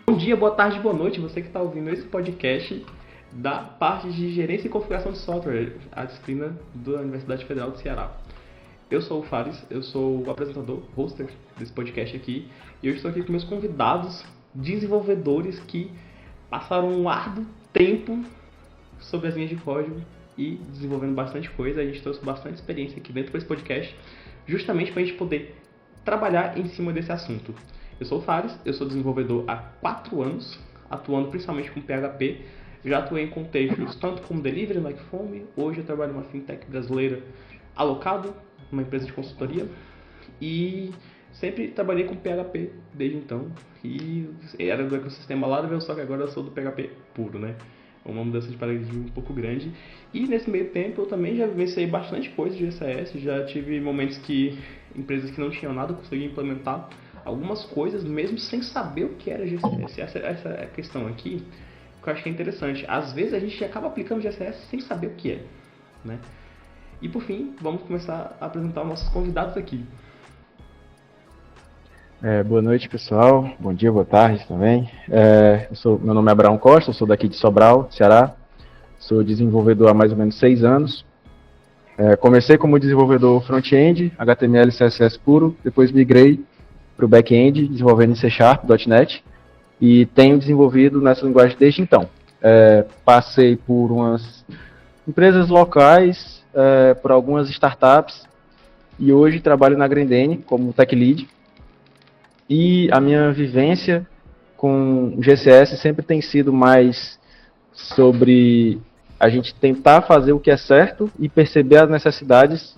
Bom dia, boa tarde, boa noite, você que está ouvindo esse podcast da parte de Gerência e Configuração de Software, a disciplina da Universidade Federal do Ceará. Eu sou o Fares, eu sou o apresentador, hoster desse podcast aqui, e eu estou aqui com meus convidados, desenvolvedores que passaram um árduo tempo sobre as linhas de código e desenvolvendo bastante coisa. A gente trouxe bastante experiência aqui dentro desse podcast, justamente para a gente poder trabalhar em cima desse assunto. Eu sou o Fares, eu sou desenvolvedor há 4 anos, atuando principalmente com PHP. Já atuei em contextos tanto como delivery, like Fome. Hoje eu trabalho numa fintech brasileira, Alocado, uma empresa de consultoria. E sempre trabalhei com PHP desde então. E era do ecossistema Laravel, só que agora eu sou do PHP puro, né? É uma mudança de paradigma um pouco grande. E nesse meio tempo eu também já vivenciei bastante coisa de GCS. Já tive momentos que empresas que não tinham nada conseguiam implementar algumas coisas mesmo sem saber o que era GCS. Essa é a questão aqui que eu acho que é interessante. Às vezes a gente acaba aplicando GCS sem saber o que é, né? E por fim, vamos começar a apresentar os nossos convidados aqui. Boa noite, pessoal. Bom dia, boa tarde também. Meu nome é Abraão Costa, eu sou daqui de Sobral, Ceará. Sou desenvolvedor há mais ou menos 6 anos. Comecei como desenvolvedor front-end, HTML e CSS puro, depois migrei para o back-end, desenvolvendo em C#, .NET, e tenho desenvolvido nessa linguagem desde então. Passei por umas empresas locais, por algumas startups, e hoje trabalho na Grendene como Tech Lead. E a minha vivência com o GCS sempre tem sido mais sobre a gente tentar fazer o que é certo e perceber as necessidades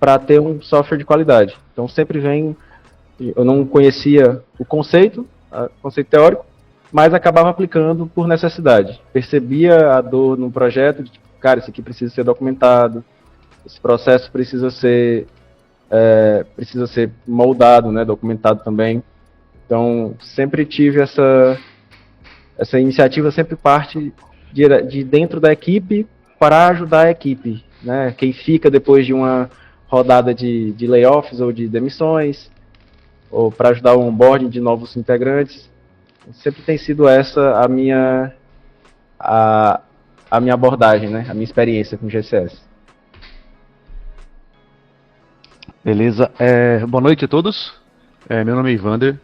para ter um software de qualidade. Então sempre eu não conhecia o conceito teórico, mas acabava aplicando por necessidade. Percebia a dor no projeto, de, cara, isso aqui precisa ser documentado, esse processo precisa ser moldado, né, documentado também. Então, sempre tive essa iniciativa, sempre parte de dentro da equipe para ajudar a equipe, né? Quem fica depois de uma rodada de layoffs ou de demissões, ou para ajudar o onboarding de novos integrantes. Sempre tem sido essa a minha abordagem, né? A minha experiência com GCS. Beleza, boa noite a todos. Meu nome é Ivander,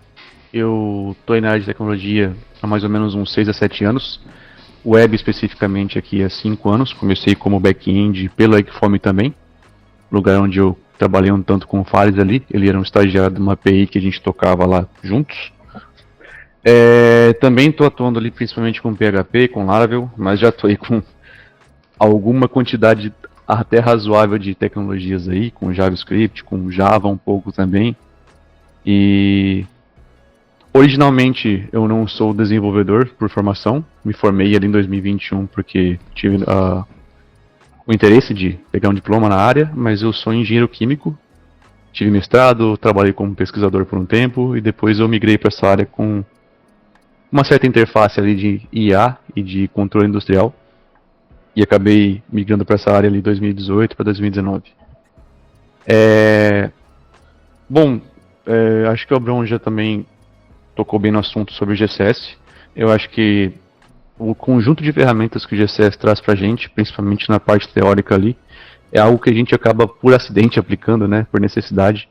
eu estou na área de tecnologia há mais ou menos uns 6 a 7 anos, web especificamente aqui há 5 anos, comecei como back-end pela Equiform também, lugar onde eu trabalhei um tanto com o Fares ali, ele era um estagiário de uma API que a gente tocava lá juntos. Também estou atuando ali principalmente com PHP, com Laravel, mas já atuei com alguma quantidade até razoável de tecnologias aí, com JavaScript, com Java um pouco também. E originalmente eu não sou desenvolvedor por formação, me formei ali em 2021 porque tive o interesse de pegar um diploma na área, mas eu sou engenheiro químico, tive mestrado, trabalhei como pesquisador por um tempo e depois eu migrei para essa área com uma certa interface ali de IA e de controle industrial. E acabei migrando para essa área ali de 2018 para 2019. Acho que o Abrão já também tocou bem no assunto sobre o GCS. Eu acho que o conjunto de ferramentas que o GCS traz para a gente, principalmente na parte teórica ali, é algo que a gente acaba por acidente aplicando, né, por necessidade.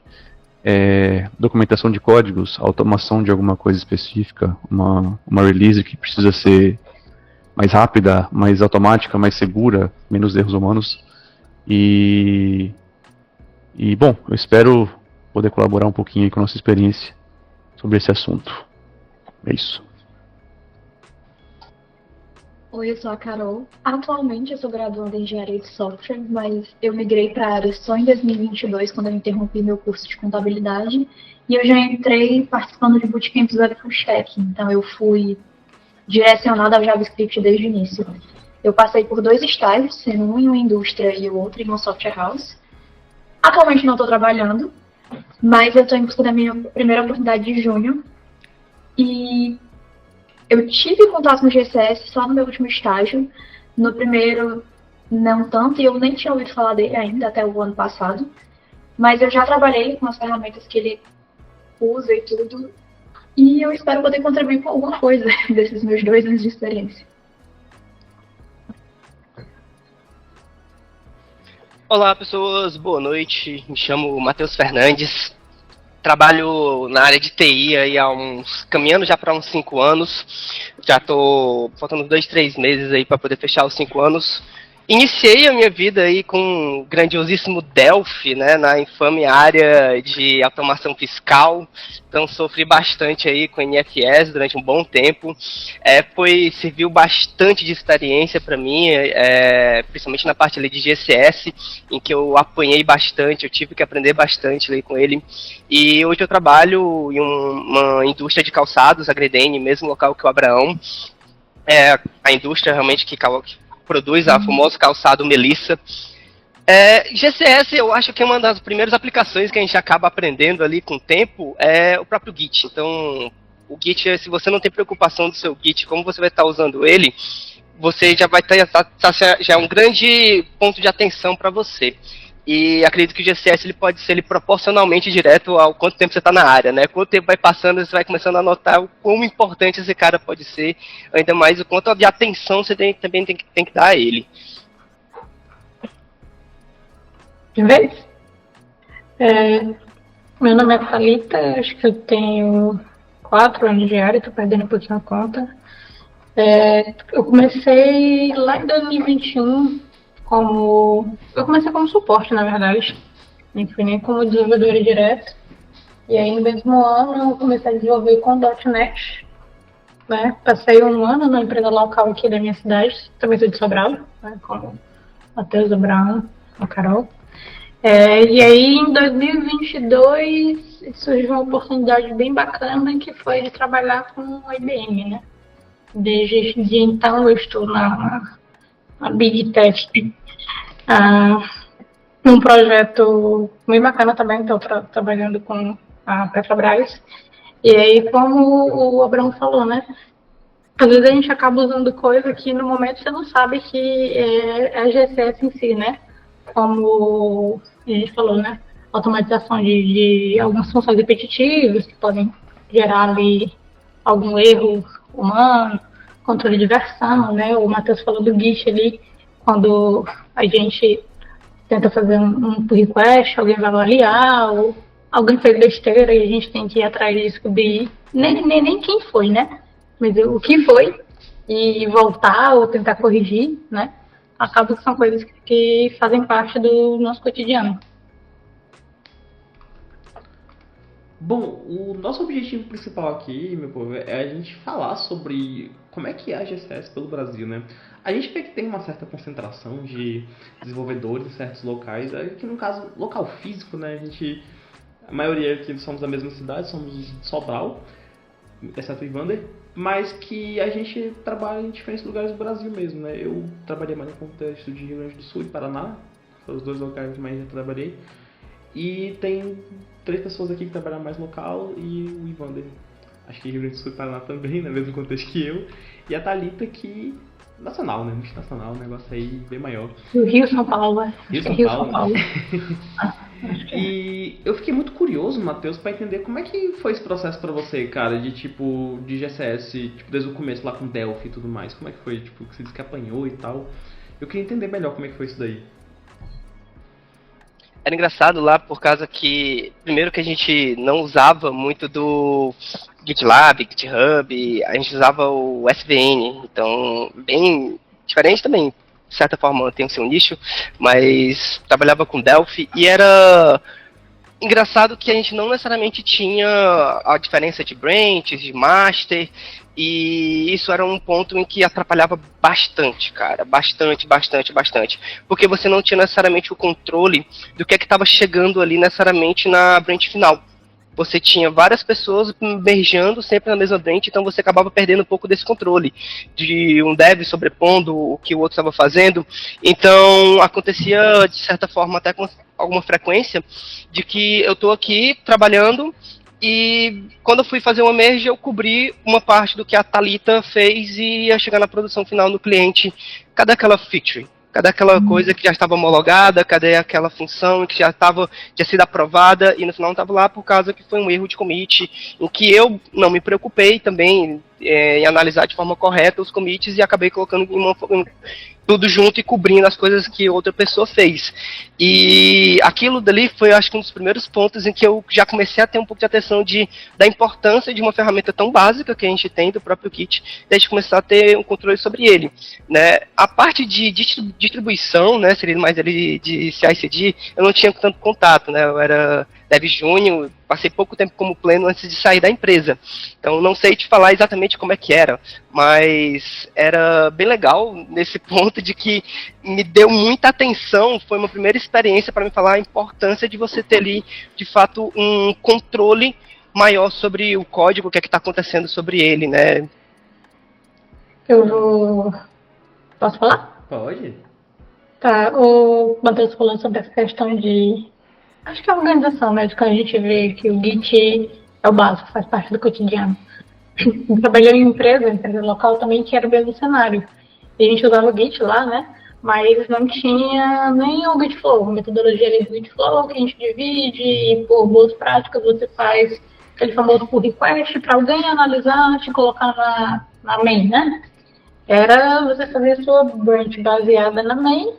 Documentação de códigos, automação de alguma coisa específica, uma release que precisa ser mais rápida, mais automática, mais segura, menos erros humanos. E bom, eu espero poder colaborar um pouquinho aí com a nossa experiência sobre esse assunto. É isso. Oi, eu sou a Carol. Atualmente eu sou graduanda em Engenharia de Software, mas eu migrei para a área só em 2022, quando eu interrompi meu curso de contabilidade. E eu já entrei participando de bootcamps web full stack, então eu fui direcionada ao JavaScript desde o início. Eu passei por 2 estágios, sendo um em uma indústria e o outro em uma software house. Atualmente não estou trabalhando, mas eu estou em busca da minha primeira oportunidade de júnior. E eu tive contato com o GCS só no meu último estágio. No primeiro, não tanto, e eu nem tinha ouvido falar dele ainda, até o ano passado. Mas eu já trabalhei com as ferramentas que ele usa e tudo E eu espero poder contribuir com alguma coisa desses meus 2 anos de experiência. Olá, pessoas, boa noite. Me chamo Matheus Fernandes. Trabalho na área de TI aí caminhando já para uns 5 anos. Já tô faltando 2, 3 meses aí para poder fechar os 5 anos. Iniciei a minha vida aí com o grandiosíssimo Delphi, né, na infame área de automação fiscal. Então sofri bastante aí com NFS durante um bom tempo. Serviu bastante de experiência para mim, principalmente na parte ali de GCS, em que eu apanhei bastante, eu tive que aprender bastante ali com ele. E hoje eu trabalho em uma indústria de calçados, a Gredene, mesmo local que o Abraão. É a indústria realmente que produz a famosa calçado Melissa. GCS, eu acho que é uma das primeiras aplicações que a gente acaba aprendendo ali com o tempo é o próprio Git. Então, o Git, se você não tem preocupação do seu Git, como você vai estar usando ele, você já vai ter já é um grande ponto de atenção para você. E acredito que o GCS ele pode ser proporcionalmente direto ao quanto tempo você está na área, né? Quanto tempo vai passando, você vai começando a notar o quão importante esse cara pode ser, ainda mais o quanto de atenção você também tem que dar a ele. De vez? Meu nome é Thalita, acho que eu tenho 4 anos de área, estou perdendo um pouquinho a conta. Eu comecei lá em 2021 eu comecei como suporte, na verdade. Não fui nem como desenvolvedora direto. E aí no mesmo ano eu comecei a desenvolver com .NET. Né? Passei 1 ano na empresa local aqui da minha cidade, também sou de Sobral, né? Como Matheus, Abraão, a Carol. E aí em 2022 surgiu uma oportunidade bem bacana que foi de trabalhar com a IBM, né? Desde então eu estou na Big Tech, num projeto bem bacana também, estou trabalhando com a Petrobras. E aí, como o Abraão falou, né? Às vezes a gente acaba usando coisa que no momento você não sabe que é a GCS em si, né? Como a gente falou, né? Automatização de algumas funções repetitivas que podem gerar ali algum erro humano, controle de versão, né? O Matheus falou do Git ali, quando a gente tenta fazer um pull request, alguém vai avaliar, ou alguém fez besteira e a gente tem que ir atrás de descobrir nem quem foi, né? Mas o que foi e voltar ou tentar corrigir, né? Acaba que são coisas que fazem parte do nosso cotidiano. Bom, o nosso objetivo principal aqui, meu povo, é a gente falar sobre como é que é a GCS pelo Brasil, né? A gente vê que tem uma certa concentração de desenvolvedores em certos locais, aqui no caso, local físico, né? A maioria aqui somos da mesma cidade, somos de Sobral, exceto o Ivander, mas que a gente trabalha em diferentes lugares do Brasil mesmo, né? Eu trabalhei mais no contexto de Rio Grande do Sul e Paraná, foram os 2 locais que mais já trabalhei. E tem 3 pessoas aqui que trabalham mais local e o Ivander, acho que Rio Grande do Sul e Paraná também, no mesmo contexto que eu. E a Thalita que nacional, né? Multinacional, um negócio aí bem maior. Rio São Paulo, São Paulo. E eu fiquei muito curioso, Matheus, para entender como é que foi esse processo para você, cara, de GCS, desde o começo lá com Delphi e tudo mais. Como é que foi, que você disse que apanhou e tal. Eu queria entender melhor como é que foi isso daí. Era engraçado lá por causa que, primeiro que a gente não usava muito do GitLab, GitHub, a gente usava o SVN, então bem diferente também, de certa forma tem o seu nicho, mas trabalhava com Delphi e era engraçado que a gente não necessariamente tinha a diferença de branches, de master, e isso era um ponto em que atrapalhava bastante, cara. Bastante. Porque você não tinha necessariamente o controle do que é que estava chegando ali necessariamente na branch final. Você tinha várias pessoas mergeando sempre na mesma branch, então você acabava perdendo um pouco desse controle. De um dev sobrepondo o que o outro estava fazendo. Então acontecia, de certa forma, até com alguma frequência, de que eu estou aqui trabalhando e quando eu fui fazer uma merge eu cobri uma parte do que a Thalita fez e ia chegar na produção final no cliente. Cadê aquela feature? Cadê aquela coisa que já estava homologada? Cadê aquela função que tinha sido aprovada e no final não estava lá por causa que foi um erro de commit, em que eu não me preocupei também em analisar de forma correta os commits e acabei colocando tudo junto e cobrindo as coisas que outra pessoa fez. E aquilo dali foi, acho que, um dos primeiros pontos em que eu já comecei a ter um pouco de atenção da importância de uma ferramenta tão básica que a gente tem do próprio Git, e a gente começar a ter um controle sobre ele. Né? A parte de distribuição, né, seria mais ali de CI/CD, eu não tinha tanto contato, né? Eu era dev júnior, passei pouco tempo como pleno antes de sair da empresa. Então não sei te falar exatamente como é que era, mas era bem legal nesse ponto de que me deu muita atenção, foi uma primeira experiência para me falar a importância de você ter ali, de fato, um controle maior sobre o código, o que é que está acontecendo sobre ele, né? Posso falar? Pode? Tá, o Matheus falou sobre essa questão de... Acho que é a organização, né? De quando a gente vê que o Git é o básico, faz parte do cotidiano. Eu trabalhei em empresa local também, que era o mesmo cenário. E a gente usava o Git lá, né? Mas não tinha nem o Git Flow, a metodologia ali do Git Flow, que a gente divide e por boas práticas você faz aquele famoso pull request para alguém analisar, te colocar na main, né? Era você fazer sua branch baseada na main,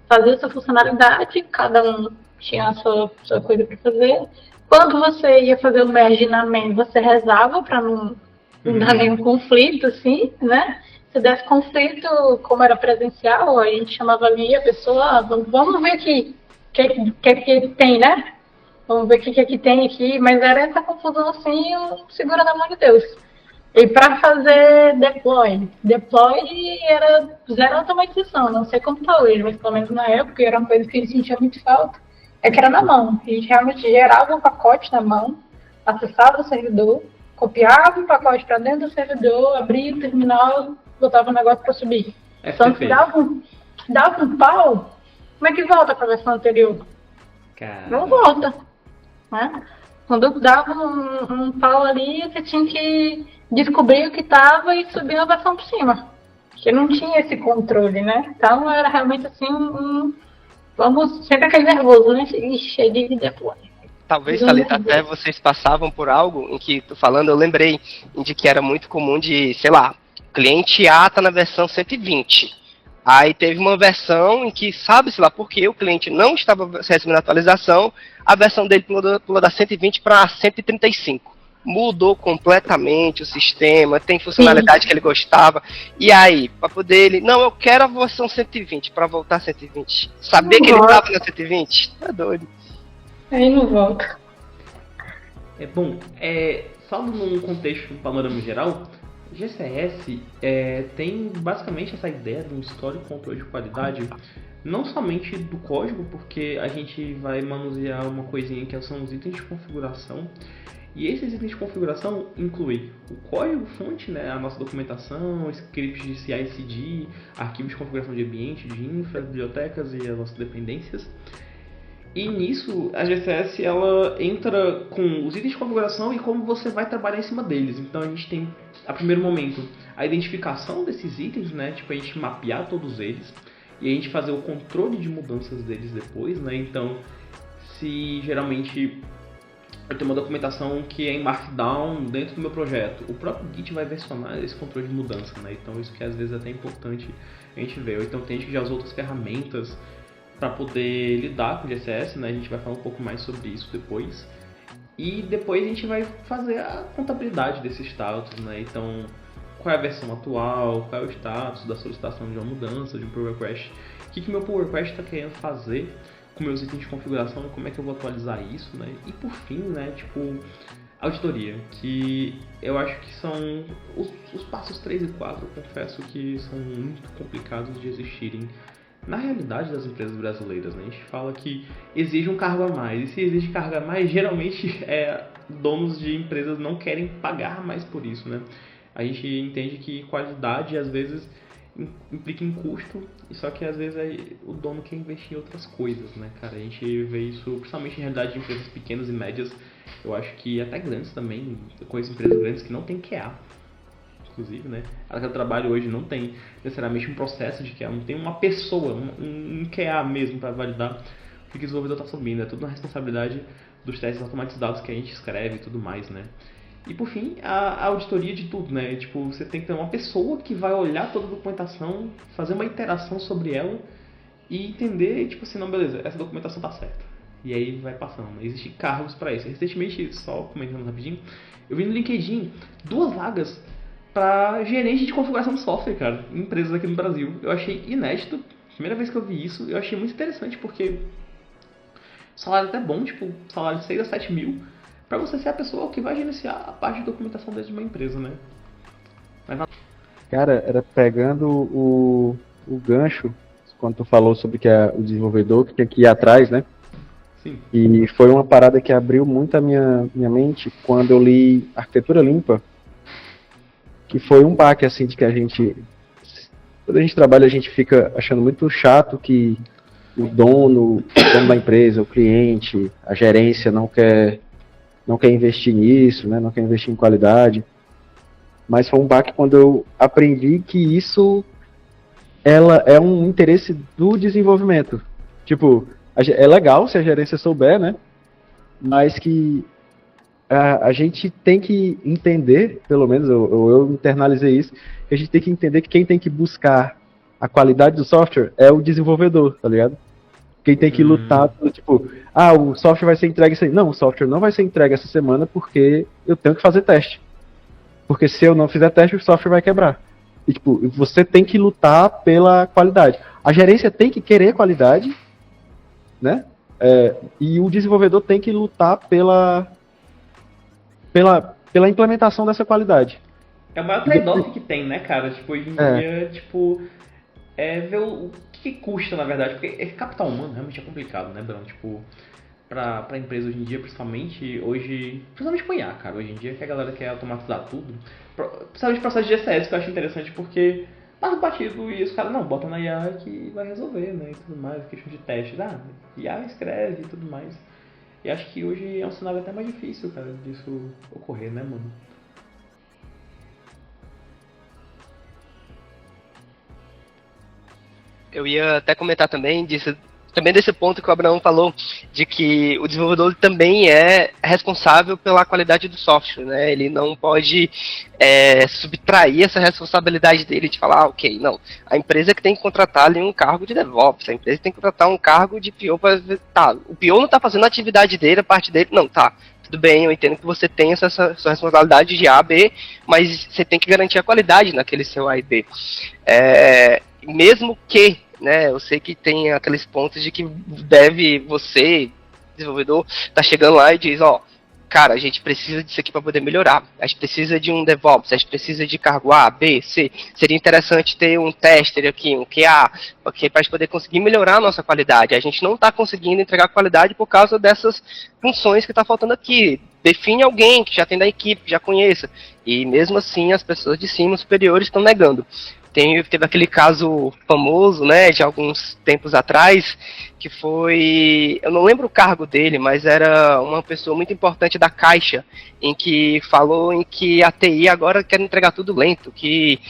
fazer sua funcionalidade, cada um tinha a sua coisa para fazer. Quando você ia fazer o merge na main, você rezava para não dar nenhum conflito, assim, né? Se desse conflito, como era presencial, a gente chamava ali a pessoa, vamos ver aqui o que tem, né? Vamos ver o que tem aqui, mas era essa confusão assim, segura na mão de Deus. E para fazer deploy era zero automatização, não sei como está hoje, mas pelo menos na época era uma coisa que a gente sentia muito falta, é que era na mão. A gente realmente gerava um pacote na mão, acessava o servidor, copiava o pacote para dentro do servidor, abria o terminal, botava o negócio para subir. Então se dava um pau, como é que volta para a versão anterior? Caramba. Não volta. Né? Quando dava um pau ali, você tinha que descobrir o que estava e subir a versão por cima. Porque não tinha esse controle, né? Então era realmente assim, vamos sempre aquele nervoso, né? Ixi, de deploy. Talvez, Thalita, até vocês passavam por algo em que, tô falando, eu lembrei de que era muito comum de, sei lá, cliente A tá na versão 120. Aí teve uma versão em que, sabe-se lá porque o cliente não estava recebendo atualização, a versão dele pulou da 120 para 135. Mudou completamente o sistema, tem funcionalidade que ele gostava. E aí, para poder ele... Não, eu quero a versão 120, para voltar a 120. Saber que ele estava na 120? Tá doido. Aí não volta. Bom, só num contexto, um panorama geral, GCS tem basicamente essa ideia de um histórico controle de qualidade, não somente do código, porque a gente vai manusear uma coisinha que são os itens de configuração, e esses itens de configuração incluem o código-fonte, né, a nossa documentação, scripts de CI/CD, arquivos de configuração de ambiente, de infra, bibliotecas e as nossas dependências. E nisso, a GCS ela entra com os itens de configuração e como você vai trabalhar em cima deles. Então a gente tem, a primeiro momento, a identificação desses itens, né? Tipo, a gente mapear todos eles e a gente fazer o controle de mudanças deles depois, né? Então, se geralmente eu tenho uma documentação que é em Markdown dentro do meu projeto, o próprio Git vai versionar esse controle de mudança, né? Então isso que às vezes é até importante a gente ver. Ou então tem gente que já usa outras ferramentas para poder lidar com o GCS, né? A gente vai falar um pouco mais sobre isso depois. E depois a gente vai fazer a contabilidade desse status, né? Então, qual é a versão atual, qual é o status da solicitação de uma mudança, de um pull request, o que meu pull request está querendo fazer com meus itens de configuração, como é que eu vou atualizar isso, né? E por fim, né, tipo, auditoria, que eu acho que são os passos 3 e 4, eu confesso que são muito complicados de existirem na realidade das empresas brasileiras, né? A gente fala que exige um cargo a mais, e se exige cargo a mais, geralmente donos de empresas não querem pagar mais por isso, né? A gente entende que qualidade às vezes implica em custo, só que às vezes o dono quer investir em outras coisas, né, cara? A gente vê isso principalmente em realidade de empresas pequenas e médias, eu acho que até grandes também, eu conheço empresas grandes que não tem QA. inclusive, né? A área que eu trabalho hoje não tem necessariamente um processo de QA, não tem uma pessoa, um QA mesmo para validar o que o desenvolvedor está subindo. É tudo uma responsabilidade dos testes automatizados que a gente escreve e tudo mais, né? E por fim, a auditoria de tudo, né? Tipo, você tem que ter uma pessoa que vai olhar toda a documentação, fazer uma interação sobre ela e entender, tipo assim, não, beleza, essa documentação tá certa. E aí vai passando. Existem cargos para isso. Recentemente, só comentando rapidinho, eu vi no LinkedIn 2 vagas para gerente de configuração de software, cara, em empresas aqui no Brasil. Eu achei inédito. Primeira vez que eu vi isso, eu achei muito interessante porque o salário é até bom, tipo, salário de 6 a 7 mil, para você ser a pessoa que vai gerenciar a parte de documentação dentro de uma empresa, né? Cara, era pegando o gancho, quando tu falou sobre que é o desenvolvedor que tem que ir atrás, né? Sim. E foi uma parada que abriu muito a minha mente quando eu li Arquitetura Limpa, que foi um baque, assim, de que quando a gente trabalha, a gente fica achando muito chato que o dono da empresa, o cliente, a gerência não quer investir nisso, né? Não quer investir em qualidade. Mas foi um baque quando eu aprendi que isso ela é um interesse do desenvolvimento. Tipo, é legal se a gerência souber, né? Mas que a gente tem que entender, pelo menos eu internalizei isso, que a gente tem que entender que quem tem que buscar a qualidade do software é o desenvolvedor, tá ligado? Quem tem que lutar, tipo, o software vai ser entregue isso aí. Não, o software não vai ser entregue essa semana porque eu tenho que fazer teste. Porque se eu não fizer teste, o software vai quebrar. E, tipo, você tem que lutar pela qualidade. A gerência tem que querer qualidade, né? E o desenvolvedor tem que lutar pela implementação dessa qualidade. É o maior trade-off que tem, né, cara? Tipo, hoje em dia, tipo, ver o que custa, na verdade. Porque capital humano realmente é complicado, né, Bruno? Tipo, pra empresa hoje em dia, principalmente com IA, cara. Hoje em dia que a galera quer automatizar tudo. Principalmente processo de GCS, que eu acho interessante, porque passa batido e os caras, não, bota na IA que vai resolver, né, e tudo mais, questão de teste. IA escreve e tudo mais. E acho que hoje é um cenário até mais difícil, cara, disso ocorrer, né, mano? Eu ia até comentar também desse ponto que o Abraão falou, de que o desenvolvedor também é responsável pela qualidade do software, né? Ele não pode subtrair essa responsabilidade dele de falar, ok, não, a empresa que tem que contratar ali um cargo de DevOps, a empresa tem que contratar um cargo de PO para o PO não está fazendo a atividade dele, a parte dele, não, tá. Tudo bem, eu entendo que você tem essa sua responsabilidade de A, B, mas você tem que garantir a qualidade naquele seu A e B. Mesmo que, né, eu sei que tem aqueles pontos de que você, desenvolvedor, tá chegando lá e diz, cara, a gente precisa disso aqui para poder melhorar. A gente precisa de um DevOps, a gente precisa de cargo A, B, C. Seria interessante ter um tester aqui, um QA, okay, para a gente poder conseguir melhorar a nossa qualidade. A gente não está conseguindo entregar qualidade por causa dessas funções que está faltando aqui. Define alguém que já tem da equipe, que já conheça. E mesmo assim, as pessoas de cima, os superiores, estão negando. Teve aquele caso famoso, né, de alguns tempos atrás, que foi, eu não lembro o cargo dele, mas era uma pessoa muito importante da Caixa, em que falou em que a TI agora quer entregar tudo lento, que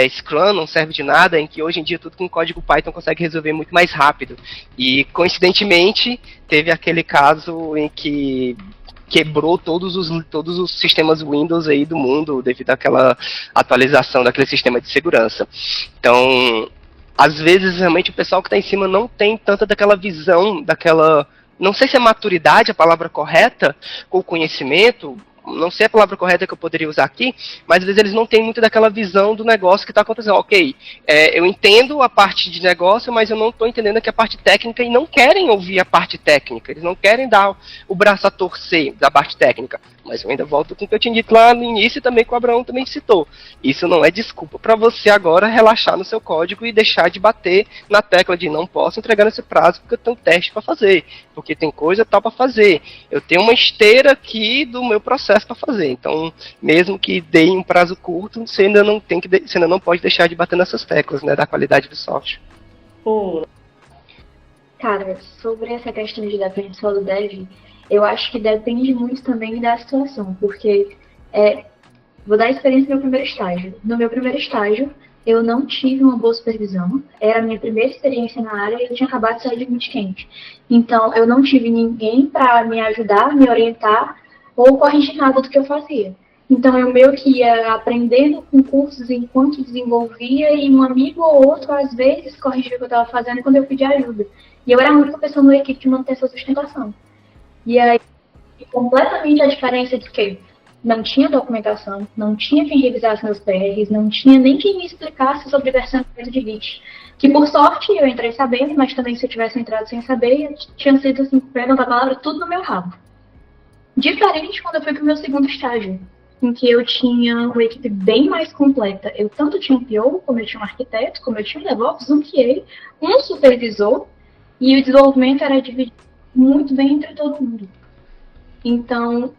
Scrum não serve de nada, em que hoje em dia tudo com código Python consegue resolver muito mais rápido. E, coincidentemente, teve aquele caso em que quebrou todos os sistemas Windows aí do mundo devido àquela atualização daquele sistema de segurança. Então, às vezes, realmente, o pessoal que está em cima não tem tanta daquela visão, não sei se é maturidade a palavra correta, ou conhecimento, não sei a palavra correta que eu poderia usar aqui, mas às vezes eles não têm muito daquela visão do negócio que está acontecendo. Ok, eu entendo a parte de negócio, mas eu não estou entendendo aqui a parte técnica e não querem ouvir a parte técnica. Eles não querem dar o braço a torcer da parte técnica. Mas eu ainda volto com o que eu tinha dito lá no início e também que o Abraão também citou. Isso não é desculpa para você agora relaxar no seu código e deixar de bater na tecla de não posso entregar nesse prazo porque eu tenho um teste para fazer, porque tem coisa tal para fazer. Eu tenho uma esteira aqui do meu processo para fazer. Então, mesmo que dê um prazo curto, você ainda não pode deixar de bater nessas teclas, né, da qualidade do software. Cara, sobre essa questão de depender só do dev, eu acho que depende muito também da situação, porque Vou dar a experiência do meu primeiro estágio. No meu primeiro estágio, eu não tive uma boa supervisão. Era a minha primeira experiência na área e eu tinha acabado de sair de muito quente. Então, eu não tive ninguém para me ajudar, me orientar ou corrigir nada do que eu fazia. Então, eu meio que ia aprendendo com cursos enquanto desenvolvia e um amigo ou outro, às vezes, corrigia o que eu estava fazendo quando eu pedia ajuda. E eu era a única pessoa na equipe de manter essa sustentação. E aí, completamente a diferença de que não tinha documentação, não tinha quem revisasse meus PRs, não tinha nem quem me explicasse sobre versionamento de Git. Que, por sorte, eu entrei sabendo, mas também se eu tivesse entrado sem saber, tinha sido, assim, pegando a palavra, tudo no meu rabo. Diferente quando eu fui para o meu segundo estágio, em que eu tinha uma equipe bem mais completa. Eu tanto tinha um PO, como eu tinha um arquiteto, como eu tinha um DevOps, um QA, um supervisor, e o desenvolvimento era dividido muito bem entre todo mundo. Então,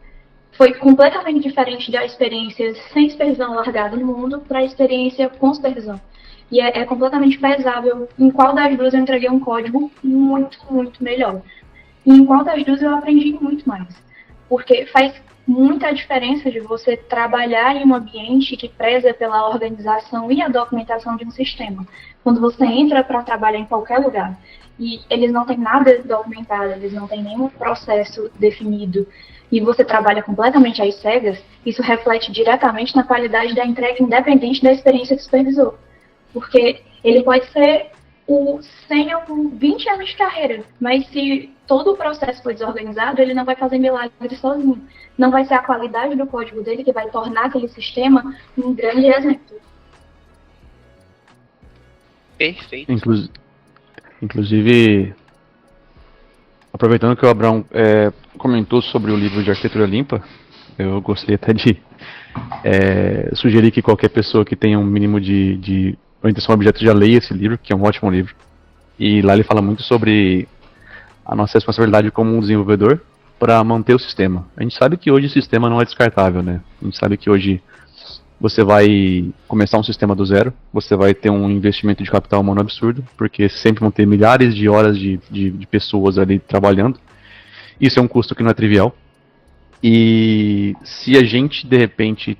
foi completamente diferente da experiência sem supervisão largada no mundo para a experiência com supervisão. E é completamente pesável em qual das duas eu entreguei um código muito, muito melhor. E em qual das duas eu aprendi muito mais. Porque faz muita diferença de você trabalhar em um ambiente que preza pela organização e a documentação de um sistema. Quando você entra para trabalhar em qualquer lugar e eles não têm nada documentado, eles não têm nenhum processo definido, e você trabalha completamente às cegas, isso reflete diretamente na qualidade da entrega, independente da experiência do supervisor. Porque ele pode ser o 100 ou 20 anos de carreira, mas se todo o processo for desorganizado, ele não vai fazer milagre sozinho. Não vai ser a qualidade do código dele que vai tornar aquele sistema um grande exemplo. Perfeito. Inclusive, aproveitando que o Abraão comentou sobre o livro de Arquitetura Limpa, eu gostaria até de sugerir que qualquer pessoa que tenha um mínimo de orientação a objetos já leia esse livro, que é um ótimo livro. E lá ele fala muito sobre a nossa responsabilidade como um desenvolvedor para manter o sistema. A gente sabe que hoje o sistema não é descartável, né? A gente sabe que hoje você vai começar um sistema do zero, você vai ter um investimento de capital humano absurdo, porque sempre vão ter milhares de horas de pessoas ali trabalhando. Isso é um custo que não é trivial. E se a gente, de repente,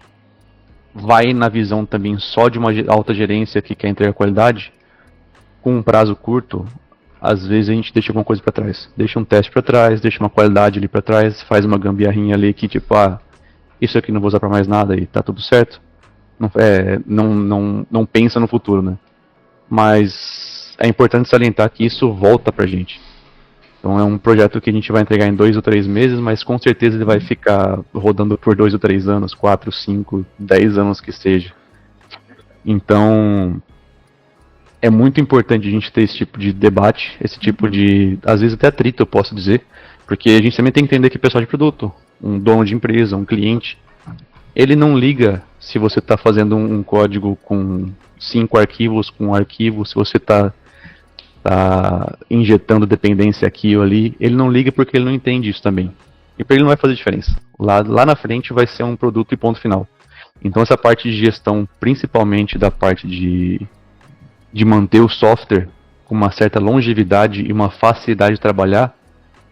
vai na visão também só de uma alta gerência que quer entregar qualidade, com um prazo curto, às vezes a gente deixa alguma coisa para trás. Deixa um teste para trás, deixa uma qualidade ali para trás, faz uma gambiarrinha ali que tipo, isso aqui não vou usar para mais nada e tá tudo certo. Não pensa no futuro, né? Mas é importante salientar que isso volta pra gente. Então é um projeto que a gente vai entregar em 2 ou 3 meses, mas com certeza ele vai ficar rodando por 2 ou 3 anos, 4, 5, 10 anos que seja. Então é muito importante a gente ter esse tipo de debate, esse tipo de, às vezes até atrito eu posso dizer, porque a gente também tem que entender que o pessoal de produto, um dono de empresa, um cliente, ele não liga se você está fazendo um código com 5 arquivos, com um arquivo, se você está injetando dependência aqui ou ali, ele não liga porque ele não entende isso também. E para ele não vai fazer diferença. Lá na frente vai ser um produto e ponto final. Então essa parte de gestão, principalmente da parte de manter o software com uma certa longevidade e uma facilidade de trabalhar,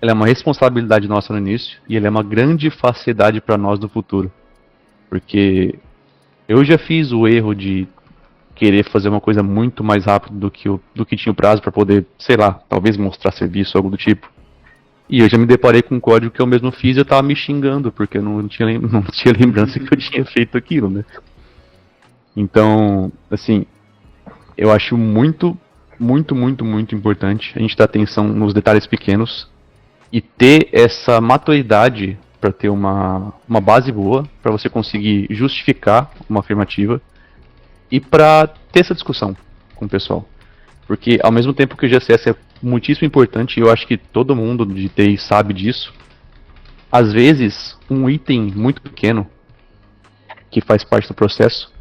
ela é uma responsabilidade nossa no início e ela é uma grande facilidade para nós no futuro. Porque eu já fiz o erro de querer fazer uma coisa muito mais rápido do que tinha o prazo para poder, sei lá, talvez mostrar serviço, algo do tipo. E eu já me deparei com um código que eu mesmo fiz e eu tava me xingando, porque eu não tinha lembrança que eu tinha feito aquilo, né? Então, assim, eu acho muito, muito, muito, muito importante a gente dar atenção nos detalhes pequenos e ter essa maturidade para ter uma base boa, para você conseguir justificar uma afirmativa e para ter essa discussão com o pessoal. Porque ao mesmo tempo que o GCS é muitíssimo importante, e eu acho que todo mundo de TI sabe disso, às vezes um item muito pequeno que faz parte do processo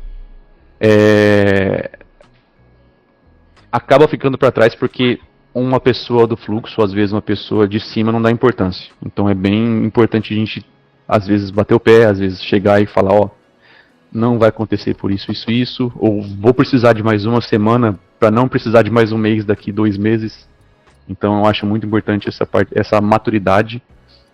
acaba ficando para trás porque uma pessoa do fluxo, às vezes uma pessoa de cima não dá importância. Então é bem importante a gente às vezes bater o pé, às vezes chegar e falar, não vai acontecer por isso, ou vou precisar de mais uma semana para não precisar de mais um mês daqui 2 meses. Então eu acho muito importante essa maturidade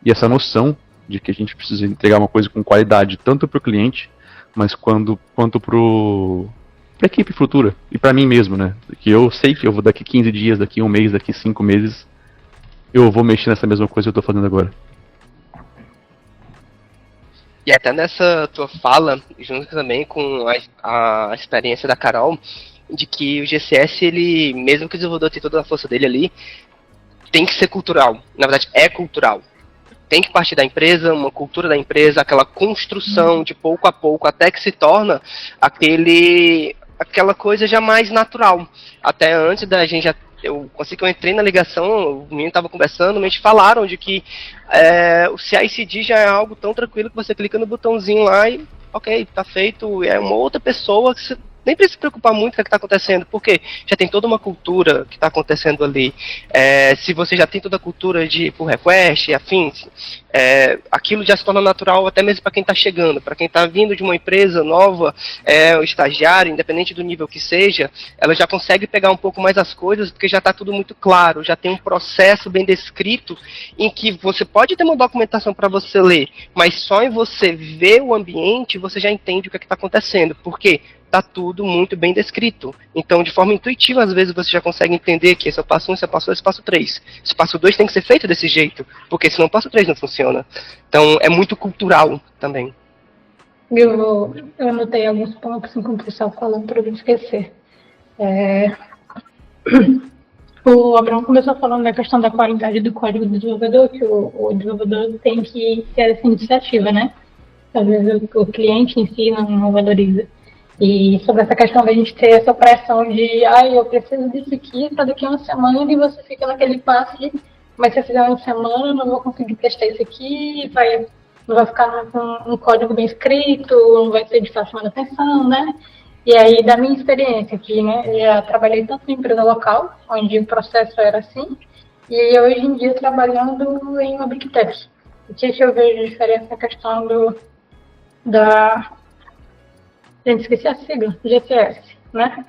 e essa noção de que a gente precisa entregar uma coisa com qualidade tanto para o cliente mas quanto pra equipe futura e pra mim mesmo, né? Que eu sei que eu vou daqui 15 dias, daqui um mês, daqui 5 meses, eu vou mexer nessa mesma coisa que eu tô fazendo agora. E até nessa tua fala, junto também com a experiência da Carol, de que o GCS, ele, mesmo que o desenvolvedor tenha toda a força dele ali, tem que ser cultural. Na verdade, é cultural. Tem que partir da empresa, uma cultura da empresa, aquela construção de pouco a pouco, até que se torna aquela coisa já mais natural. Até antes da gente já... Assim que eu entrei na ligação, o menino estava conversando, eles falaram de que o CI/CD já é algo tão tranquilo que você clica no botãozinho lá e, ok, tá feito, é uma outra pessoa que você nem precisa se preocupar muito com o que está acontecendo, porque já tem toda uma cultura que está acontecendo ali. Se você já tem toda a cultura de pull request e afins, aquilo já se torna natural até mesmo para quem está chegando, para quem está vindo de uma empresa nova, o estagiário, independente do nível que seja, ela já consegue pegar um pouco mais as coisas, porque já está tudo muito claro, já tem um processo bem descrito, em que você pode ter uma documentação para você ler, mas só em você ver o ambiente, você já entende o que está acontecendo, porque está tudo muito bem descrito. Então, de forma intuitiva, às vezes você já consegue entender que esse é o passo 1, esse é o passo 2, esse é o passo 3. Esse passo 2 tem que ser feito desse jeito, porque senão o passo 3 não funciona. Então, é muito cultural também. Eu anotei alguns pontos enquanto o pessoal falando para eu não esquecer. O Abraão começou falando da questão da qualidade do código do desenvolvedor, que o desenvolvedor tem que ter essa iniciativa, né? Às vezes o cliente em si não valoriza. E sobre essa questão da gente ter essa pressão de eu preciso disso aqui para daqui a uma semana, e você fica naquele passo de, mas se eu fizer uma semana, eu não vou conseguir testar isso aqui, não vai ficar um código bem escrito, não vai ser de fácil manutenção, né? E aí, da minha experiência aqui, né, eu já trabalhei tanto em empresa local, onde o processo era assim, e hoje em dia trabalhando em uma Big Tech. O que eu vejo de diferença na questão gente, esqueci a sigla, GCS, né?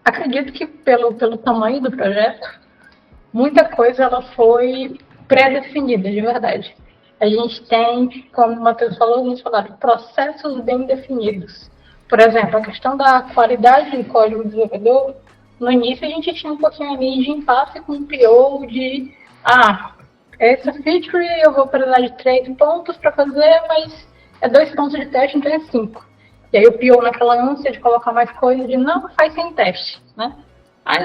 Acredito que pelo tamanho do projeto, muita coisa ela foi pré-definida, de verdade. A gente tem, como o Matheus falou, vamos falar de processos bem definidos. Por exemplo, a questão da qualidade do código do desenvolvedor, no início a gente tinha um pouquinho ali de impasse com o PO de, essa feature eu vou precisar de 3 pontos para fazer, mas 2 pontos de teste, então é 5. E aí o PO naquela ânsia de colocar mais coisa, de não, faz sem teste, né?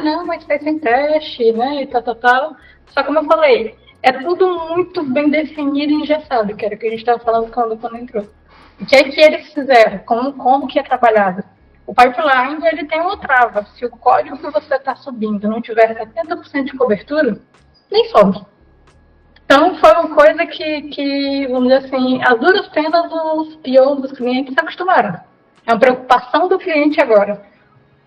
Não, mas faz sem teste, né? E tal. Só como eu falei, é tudo muito bem definido e engessado, que era o que a gente estava falando quando entrou. O que é que eles fizeram? Como que é trabalhado? O pipeline, ele tem uma trava. Se o código que você está subindo não tiver 70% de cobertura, nem sobe. Então, foi uma coisa que, vamos dizer assim, as duras penas dos POs dos clientes se acostumaram. É uma preocupação do cliente agora.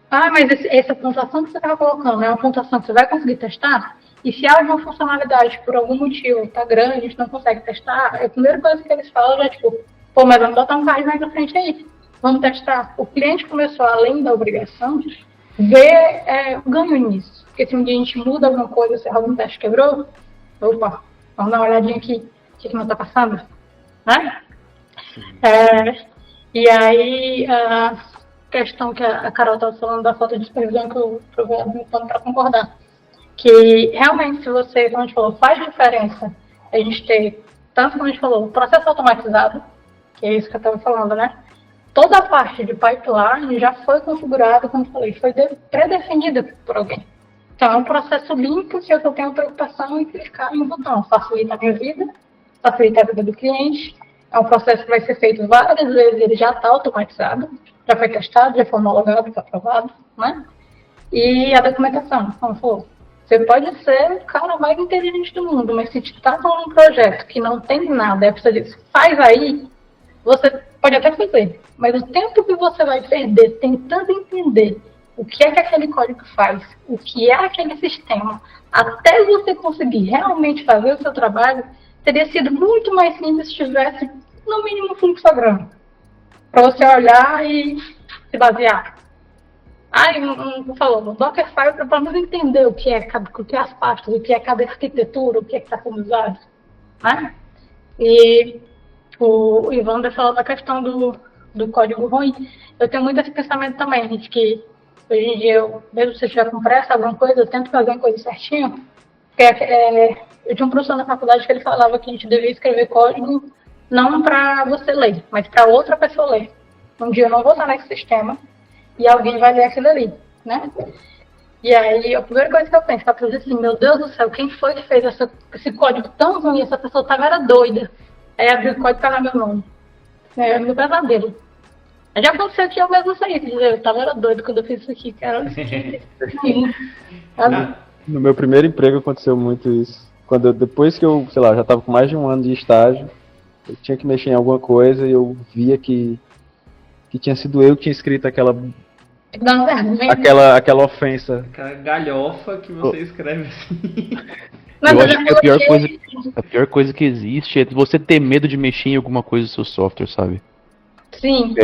Mas essa pontuação que você estava colocando é uma pontuação que você vai conseguir testar? E se há uma funcionalidade, por algum motivo, está grande, a gente não consegue testar, a primeira coisa que eles falam é tipo, mas vamos botar um card mais na frente aí. Vamos testar. O cliente começou, além da obrigação, ver o ganho nisso. Porque se um dia a gente muda alguma coisa, se algum teste quebrou, opa, vamos dar uma olhadinha aqui, o que não está passando, né? E aí, a questão que a Carol estava falando da falta de supervisão, que eu provei para concordar. Que realmente, se você, como a gente falou, faz diferença a gente ter, tanto como a gente falou, o processo automatizado, que é isso que eu estava falando, né? Toda a parte de pipeline já foi configurada, como eu falei, foi pré-definida por alguém. Então, é um processo limpo que eu tenho preocupação em clicar em um botão. Facilita a minha vida, facilita a vida do cliente. É um processo que vai ser feito várias vezes, ele já está automatizado, já foi testado, já foi homologado, foi aprovado, né? E a documentação, como falou, você pode ser o cara mais inteligente do mundo, mas se está falando um projeto que não tem nada, você diz, faz aí, você pode até fazer, mas o tempo que você vai perder tentando entender o que é que aquele código faz, o que é aquele sistema, até você conseguir realmente fazer o seu trabalho, teria sido muito mais simples se tivesse, no mínimo, um fluxograma. Para você olhar e se basear. Falou, no Dockerfile, para pelo menos entender o que é as pastas, o que é cada arquitetura, o que é que está sendo usado. Né? E o Ivander falou da questão do código ruim. Eu tenho muito esse pensamento também, gente, que hoje em dia, mesmo se eu estiver com pressa, alguma coisa, eu tento fazer uma coisa certinho. Eu tinha um professor na faculdade que ele falava que a gente devia escrever código não para você ler, mas para outra pessoa ler. Um dia eu não vou estar nesse sistema e alguém vai ler aquilo ali, né? E aí, a primeira coisa que eu penso, eu penso assim, meu Deus do céu, quem foi que fez esse código tão ruim? Essa pessoa era doida. Aí abri o código e tava meu nome. É meu pesadelo. Já aconteceu que eu mesmo sei, eu era doido quando eu fiz isso aqui, cara. No meu primeiro emprego aconteceu muito isso. Depois que eu, sei lá, já tava com mais de um ano de estágio, eu tinha que mexer em alguma coisa e eu via que tinha sido eu que tinha escrito aquela ofensa. Aquela galhofa que você escreve assim. Eu acho que a pior coisa que existe é você ter medo de mexer em alguma coisa do seu software, sabe? Sim.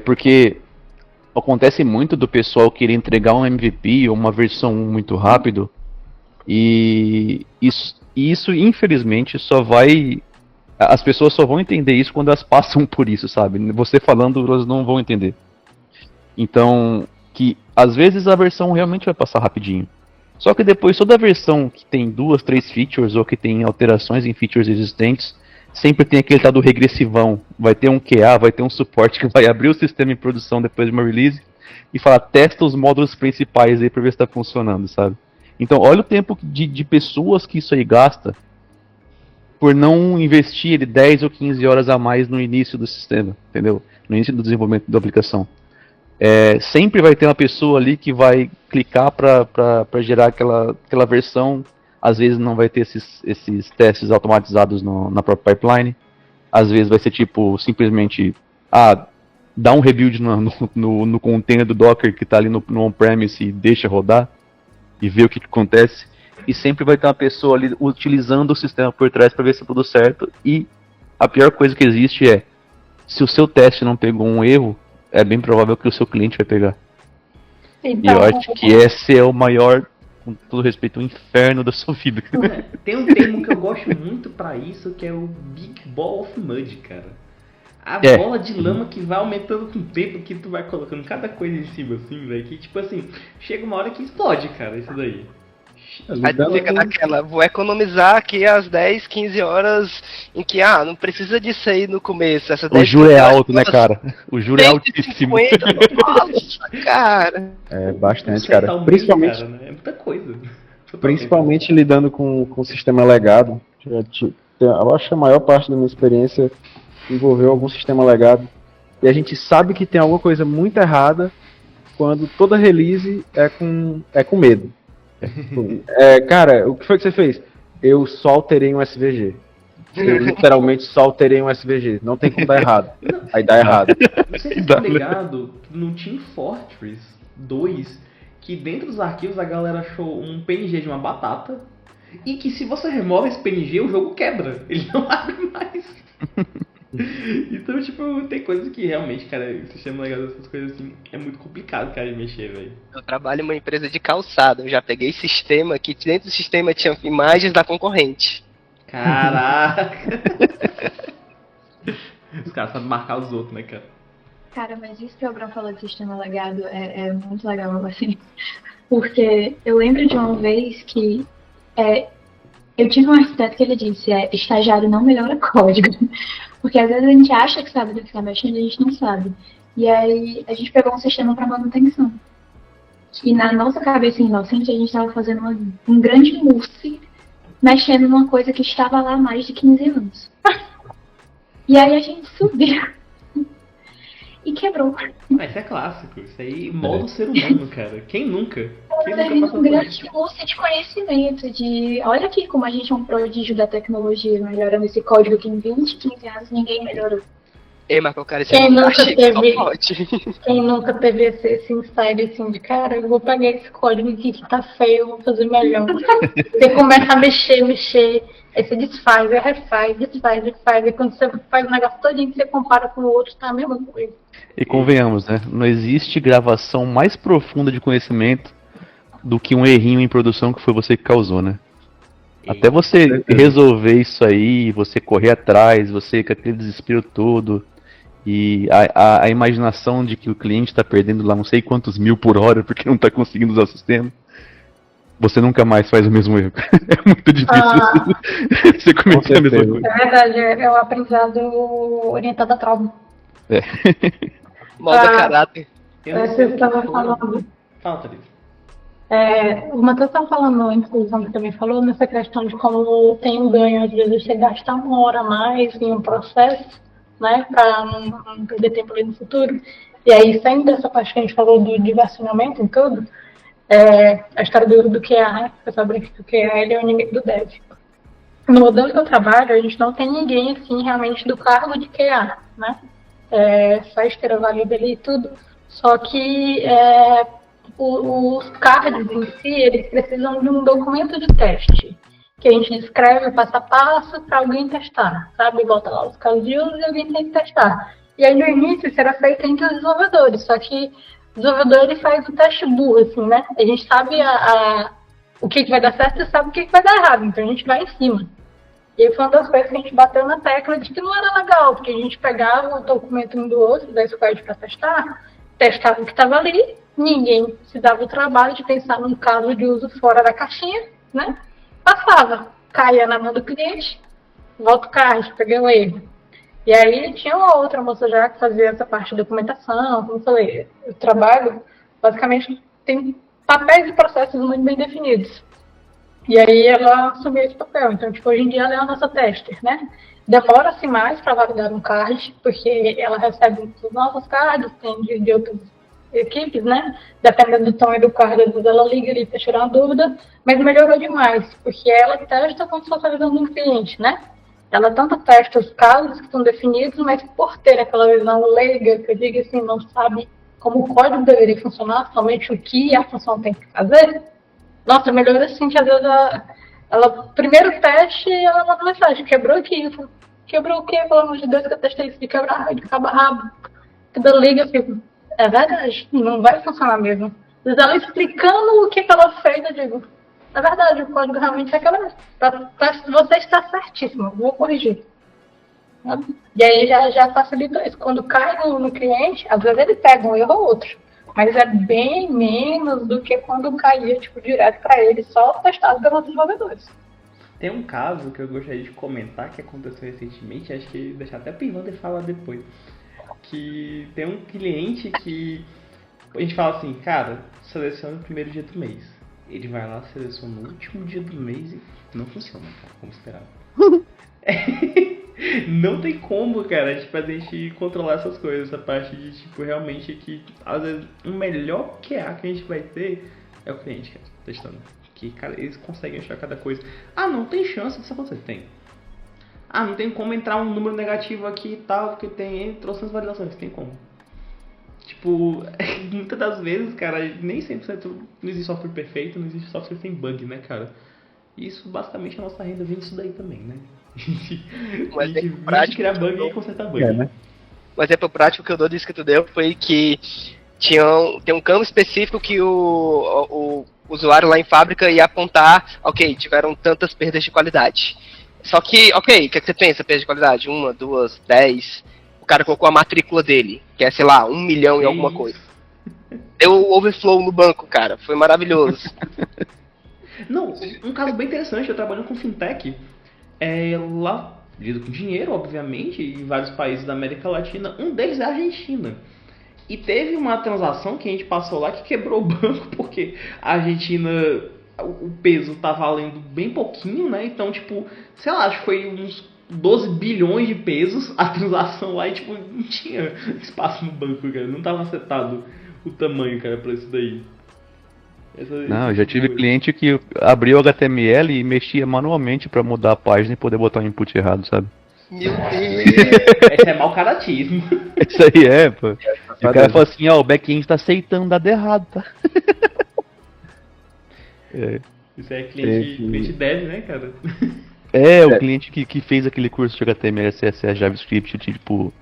Porque acontece muito do pessoal querer entregar um MVP ou uma versão muito rápido, e isso infelizmente as pessoas só vão entender isso quando elas passam por isso, sabe? Você falando, elas não vão entender. Então, que às vezes a versão realmente vai passar rapidinho. Só que depois toda versão que tem 2, 3 features ou que tem alterações em features existentes, sempre tem aquele tal do regressivão. Vai ter um QA, vai ter um suporte que vai abrir o sistema em produção depois de uma release e falar, testa os módulos principais aí pra ver se tá funcionando, sabe? Então, olha o tempo de pessoas que isso aí gasta por não investir 10 ou 15 horas a mais no início do sistema, entendeu? No início do desenvolvimento da aplicação. Sempre vai ter uma pessoa ali que vai clicar para gerar aquela versão. Às vezes não vai ter esses testes automatizados na própria pipeline. Às vezes vai ser tipo, simplesmente dá um rebuild no container do Docker que está ali no on-premise e deixa rodar e ver o que acontece. E sempre vai ter uma pessoa ali utilizando o sistema por trás para ver se tudo certo. E a pior coisa que existe é, se o seu teste não pegou um erro, é bem provável que o seu cliente vai pegar. Então, e eu acho que esse é o maior, com todo respeito, o inferno da sua vida. Tem um termo que eu gosto muito pra isso, que é o Big Ball of Mud, cara. A bola de lama que vai aumentando com o tempo que tu vai colocando cada coisa em cima, assim, velho. Que tipo assim, chega uma hora que explode, cara, isso daí. Aí tu fica naquela, vou economizar aqui as 10, 15 horas em que, não precisa disso aí no começo. Essas 10, o juro é alto, né, cara? O juro é altíssimo. 150, nossa, cara. É bastante, cara. Principalmente, cara, né? É muita coisa. Principalmente lidando com o sistema legado. Eu acho que a maior parte da minha experiência envolveu algum sistema legado. E a gente sabe que tem alguma coisa muito errada quando toda release é com medo. Cara, o que foi que você fez? Eu só alterei um SVG. Eu literalmente só alterei um SVG. Não tem como dar errado. Aí dá errado. Vocês estão ligados que no Team Fortress 2, que dentro dos arquivos a galera achou um PNG de uma batata, e que se você remove esse PNG, o jogo quebra. Ele não abre mais. Então, tipo, tem coisas que realmente, cara, o sistema legal dessas coisas assim, é muito complicado, cara, de mexer, velho. Eu trabalho em uma empresa de calçado, eu já peguei sistema que dentro do sistema tinha imagens da concorrente. Caraca! Os caras sabem marcar os outros, né, cara? Cara, mas isso que o Abrão falou de sistema legado é muito legal, assim, porque eu lembro de uma vez que eu tive um arquiteto que ele disse, estagiário não melhora código. Porque às vezes a gente acha que sabe do que está mexendo e a gente não sabe. E aí a gente pegou um sistema para manutenção. E na nossa cabeça inocente a gente estava fazendo um grande mousse, mexendo numa coisa que estava lá há mais de 15 anos. E aí a gente subiu e quebrou. Isso é clássico. Isso aí molda o ser humano, cara. Quem nunca? Um grande curso de conhecimento, olha aqui como a gente é um prodígio da tecnologia, melhorando esse código que em 20, 15 anos ninguém melhorou. Ei, mas eu quero quem nunca teve esse insight assim de, cara, eu vou pegar esse código aqui que tá feio, eu vou fazer melhor. Você começa a mexer, aí você desfaz, aí refaz, e quando você faz o negócio todinho que você compara com o outro, tá a mesma coisa. E convenhamos, né? Não existe gravação mais profunda de conhecimento do que um errinho em produção que foi você que causou, né? Até você resolver isso aí, você correr atrás, você com aquele desespero todo, e a imaginação de que o cliente está perdendo lá não sei quantos mil por hora porque não está conseguindo usar o sistema, você nunca mais faz o mesmo erro. É muito difícil você cometer a mesma coisa. É verdade, é o aprendizado orientado a trauma. Molda caráter. Você estava falando. Fala, Thalita. O Matheus estava falando, inclusive, que também falou, nessa questão de como tem um ganho, às vezes você gasta uma hora a mais em um processo, né, para não perder tempo ali no futuro. E aí, saindo dessa parte que a gente falou do diversionamento em tudo, a história do QA, né, o pessoal brinca que o QA ele é o inimigo do dev. No modelo que eu trabalho, a gente não tem ninguém, assim, realmente do cargo de QA, né, só esteira válida ali e tudo, só que os cards em si, eles precisam de um documento de teste, que a gente descreve passo a passo para alguém testar, sabe? Volta lá os casos de uso e alguém tem que testar. E aí no início isso era feito entre os desenvolvedores, só que o desenvolvedor ele faz o teste burro, assim, né? A gente sabe o que vai dar certo e sabe o que vai dar errado, então a gente vai em cima. E aí foi uma das coisas que a gente bateu na tecla de que não era legal, porque a gente pegava o documento um do outro, da squad para testar, testava o que estava ali, ninguém se dava o trabalho de pensar num caso de uso fora da caixinha, né? Passava, caía na mão do cliente, volta o card, peguei o erro. E aí tinha uma outra moça já que fazia essa parte de documentação, como eu falei, o trabalho basicamente tem papéis e processos muito bem definidos. E aí ela assumiu esse papel, então tipo, hoje em dia ela é a nossa tester, né? Demora-se mais para validar um card, porque ela recebe os novos cards, tem de outras equipes, né? Dependendo do tom e do card, às vezes ela liga ali para tirar uma dúvida, mas melhorou demais, porque ela testa como se fosse avisando um cliente, né? Ela tanto testa os casos que estão definidos, mas por ter aquela visão leiga, que eu digo assim, não sabe como o código deveria funcionar, somente o que a função tem que fazer. Nossa, melhorou assim, que às vezes ela primeiro teste, ela manda mensagem, quebrou aqui. Quebrou o quê? Pelo amor de Deus, que eu testei isso de quebrar de cabo a rabo. Quando eu ligo, eu fico, é verdade, não vai funcionar mesmo. Às vezes ela explicando o que ela fez, eu digo, é verdade, o código realmente vai quebrar. Você está certíssimo, vou corrigir. E aí já facilita isso. Quando cai no cliente, às vezes ele pega um erro ou outro. Mas é bem menos do que quando caía tipo, direto para ele, só testado pelos desenvolvedores. Tem um caso que eu gostaria de comentar que aconteceu recentemente, acho que deixar até pro Ivander falar depois. Que tem um cliente que a gente fala assim, cara, seleciona o primeiro dia do mês. Ele vai lá, seleciona o último dia do mês e não funciona, cara, como esperava. Não tem como, cara, tipo, a gente controlar essas coisas, essa parte de, tipo, realmente que, às vezes, o melhor QA que a gente vai ter é o cliente, cara, testando. Que, cara, eles conseguem achar cada coisa. Ah, não tem chance disso acontecer. Tem. Ah, não tem como entrar um número negativo aqui e tal, porque tem trocentas variações. Tem como. Tipo, muitas das vezes, cara, nem 100% não existe software perfeito, não existe software sem bug, né, cara? E isso, basicamente, a nossa renda vem disso daí também, né? A gente prático, criar bug e consertar bug. Né? Um exemplo prático que eu dou disso que tu deu foi que tem um campo específico que o usuário lá em fábrica ia apontar, ok, tiveram tantas perdas de qualidade. Só que, ok, o que você pensa, perda de qualidade? 1, 2, 10. O cara colocou a matrícula dele, que é, sei lá, 1 milhão e alguma coisa. Deu overflow no banco, cara, foi maravilhoso. Não, um caso bem interessante, eu trabalhando com fintech, lá, lido com dinheiro, obviamente, em vários países da América Latina, um deles é a Argentina. E teve uma transação que a gente passou lá que quebrou o banco, porque a Argentina, o peso tá valendo bem pouquinho, né? Então, tipo, sei lá, acho que foi uns 12 bilhões de pesos a transação lá e, tipo, não tinha espaço no banco, cara. Não tava acertado o tamanho, cara, pra isso daí. Não, eu já tive cliente que abriu o HTML e mexia manualmente pra mudar a página e poder botar o input errado, sabe? Meu Deus! Esse é mau caratismo. Isso aí é, pô. E o cara fala assim, ó, o back-end tá aceitando dar errado, tá? Isso é cliente dev, né, cara? O cliente que fez aquele curso de HTML, CSS, JavaScript, tipo...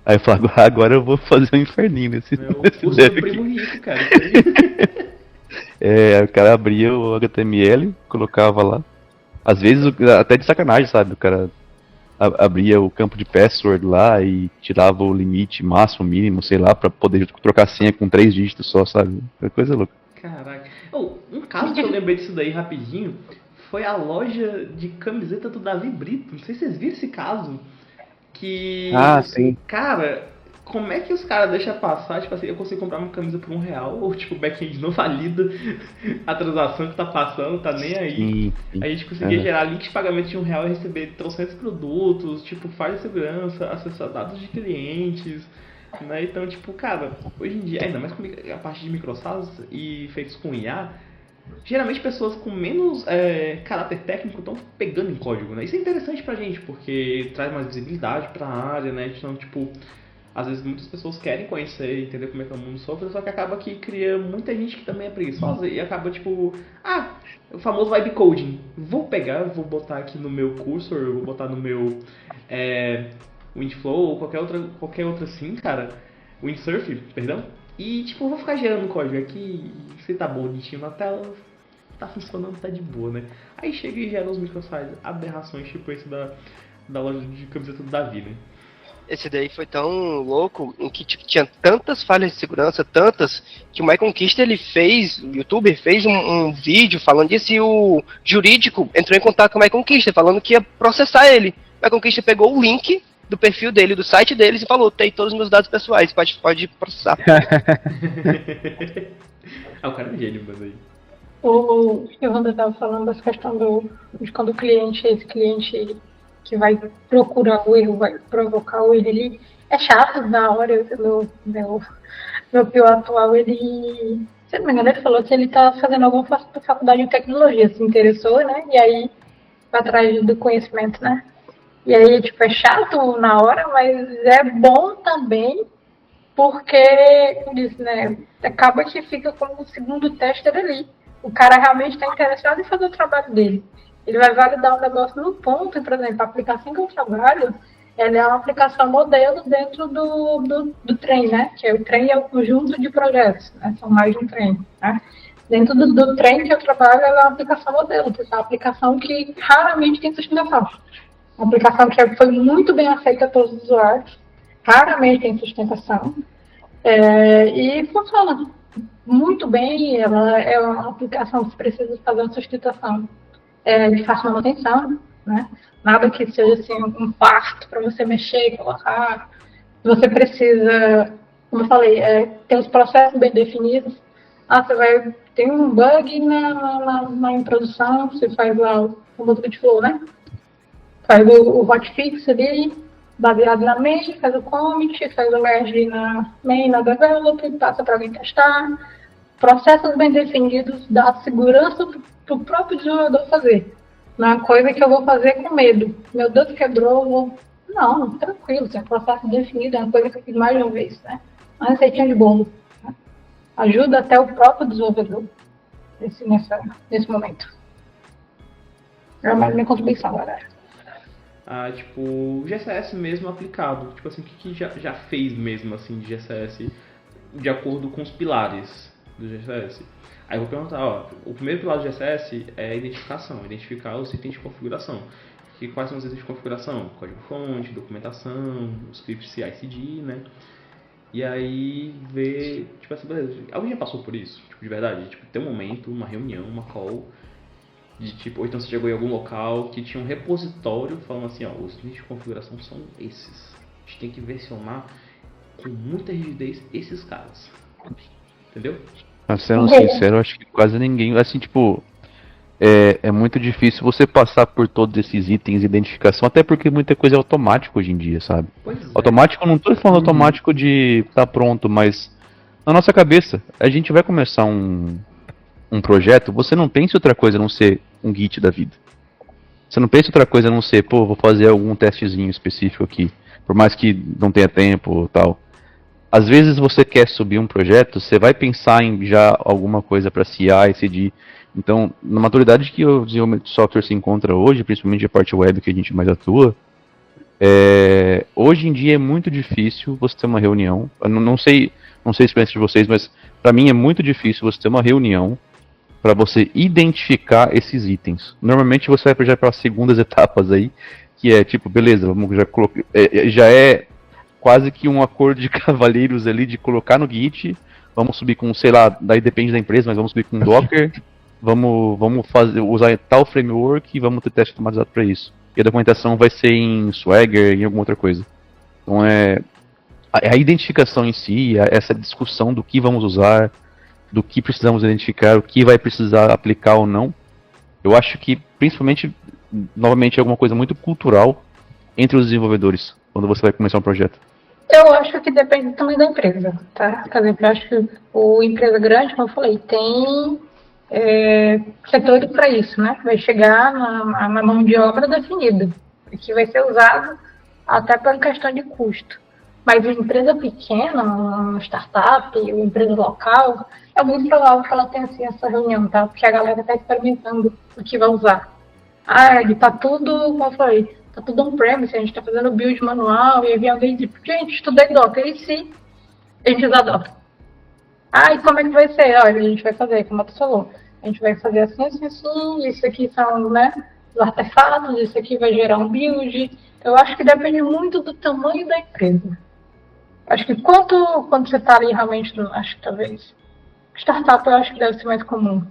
Aí eu falo, agora eu vou fazer um inferninho nesse o curso do primo rico, cara. O cara abria o HTML, colocava lá, Às vezes, até de sacanagem, sabe? O cara abria o campo de password lá e tirava o limite máximo, mínimo, sei lá, pra poder trocar senha com 3 dígitos só, sabe? É coisa louca. Caraca. Um caso que eu lembrei disso daí rapidinho foi a loja de camiseta do Davi Brito. Não sei se vocês viram esse caso. Que. Ah, sim. Cara, como é que os caras deixam passar? Tipo assim, eu consigo comprar uma camisa por R$1, ou tipo, back-end não valida a transação que tá passando, tá nem aí. Sim. A gente conseguia gerar link de pagamento de R$1 e receber 300 produtos, tipo, falha de segurança, acessar dados de clientes, né? Então, tipo, cara, hoje em dia, ainda mais com a parte de microsites e feitos com IA, geralmente pessoas com menos caráter técnico estão pegando em código, né? Isso é interessante pra gente, porque traz mais visibilidade pra área, né? Então, tipo, às vezes muitas pessoas querem conhecer e entender como é que é o mundo software, só que acaba que cria muita gente que também é preguiçosa e acaba, tipo, o famoso vibe coding. Vou pegar, vou botar aqui no meu cursor, vou botar no meu Windflow ou qualquer outra assim, cara, Windsurf, perdão. E, tipo, eu vou ficar gerando código aqui, se tá bonitinho na tela, tá funcionando, tá de boa, né? Aí chega e gera os microsites, aberrações, tipo esse da loja de camiseta do Davi, né? Esse daí foi tão louco, em que tipo, tinha tantas falhas de segurança, tantas, que o MyConquista, o youtuber fez um vídeo falando disso e o jurídico entrou em contato com o MyConquista, falando que ia processar ele. O MyConquista pegou o link do perfil dele, do site deles e falou, tem todos os meus dados pessoais, pode processar. O cara é gênio, mano, aí. O Evandro estava falando dessa questão de quando esse cliente que vai procurar o erro, vai provocar o erro, ele é chato na hora. Meu PO atual, ele, se não me engano, ele falou que ele está fazendo alguma faculdade de tecnologia, se interessou, né? E aí vai atrás do conhecimento, né? E aí, tipo, é chato na hora, mas é bom também, porque, como disse, né? Acaba que fica como um segundo tester ali. O cara realmente está interessado em fazer o trabalho dele. Ele vai validar o negócio no ponto, e, por exemplo, a aplicação que eu trabalho, ela é uma aplicação modelo dentro do trem, né? Que o trem é o conjunto de projetos, né? São mais de um trem, né? Dentro do trem que eu trabalho, ela é uma aplicação modelo, que é uma aplicação que raramente tem sustentação. Uma aplicação que foi muito bem aceita pelos usuários, raramente tem sustentação, e funciona muito bem. Ela é uma aplicação que precisa fazer uma sustentação de fácil manutenção, né? Nada que seja assim, um parto para você mexer e colocar. Você precisa, como eu falei, ter os processos bem definidos. Você tem um bug na introdução, você faz lá o famoso Windflow, né? Faz o hotfix ali, baseado na main, faz o commit, faz o merge na main, na develop, passa para alguém testar. Processos bem definidos dá segurança para o próprio desenvolvedor fazer. Não é uma coisa que eu vou fazer com medo. Meu Deus, quebrou, Não, tranquilo, tem um processo definido, é uma coisa que eu fiz mais de uma vez, né? Uma receitinha de bolo. Né? Ajuda até o próprio desenvolvedor nesse momento. É mais minha contribuição, galera. Tipo, o GCS mesmo aplicado. Tipo assim, o que já fez mesmo assim de GCS de acordo com os pilares do GCS? Aí eu vou perguntar, o primeiro pilar do GCS é a identificação, identificar os itens de configuração. Quais são os itens de configuração? Código-fonte, documentação, os scripts CI/CD, né? E aí ver, tipo assim, beleza, alguém já passou por isso? Tipo, de verdade, tipo, ter um momento, uma reunião, uma call, ou então você chegou em algum local que tinha um repositório falando assim, os itens de configuração são esses. A gente tem que versionar com muita rigidez esses caras. Entendeu? Sendo sincero, acho que quase ninguém, assim, tipo, é muito difícil você passar por todos esses itens de identificação, até porque muita coisa é automático hoje em dia, sabe? Automático, não tô falando automático de tá pronto, mas na nossa cabeça, a gente vai começar um projeto, você não pensa em outra coisa a não ser um Git da vida. Você não pensa em outra coisa a não ser, vou fazer algum testezinho específico aqui, por mais que não tenha tempo ou tal. Às vezes você quer subir um projeto, você vai pensar em já alguma coisa para CI, CD. Então, na maturidade que o desenvolvimento de software se encontra hoje, principalmente a parte web que a gente mais atua, hoje em dia é muito difícil você ter uma reunião. Eu não sei a experiência de vocês, mas para mim é muito difícil você ter uma reunião para você identificar esses itens. Normalmente você vai já para as segundas etapas aí, que é tipo, beleza, vamos já colocar, já é quase que um acordo de cavalheiros ali de colocar no Git, vamos subir com, sei lá, daí depende da empresa, mas vamos subir com Docker, vamos usar tal framework e vamos ter teste automatizado para isso. E a documentação vai ser em Swagger, em alguma outra coisa. Então a identificação em si, essa discussão do que vamos usar, do que precisamos identificar, o que vai precisar aplicar ou não, eu acho que principalmente, novamente, é alguma coisa muito cultural entre os desenvolvedores, quando você vai começar um projeto. Eu acho que depende também da empresa, tá? Por exemplo, eu acho que a empresa grande, como eu falei, tem setores para isso, né? Vai chegar na mão de obra definida, que vai ser usado até por questão de custo. Mas uma empresa pequena, uma startup, uma empresa local, é muito provável que ela tenha assim, essa reunião, tá? Porque a galera está experimentando o que vai usar. Tá tudo, como eu falei, tá tudo on-premise, a gente está fazendo build manual, e aí vem alguém e diz, gente, estudei Docker, e se a gente usar Docker? E como é que vai ser? Olha, a gente vai fazer, como você falou, a gente vai fazer assim, assim, assim, isso aqui são, né, os artefatos, isso aqui vai gerar um build. Eu acho que depende muito do tamanho da empresa. Acho que quando você está ali realmente, acho que talvez, startup eu acho que deve ser mais comum.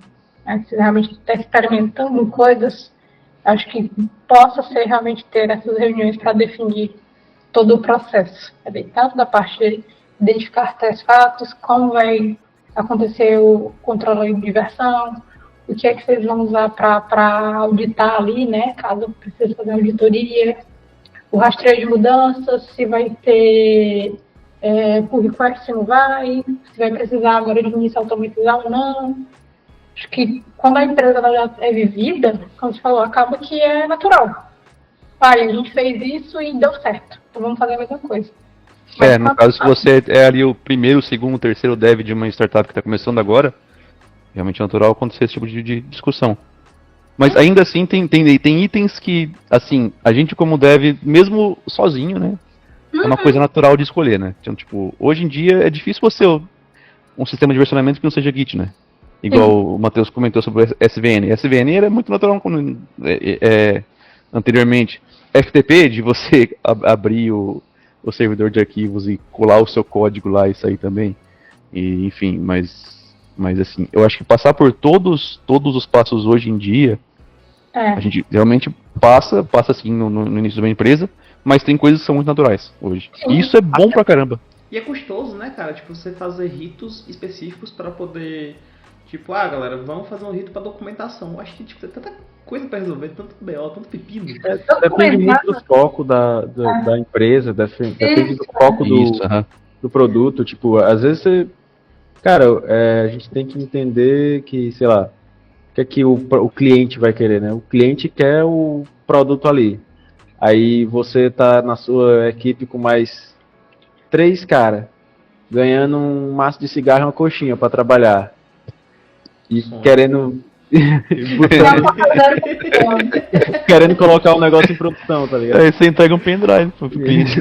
Né? Se realmente está experimentando coisas, acho que possa ser realmente ter essas reuniões para definir todo o processo. Tanto da parte de identificar artefatos, como vai acontecer o controle de versão, o que é que vocês vão usar para auditar ali, né? Caso precise fazer auditoria, o rastreio de mudanças, se vai ter pull request, se não vai, se vai precisar agora de início automatizar ou não. Acho que quando a empresa ela já é vivida, como você falou, acaba que é natural. A gente fez isso e deu certo, então vamos fazer a mesma coisa. Mas no caso, se você é ali o primeiro, segundo, terceiro dev de uma startup que está começando agora, realmente é natural acontecer esse tipo de discussão. Mas ainda assim, tem itens que, assim, a gente como dev, mesmo sozinho, né, é uma coisa natural de escolher, né? Então, tipo, hoje em dia é difícil você um sistema de versionamento que não seja Git, né? Igual o Matheus comentou sobre o SVN. SVN era muito natural anteriormente. FTP, de você abrir o servidor de arquivos e colar o seu código lá e sair também. E, enfim, mas assim, eu acho que passar por todos os passos hoje em dia, a gente realmente passa assim no início de uma empresa, mas tem coisas que são muito naturais hoje. E isso é bom pra caramba. E é custoso, né, cara? Tipo, você fazer ritos específicos pra poder... Tipo, galera, vamos fazer um rito pra documentação. Eu acho que, tipo, tem tanta coisa pra resolver, tanto BO, tanto pepino. Depende muito do foco da empresa, depende do foco do produto. Tipo, às vezes você... Cara, a gente tem que entender que, sei lá, o que o cliente vai querer, né? O cliente quer o produto ali. Aí você tá na sua equipe com mais 3 caras, ganhando um maço de cigarro e uma coxinha pra trabalhar. E querendo... querendo colocar um negócio em produção, tá ligado? Aí você entrega um pendrive pro cliente.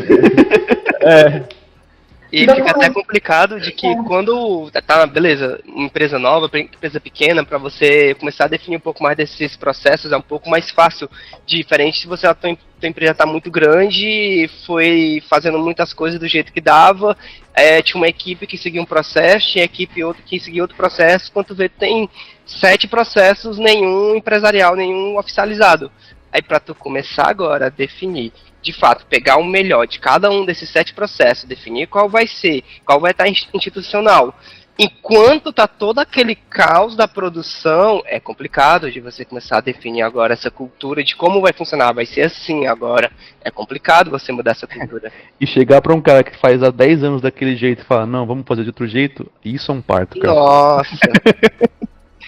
E fica até complicado de que quando beleza, uma empresa nova, empresa pequena, para você começar a definir um pouco mais desses processos é um pouco mais fácil, diferente se você a tua empresa está muito grande, foi fazendo muitas coisas do jeito que dava, tinha uma equipe que seguia um processo, tinha equipe outra que seguia outro processo, quando vê tem 7 processos, nenhum empresarial, nenhum oficializado. Aí para tu começar agora a definir, de fato, pegar o melhor de cada um desses 7 processos, definir qual vai ser, qual vai estar institucional. Enquanto tá todo aquele caos da produção, é complicado de você começar a definir agora essa cultura de como vai funcionar, vai ser assim agora. É complicado você mudar essa cultura. E chegar pra um cara que faz há 10 anos daquele jeito e falar, não, vamos fazer de outro jeito, isso é um parto, cara. Nossa!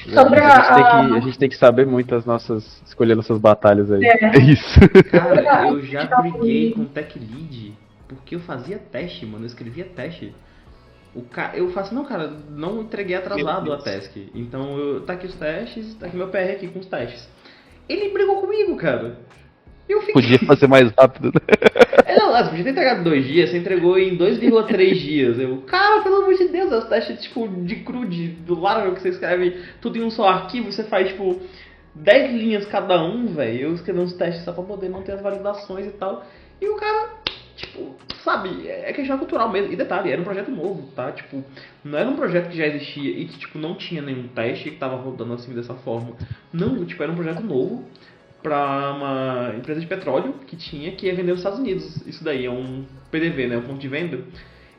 A gente tem que saber muito escolher nossas batalhas aí. É isso. Cara, eu já briguei com o Tech Lead porque eu fazia teste, mano. Eu escrevia teste. Eu faço, não, cara, não entreguei atrasado a task. Então, tá aqui os testes, tá aqui meu PR aqui com os testes. Ele brigou comigo, cara. Eu fiquei... Podia fazer mais rápido, né? Não, você podia ter entregado em 2 dias, você entregou em 2,3 dias. Eu, cara, pelo amor de Deus, é os testes tipo de CRUD, do Laravel, que você escreve tudo em um só arquivo, você faz tipo 10 linhas cada um, velho. Eu escrevi uns testes só pra poder manter as validações e tal. E o cara, tipo, sabe, é questão cultural mesmo. E detalhe, era um projeto novo, tá? Tipo, não era um projeto que já existia e que, tipo, não tinha nenhum teste que tava rodando assim dessa forma. Não, tipo, era um projeto novo para uma empresa de petróleo que ia vender nos Estados Unidos. Isso daí é um PDV, né? Um ponto de venda.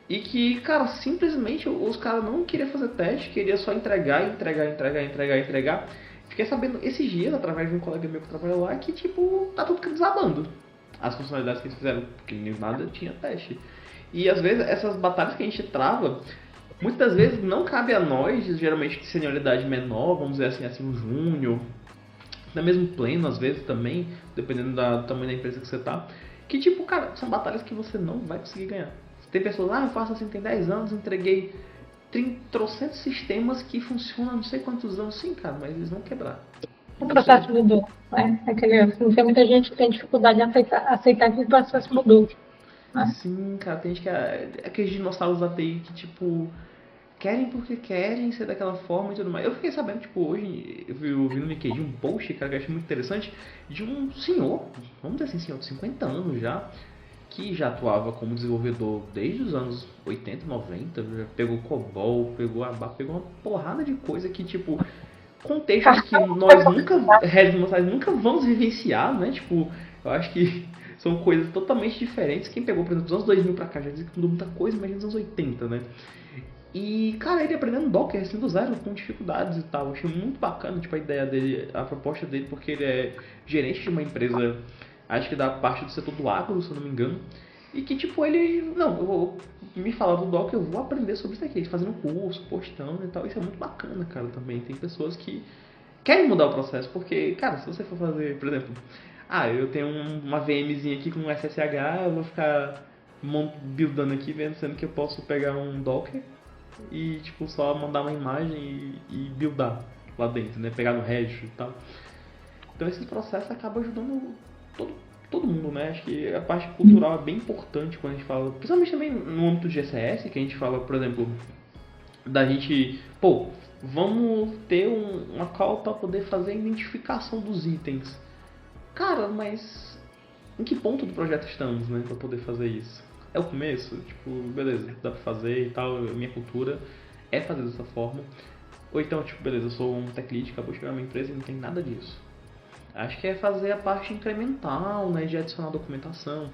E que, cara, simplesmente os caras não queriam fazer teste, queria só entregar. Fiquei sabendo esses dias, através de um colega meu que trabalha lá, que, tipo, tá tudo desabando. As funcionalidades que eles fizeram, porque nem nada tinha teste. E, às vezes, essas batalhas que a gente trava, muitas das vezes não cabe a nós, geralmente de senioridade menor, vamos dizer assim, um júnior, até mesmo pleno, às vezes, também, dependendo do tamanho da empresa que você tá, que, tipo, cara, são batalhas que você não vai conseguir ganhar. Tem pessoas, eu faço assim, tem 10 anos, entreguei 300 sistemas que funcionam há não sei quantos anos. Sim, cara, mas eles vão quebrar. O processo mudou, né? Tem muita gente que tem dificuldade em aceitar que o processo mudou. Né? Sim, cara, tem gente que aqueles dinossauros da TI que, tipo, querem porque querem ser daquela forma e tudo mais. Eu fiquei sabendo, tipo, hoje, eu vi no LinkedIn um post, cara, que eu achei muito interessante, de um senhor, vamos dizer assim, senhor de 50 anos já, que já atuava como desenvolvedor desde os anos 80, 90, já pegou COBOL, pegou ABAP, pegou uma porrada de coisa que, tipo, contextos que nós nunca vamos vivenciar, né? Tipo, eu acho que são coisas totalmente diferentes. Quem pegou, por exemplo, dos anos 2000 pra cá, já diz que mudou muita coisa, imagina dos anos 80, né? E, cara, ele aprendendo Docker, assim, do zero, com dificuldades e tal. Eu achei muito bacana, tipo, a ideia dele, a proposta dele, porque ele é gerente de uma empresa, acho que da parte do setor do agro, se eu não me engano. E que, tipo, ele, não, eu vou me falar do Docker, eu vou aprender sobre isso aqui, fazendo curso, postando e tal. Isso é muito bacana, cara, também. Tem pessoas que querem mudar o processo, porque, cara, se você for fazer, por exemplo, eu tenho uma VMzinha aqui com um SSH, eu vou ficar buildando aqui, sendo que eu posso pegar um Docker e, tipo, só mandar uma imagem e buildar lá dentro, né? Pegar no Registry e tal. Então esse processo acaba ajudando todo mundo, né? Acho que a parte cultural é bem importante quando a gente fala, principalmente também no âmbito do GCS, que a gente fala, por exemplo, da gente, vamos ter uma call para poder fazer a identificação dos itens. Cara, mas em que ponto do projeto estamos, né, para poder fazer isso? É o começo? Tipo, beleza, dá pra fazer e tal, minha cultura é fazer dessa forma. Ou então, tipo, beleza, eu sou um tech lead, acabou de chegar na minha empresa e não tem nada disso. Acho que é fazer a parte incremental, né, de adicionar documentação.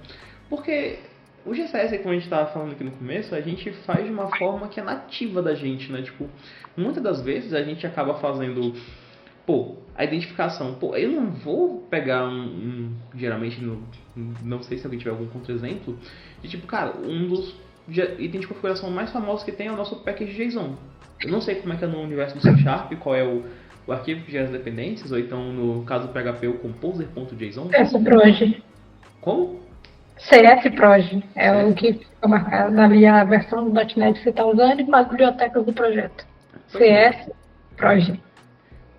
Porque o GCS, como a gente estava falando aqui no começo, a gente faz de uma forma que é nativa da gente, né? Tipo, muitas das vezes a gente acaba fazendo, a identificação. Eu não vou pegar geralmente, não sei se alguém tiver algum contra-exemplo, de tipo, cara, um dos itens de configuração mais famosos que tem é o nosso package JSON. Eu não sei como é que é no universo do C#, qual é o arquivo que gera as dependências, ou então, no caso do PHP, o composer.json. CSproj. Como? CSproj. É o que fica marcado ali, a versão do .NET que você está usando e as bibliotecas do projeto. CSproj.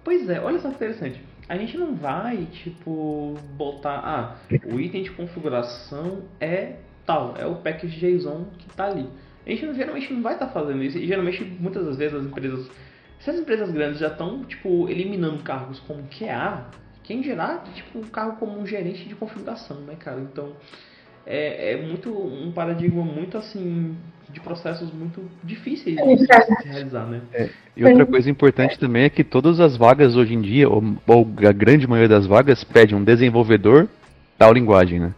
Pois é, olha só que interessante. A gente não vai, tipo, botar, o item de configuração é tal, é o package JSON que está ali. A gente geralmente não vai estar fazendo isso, e geralmente, muitas das vezes, se as empresas grandes já estão, tipo, eliminando cargos como QA, quem dirá, tipo, um cargo como um gerente de configuração, né, cara? Então, é muito um paradigma muito, assim, de processos muito difíceis de se realizar, né? E outra coisa importante também é que todas as vagas hoje em dia, ou a grande maioria das vagas, pede um desenvolvedor tal linguagem, né?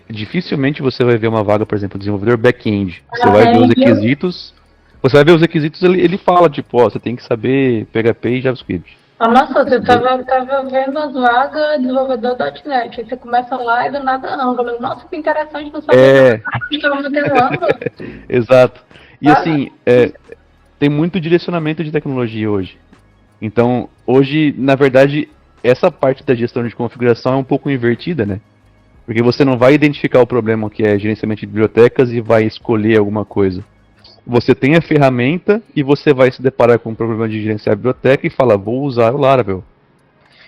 Dificilmente você vai ver uma vaga, por exemplo, desenvolvedor back-end. Você vai ver os requisitos. Ele fala, tipo, você tem que saber PHP e JavaScript. Nossa, você tava vendo as vagas desenvolvedor .NET. Aí você começa lá e do nada Angular. Nossa, que interessante, não sabia que estava fazendo Angular. Exato. E assim, tem muito direcionamento de tecnologia hoje. Então, hoje, na verdade, essa parte da gestão de configuração é um pouco invertida, né? Porque você não vai identificar o problema que é gerenciamento de bibliotecas e vai escolher alguma coisa. Você tem a ferramenta e você vai se deparar com um problema de gerenciar a biblioteca e fala, vou usar o Laravel.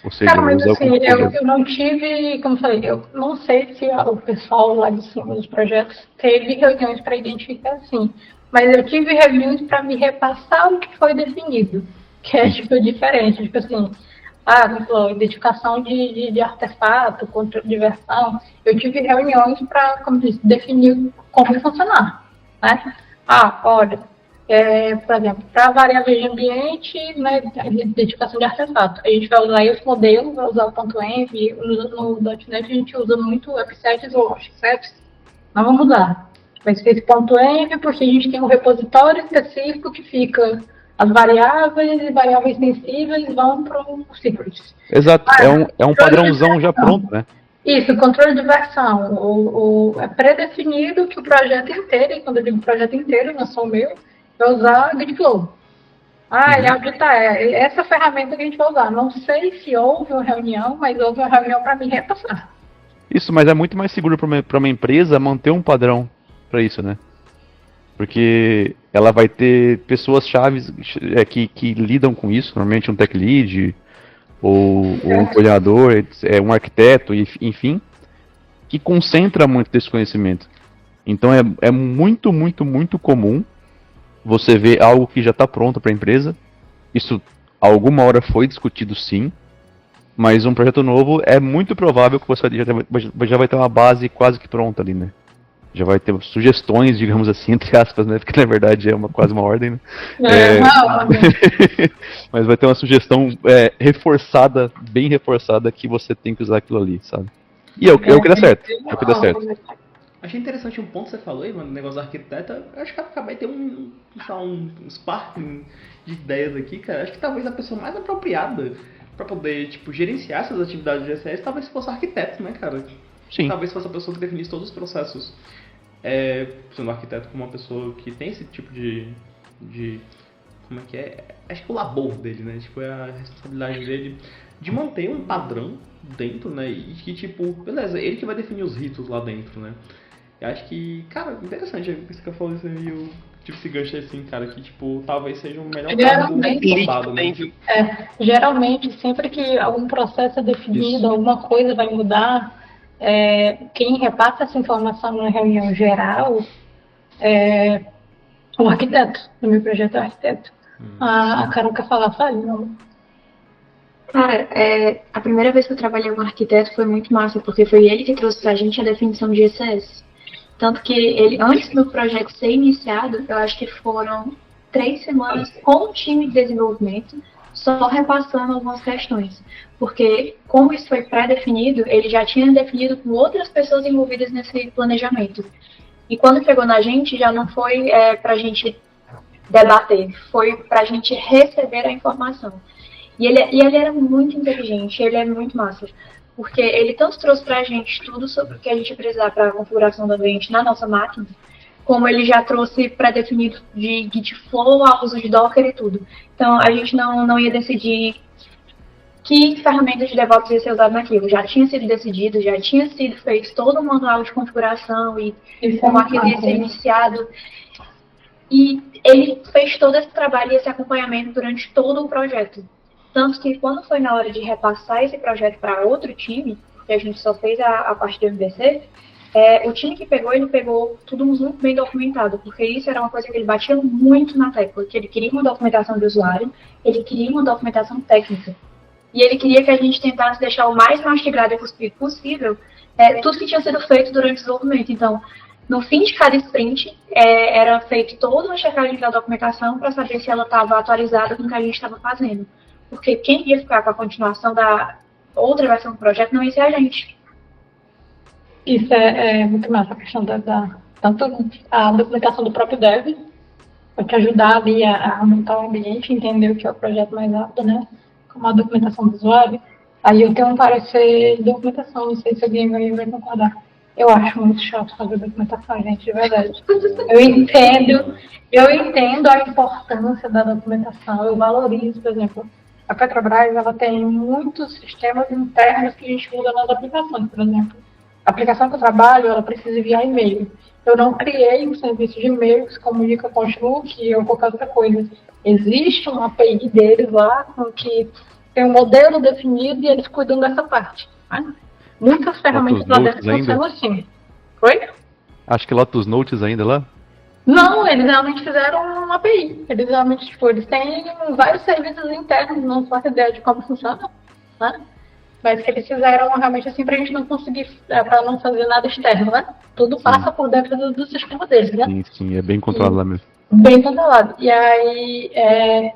Ou seja, Cara, mas usar o assim, computador. eu não tive, como eu falei, eu não sei se o pessoal lá de cima dos projetos teve reuniões para identificar assim, mas eu tive reuniões para me repassar o que foi definido, que é tipo diferente, tipo assim, como falou, identificação de artefato, controle de versão. Eu tive reuniões para, como disse, definir como ia funcionar, né? Olha, por exemplo, para variáveis de ambiente, né, identificação de artefato. A gente vai usar esse modelo, vai usar o ponto .env, no .NET a gente usa muito websets ou offsets, não vamos mudar. Vai ser esse ponto .env porque a gente tem um repositório específico que fica as variáveis e variáveis sensíveis vão para o secrets. Exato, é um padrãozão já pronto, né? Isso, controle de versão. É pré-definido que o projeto inteiro, e quando eu digo projeto inteiro, não só o meu, vai usar GitFlow. Ele audita essa ferramenta que a gente vai usar. Não sei se houve uma reunião, mas houve uma reunião para me repassar. Isso, mas é muito mais seguro para uma empresa manter um padrão para isso, né? Porque ela vai ter pessoas-chave que lidam com isso, normalmente um tech lead, ou um coordenador, um arquiteto, enfim, que concentra muito desse conhecimento. Então é muito, muito, muito comum você ver algo que já está pronto para a empresa. Isso alguma hora foi discutido sim, mas um projeto novo é muito provável que você já vai ter uma base quase que pronta ali, né? Já vai ter sugestões, digamos assim, entre aspas, né? Porque na verdade é quase uma ordem, né? Mas vai ter uma sugestão reforçada, bem reforçada, que você tem que usar aquilo ali, sabe? E é o que dá certo. É o que dá certo. Achei interessante um ponto que você falou aí, mano, o negócio do arquiteto. Eu acho que acabei de ter um sparking de ideias aqui, cara. Acho que talvez a pessoa mais apropriada para poder, tipo, gerenciar essas atividades de GCS talvez fosse o arquiteto, né, cara? Sim. Talvez fosse a pessoa que definisse todos os processos. Sendo arquiteto como uma pessoa que tem esse tipo de como é que é? Acho que o labor dele, né? Tipo, é a responsabilidade dele de manter um padrão dentro, né? E que, tipo, beleza, ele que vai definir os ritos lá dentro, né? Eu acho que, cara, interessante isso que eu falei, isso aí, eu tive esse gancho assim, cara, que, tipo, talvez seja o melhor Geralmente, né? Geralmente, sempre que algum processo é definido, alguma coisa vai mudar, quem repassa essa informação na reunião geral é o arquiteto. No meu projeto é o arquiteto. A Carol quer falar, fale, não. Cara, a primeira vez que eu trabalhei com arquiteto foi muito massa, porque foi ele que trouxe pra gente a definição de ECS. Tanto que ele, antes do projeto ser iniciado, eu acho que foram 3 semanas com o time de desenvolvimento, só repassando algumas questões. Porque, como isso foi pré-definido, ele já tinha definido com outras pessoas envolvidas nesse planejamento. E quando chegou na gente, já não foi pra gente debater, foi pra gente receber a informação. E ele era muito inteligente, ele é muito massa. Porque ele tanto trouxe pra gente tudo sobre o que a gente precisar para a configuração do ambiente na nossa máquina, como ele já trouxe pré-definido de Gitflow a uso de Docker e tudo. Então, a gente não ia decidir que ferramenta de DevOps ia ser usada naquilo. Já tinha sido decidido, já tinha sido feito todo o manual de configuração e como aquilo ia ser iniciado. E ele fez todo esse trabalho e esse acompanhamento durante todo o projeto. Tanto que quando foi na hora de repassar esse projeto para outro time, porque a gente só fez a parte do MVC, o time que pegou, ele pegou tudo muito bem documentado, porque isso era uma coisa que ele batia muito na tecla, que ele queria uma documentação de usuário, ele queria uma documentação técnica. E ele queria que a gente tentasse deixar o mais mastigado possível tudo que tinha sido feito durante o desenvolvimento. Então, no fim de cada sprint, era feito toda uma checagem da documentação para saber se ela estava atualizada com o que a gente estava fazendo. Porque quem ia ficar com a continuação da outra versão do projeto não ia ser a gente. Isso é muito massa, a questão tanto a documentação do próprio dev, para te ajudar ali a montar o ambiente, entender o que é o projeto mais rápido, né? Como a documentação do usuário. Aí eu tenho um parecer de documentação, não sei se alguém vai concordar. Eu acho muito chato fazer documentação, gente, de verdade. Eu entendo a importância da documentação, eu valorizo, por exemplo, a Petrobras, ela tem muitos sistemas internos que a gente usa nas aplicações, por exemplo. A aplicação que eu trabalho, ela precisa enviar e-mail. Eu não criei um serviço de e-mail que se comunica com o Outlook ou qualquer outra coisa. Existe uma API deles lá, que tem um modelo definido e eles cuidam dessa parte. Né? Muitas ferramentas lá dentro funcionam assim. Oi? Acho que Lotus Notes ainda lá? Não, eles realmente fizeram uma API. Eles realmente, tipo, eles têm vários serviços internos, não faço ideia de como funciona, né? Mas que eles fizeram realmente assim pra gente não conseguir, pra não fazer nada externo, né? Tudo passa por dentro do sistema deles, né? Sim, é bem controlado lá mesmo. Bem controlado. E aí,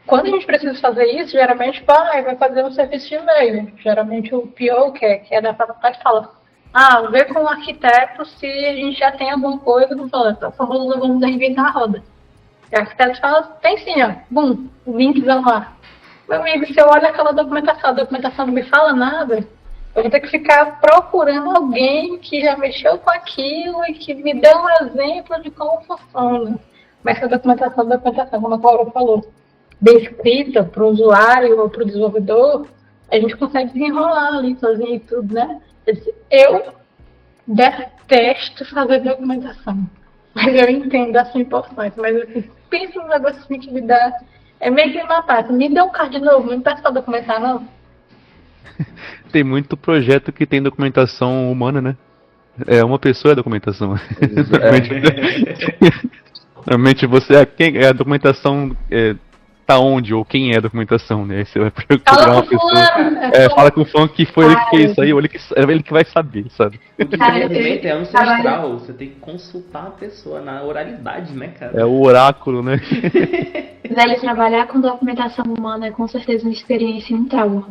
quando a gente precisa fazer isso, geralmente vai fazer um serviço de e-mail. Geralmente o PO, que é da faculdade, fala: vê com o arquiteto se a gente já tem alguma coisa, não fala, então vamos reinventar a roda. E o arquiteto fala: tem sim, ó, bum, linkzão lá. Meu amigo, se eu olho aquela documentação, a documentação não me fala nada, eu vou ter que ficar procurando alguém que já mexeu com aquilo e que me dê um exemplo de como funciona. Mas se a documentação, como a Cláudia falou, descrita para o usuário ou para o desenvolvedor, a gente consegue desenrolar ali sozinho e tudo, né? Eu detesto fazer documentação, mas eu entendo a sua importância. Mas assim, pensa no negócio assim que me dá. É meio que uma parte. Me dá um card de novo, não me peça pra documentar, não. Tem muito projeto que tem documentação humana, né? É uma pessoa a documentação. Normalmente você é a documentação tá onde ou quem é a documentação, né? Aí você vai procurar uma pessoa. Fala com o fã que foi ele que fez isso aí, ou ele que vai saber, sabe? O desenvolvimento é ancestral, você tem que consultar a pessoa na oralidade, né, cara? É o oráculo, né? Velho, trabalhar com documentação humana é com certeza uma experiência e um trauma.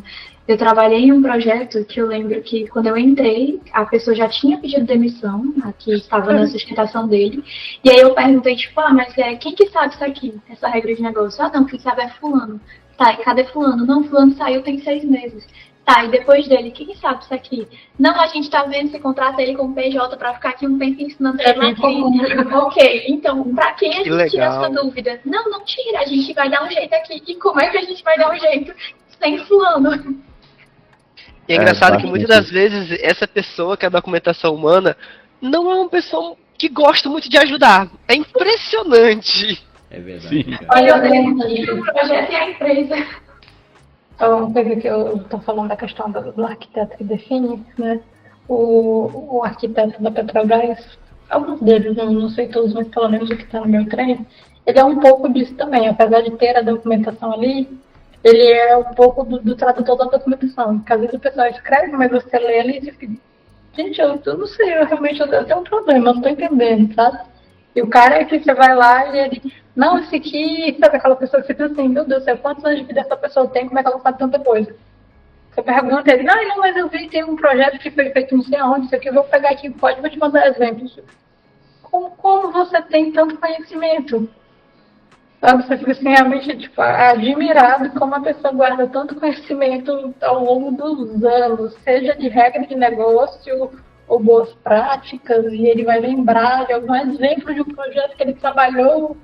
Eu trabalhei em um projeto que eu lembro que quando eu entrei, a pessoa já tinha pedido demissão, aqui estava na sustentação dele, e aí eu perguntei, tipo, mas quem que sabe isso aqui, essa regra de negócio? Não, quem sabe é fulano. Tá, e cadê fulano? Não, fulano saiu tem 6 meses. Tá, e depois dele, quem sabe isso aqui? Não, a gente tá vendo se contrata ele como PJ pra ficar aqui um tempo ensinando ele Ok, então, pra quem a gente tira essa dúvida? Não tira, a gente vai dar um jeito aqui. E como é que a gente vai dar um jeito sem fulano? E é engraçado que muitas das vezes essa pessoa que é a documentação humana não é uma pessoa que gosta muito de ajudar. É impressionante. É verdade. Olha, o projeto e a empresa. Uma coisa que eu estou falando da questão do arquiteto que define, né? O arquiteto da Petrobras, alguns deles, não sei todos, mas pelo menos o que está no meu treino, ele é um pouco disso também, apesar de ter a documentação ali, ele é um pouco do tradutor da documentação, porque às vezes o pessoal escreve, mas você lê ali e fica, gente, eu não sei, eu tenho um problema, eu não estou entendendo, sabe? E o cara é que você vai lá e ele, não, esse aqui, sabe aquela pessoa que você pensa assim, meu Deus do céu, quantos anos de vida essa pessoa tem, como é que ela faz tanta coisa? Você pergunta ele, não, mas eu vi, tem um projeto que foi feito não sei aonde, isso aqui eu vou pegar aqui o código e vou te mandar exemplos. Como você tem tanto conhecimento? Sabe, você fica assim, realmente, tipo, admirado como a pessoa guarda tanto conhecimento ao longo dos anos, seja de regra de negócio ou boas práticas, e ele vai lembrar de algum exemplo de um projeto que ele trabalhou.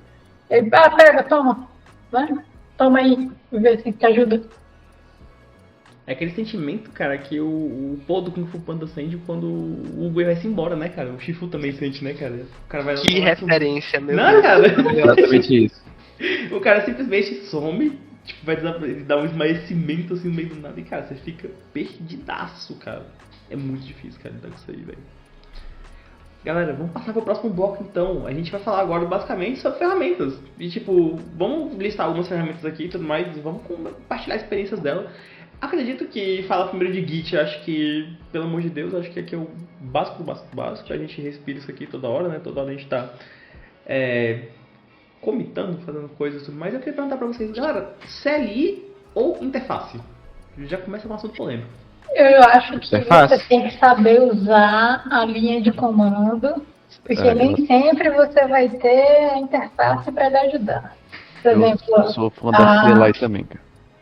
Ele, pega, toma, né? Toma aí, vê se te ajuda. É aquele sentimento, cara, que o pô do Kung Fu Panda sente quando o Hugo vai se embora, né, cara? O Shifu também sente, né, cara? O cara vai lá, que referência, meu Deus. Não, cara. Exatamente isso. O cara simplesmente some, tipo, vai dar um esmaecimento assim no meio do nada e, cara, você fica perdidaço, cara. É muito difícil, cara, lidar com isso aí, velho. Galera, vamos passar pro próximo bloco, então. A gente vai falar agora, basicamente, sobre ferramentas. E, tipo, vamos listar algumas ferramentas aqui e tudo mais, e vamos compartilhar experiências dela. Acredito que falar primeiro de Git, acho que, pelo amor de Deus, acho que aqui é o básico. A gente respira isso aqui toda hora, né? Toda hora a gente tá comitando, fazendo coisas e tudo mais. Eu queria perguntar pra vocês, galera, CLI ou interface? Já começa com um assunto polêmico. Eu acho que você tem que saber usar a linha de comando, porque nem sempre você vai ter a interface para lhe ajudar. Por exemplo, eu sou fã da CLI também,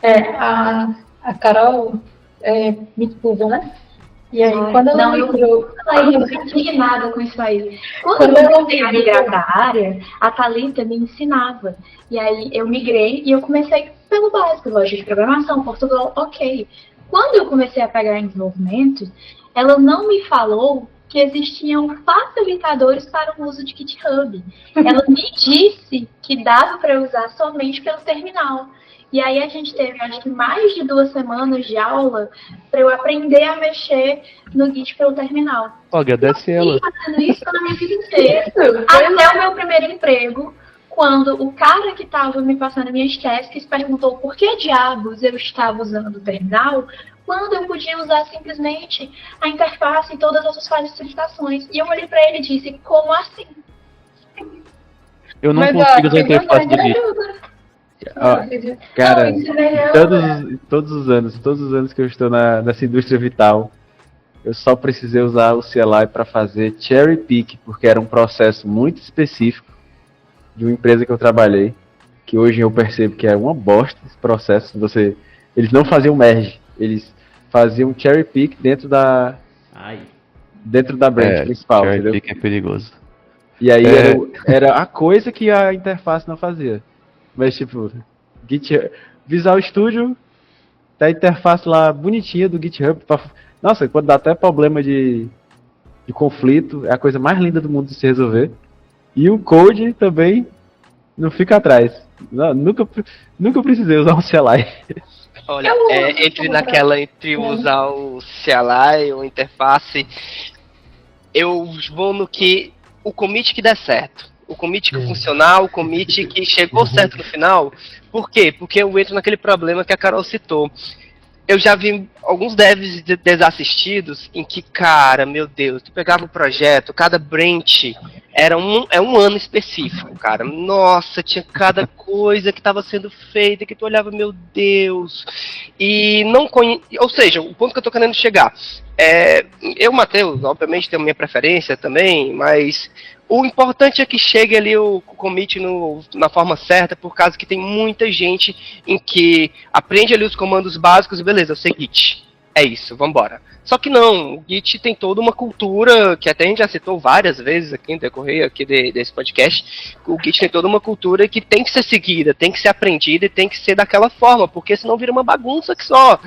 cara. A Carol me expusa, né? E aí, quando ela migrou... Eu fico indignada com isso aí. Quando eu comecei a migrar para a área, a Thalita me ensinava. E aí, eu migrei e eu comecei pelo básico, lógica de programação, Portugal, ok. Quando eu comecei a pegar em desenvolvimento, ela não me falou que existiam facilitadores para o uso de GitHub. Ela me disse que dava para usar somente pelo terminal. E aí a gente teve, acho que mais de 2 semanas de aula para eu aprender a mexer no Git pelo terminal. Ó, agradece ela. E fazendo isso na minha vida inteira. Até o meu primeiro emprego, quando o cara que estava me passando minhas tasks perguntou por que diabos eu estava usando o terminal, quando eu podia usar simplesmente a interface e todas as suas facilitações. E eu olhei para ele e disse, como assim? Eu não Mas, consigo ó, usar a interface do Git. Ó, cara, Não, isso é real. todos os anos que eu estou nessa indústria vital, eu só precisei usar o CLI para fazer cherry pick, porque era um processo muito específico de uma empresa que eu trabalhei, que hoje eu percebo que é uma bosta esse processo. Eles não faziam merge, eles faziam cherry pick dentro da branch principal, cherry entendeu? pick é perigoso. E aí era a coisa que a interface não fazia. Mas tipo, Visual Studio, tá a interface lá bonitinha do GitHub. Nossa, quando dá até problema de conflito, é a coisa mais linda do mundo de se resolver. E o code também não fica atrás. Não, nunca precisei usar um CLI. Olha, entre usar o CLI ou interface, eu vou no que o commit que der certo. O commit que funcionar, o commit que chegou certo no final. Por quê? Porque eu entro naquele problema que a Carol citou. Eu já vi alguns devs desassistidos em que, cara, meu Deus, tu pegava o projeto, cada branch era um ano específico, cara. Nossa, tinha cada coisa que estava sendo feita que tu olhava, meu Deus. E não ou seja, o ponto que eu tô querendo chegar eu, Matheus, obviamente tenho minha preferência também, mas o importante é que chegue ali o commit na forma certa, por causa que tem muita gente em que aprende ali os comandos básicos e beleza, eu sei Git. É isso, vambora. Só que não, o Git tem toda uma cultura, que até a gente já citou várias vezes aqui no decorrer aqui desse podcast, o Git tem toda uma cultura que tem que ser seguida, tem que ser aprendida e tem que ser daquela forma, porque senão vira uma bagunça que só.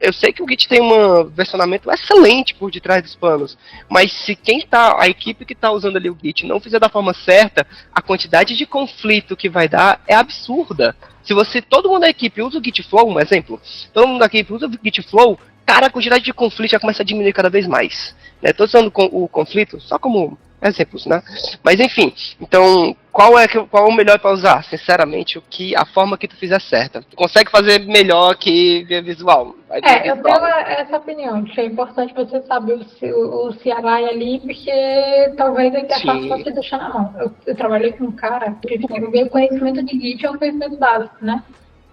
Eu sei que o Git tem um versionamento excelente por detrás dos panos, mas se a equipe que está usando ali o Git não fizer da forma certa, a quantidade de conflito que vai dar é absurda. Se todo mundo da equipe usa o Gitflow, um exemplo, todo mundo da equipe usa o Gitflow, cara, a quantidade de conflito já começa a diminuir cada vez mais. Né? Tô usando o conflito só como exemplos, né? Mas enfim, então, qual é o melhor para usar? Sinceramente, a forma que tu fizer certa. Tu consegue fazer melhor que via visual. Eu tenho essa opinião, que é importante você saber o CLI ali, porque talvez a interface possa deixar na mão. Eu trabalhei com um cara, porque o meu conhecimento de Git é um conhecimento básico, né?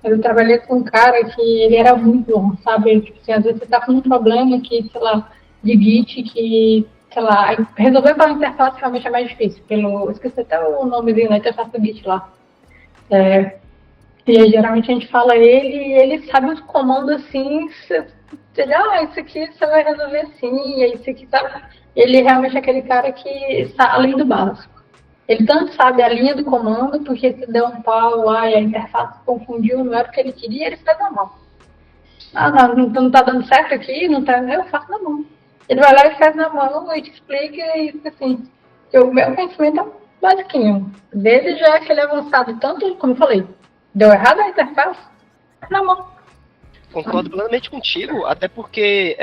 Eu trabalhei com um cara que ele era muito bom, sabe? Tipo assim, às vezes você tá com um problema que, sei lá, de Git, que, sei lá, resolver pela interface realmente é mais difícil. Esqueci até o nomezinho da interface do Git lá. E geralmente a gente fala ele sabe os comandos assim, isso aqui você vai resolver assim, e isso aqui sabe. Ele realmente é aquele cara que está além do básico. Ele tanto sabe a linha do comando, porque se der um pau lá e a interface confundiu, não era o que ele queria, ele faz na mão. Não tá dando certo aqui, não tá, eu faço na mão. Ele vai lá e faz na mão e te explica e assim, o meu conhecimento é basiquinho. Desde já que ele é avançado tanto, como eu falei, deu errado a interface, na mão. Concordo plenamente contigo, até porque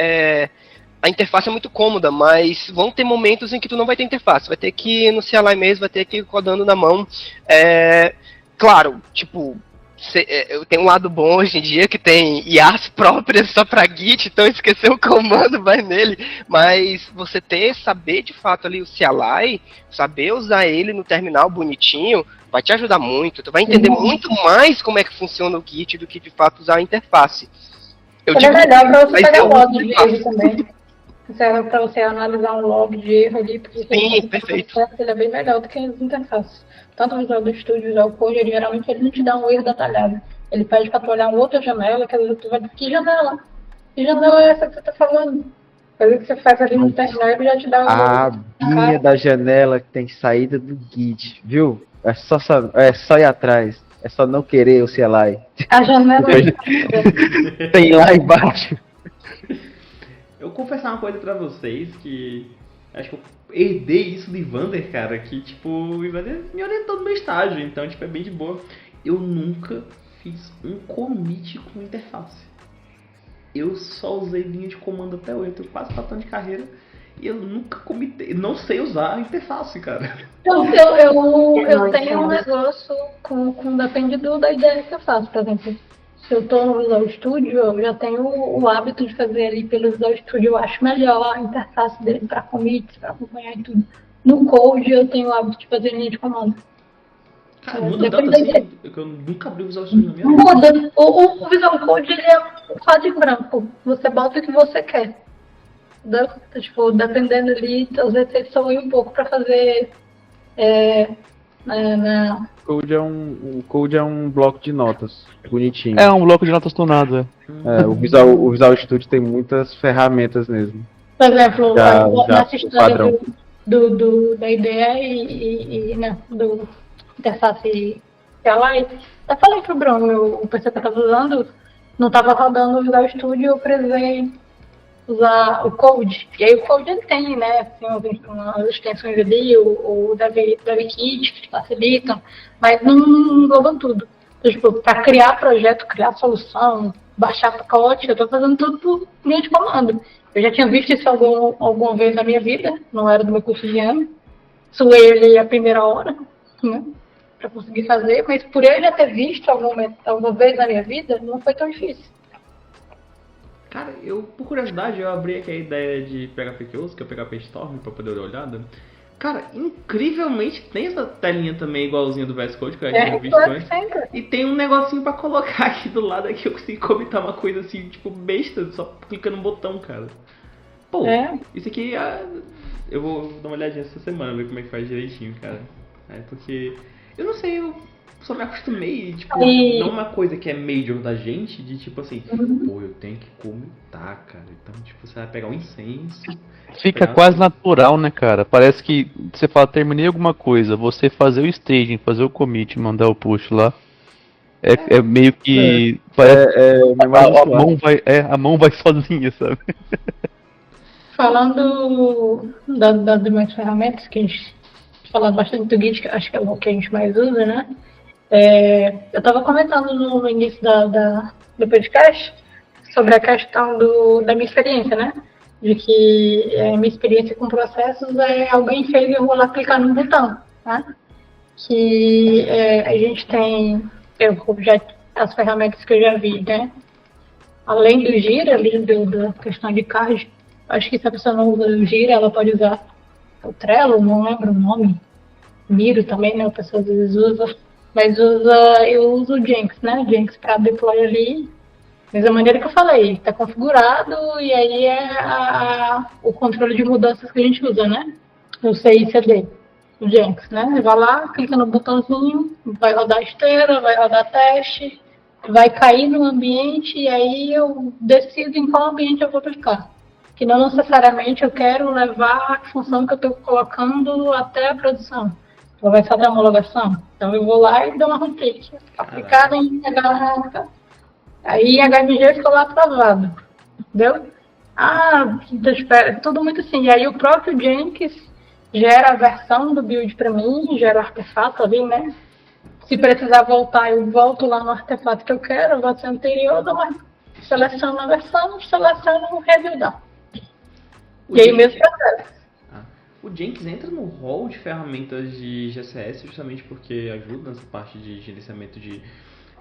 a interface é muito cômoda, mas vão ter momentos em que tu não vai ter interface, vai ter que ir no CLI mesmo, vai ter que ir rodando na mão. Claro, tipo, tem um lado bom hoje em dia que tem IAs próprias só pra Git, então esquecer o comando, vai nele, mas você saber de fato ali o CLI, saber usar ele no terminal bonitinho, vai te ajudar muito, tu vai entender muito mais como é que funciona o Git do que de fato usar a interface. É melhor pra você pegar log de erro também. Serve para você analisar um log de erro ali, porque sim, perfeito. Ele é bem melhor do que as interfaces. Tanto o Visual Studio, o Visual Code, geralmente ele não te dá um erro detalhado. Ele pede para tu olhar uma outra janela, que às vezes tu vai dizer, que janela? Que janela é essa que você tá falando? Coisa que você faz ali no terminal, ele já te dá a abinha da janela que tem saída do Git, viu? É só ir atrás. É só não querer o CLI. A janela tem lá embaixo. Eu vou confessar uma coisa pra vocês, que acho que eu herdei isso de Vander, cara, que tipo, o Vander me orientou no meu estágio, então tipo, é bem de boa. Eu nunca fiz um commit com interface. Eu só usei linha de comando até hoje, eu tenho quase 4 anos de carreira e eu nunca comitei, não sei usar a interface, cara. Eu tenho um negócio depende da ideia que eu faço, por exemplo. Se eu estou no Visual Studio, eu já tenho o hábito de fazer ali pelo Visual Studio, eu acho melhor a interface dele para commits, para acompanhar e tudo. No Code eu tenho o hábito de fazer linha de comando. Cara, muda tanto assim, eu nunca abri o Visual Studio na minha vida. Muda. O Visual Code ele é um quadro branco. Você bota o que você quer. Tipo, dependendo ali, às vezes você só um pouco para fazer. O Code é um bloco de notas, bonitinho. É um bloco de notas tunado, O Visual Studio tem muitas ferramentas mesmo. Por exemplo, nessa história padrão. da ideia e né, do interface CLI, eu falei pro Bruno, o PC que eu estava usando não estava rodando o Visual Studio, eu precisei usar o Code. E aí o Code ele tem, né, assim, umas extensões ali, o DevKit que facilitam, mas não englobam tudo. Então, tipo, para criar projeto, criar solução, baixar pacote, eu estou fazendo tudo por linha de comando. Eu já tinha visto isso alguma vez na minha vida, não era do meu curso de ano. Suei ele a primeira hora, né, para conseguir fazer, mas por eu já ter visto alguma vez na minha vida, não foi tão difícil. Cara, por curiosidade, eu abri aqui a ideia de PHP que eu uso, que é o PHP Storm, pra poder dar uma olhada. Cara, incrivelmente tem essa telinha também igualzinha do VS Code, que eu já tinha visto antes. E tem um negocinho pra colocar aqui do lado, aqui eu consigo comentar uma coisa assim, tipo, besta, só clicando no botão, cara. Pô, isso aqui, eu vou dar uma olhadinha essa semana, ver como é que faz direitinho, cara. Porque, eu não sei, eu só me acostumei, tipo, não é uma coisa que é major da gente, de tipo assim, pô, eu tenho que comentar, cara. Então, tipo, você vai pegar um incenso. Fica quase natural, né, cara? Parece que você fala, terminei alguma coisa, você fazer o staging, fazer o commit, mandar o push lá. É meio que. Parece a mão vai sozinha, sabe? Falando das demais ferramentas, que a gente falando bastante do Git, que acho que é o que a gente mais usa, né? Eu estava comentando no início do podcast sobre a questão da minha experiência, né? De que minha experiência com processos alguém fez eu vou lá clicar no botão, né? Que a gente tem as ferramentas que eu já vi, né? Além do Gira, além da questão de card, acho que se a pessoa não usa o Gira, ela pode usar o Trello, não lembro o nome, Miro também, né? A pessoa às vezes usa. Mas eu uso o Jenkins, né? Jenkins para deploy ali. Mas da maneira que eu falei, está configurado e aí o controle de mudanças que a gente usa, né? O CI/CD, o Jenkins, né? Vai lá, clica no botãozinho, vai rodar esteira, vai rodar teste, vai cair no ambiente e aí eu decido em qual ambiente eu vou clicar. Que não necessariamente eu quero levar a função que eu estou colocando até a produção. Ela vai fazer a homologação. Então eu vou lá e dou uma home-click. Aplicada em HMG. Aí HMG ficou lá travado. Entendeu? Tudo muito assim. E aí o próprio Jenkins gera a versão do build para mim, gera o artefato ali, né? Se precisar voltar, eu volto lá no artefato que eu quero, a versão anterior, seleciono a versão, seleciono o rebuildar. E aí o mesmo processo. O Jenkins entra no rol de ferramentas de GCS justamente porque ajuda nessa parte de gerenciamento de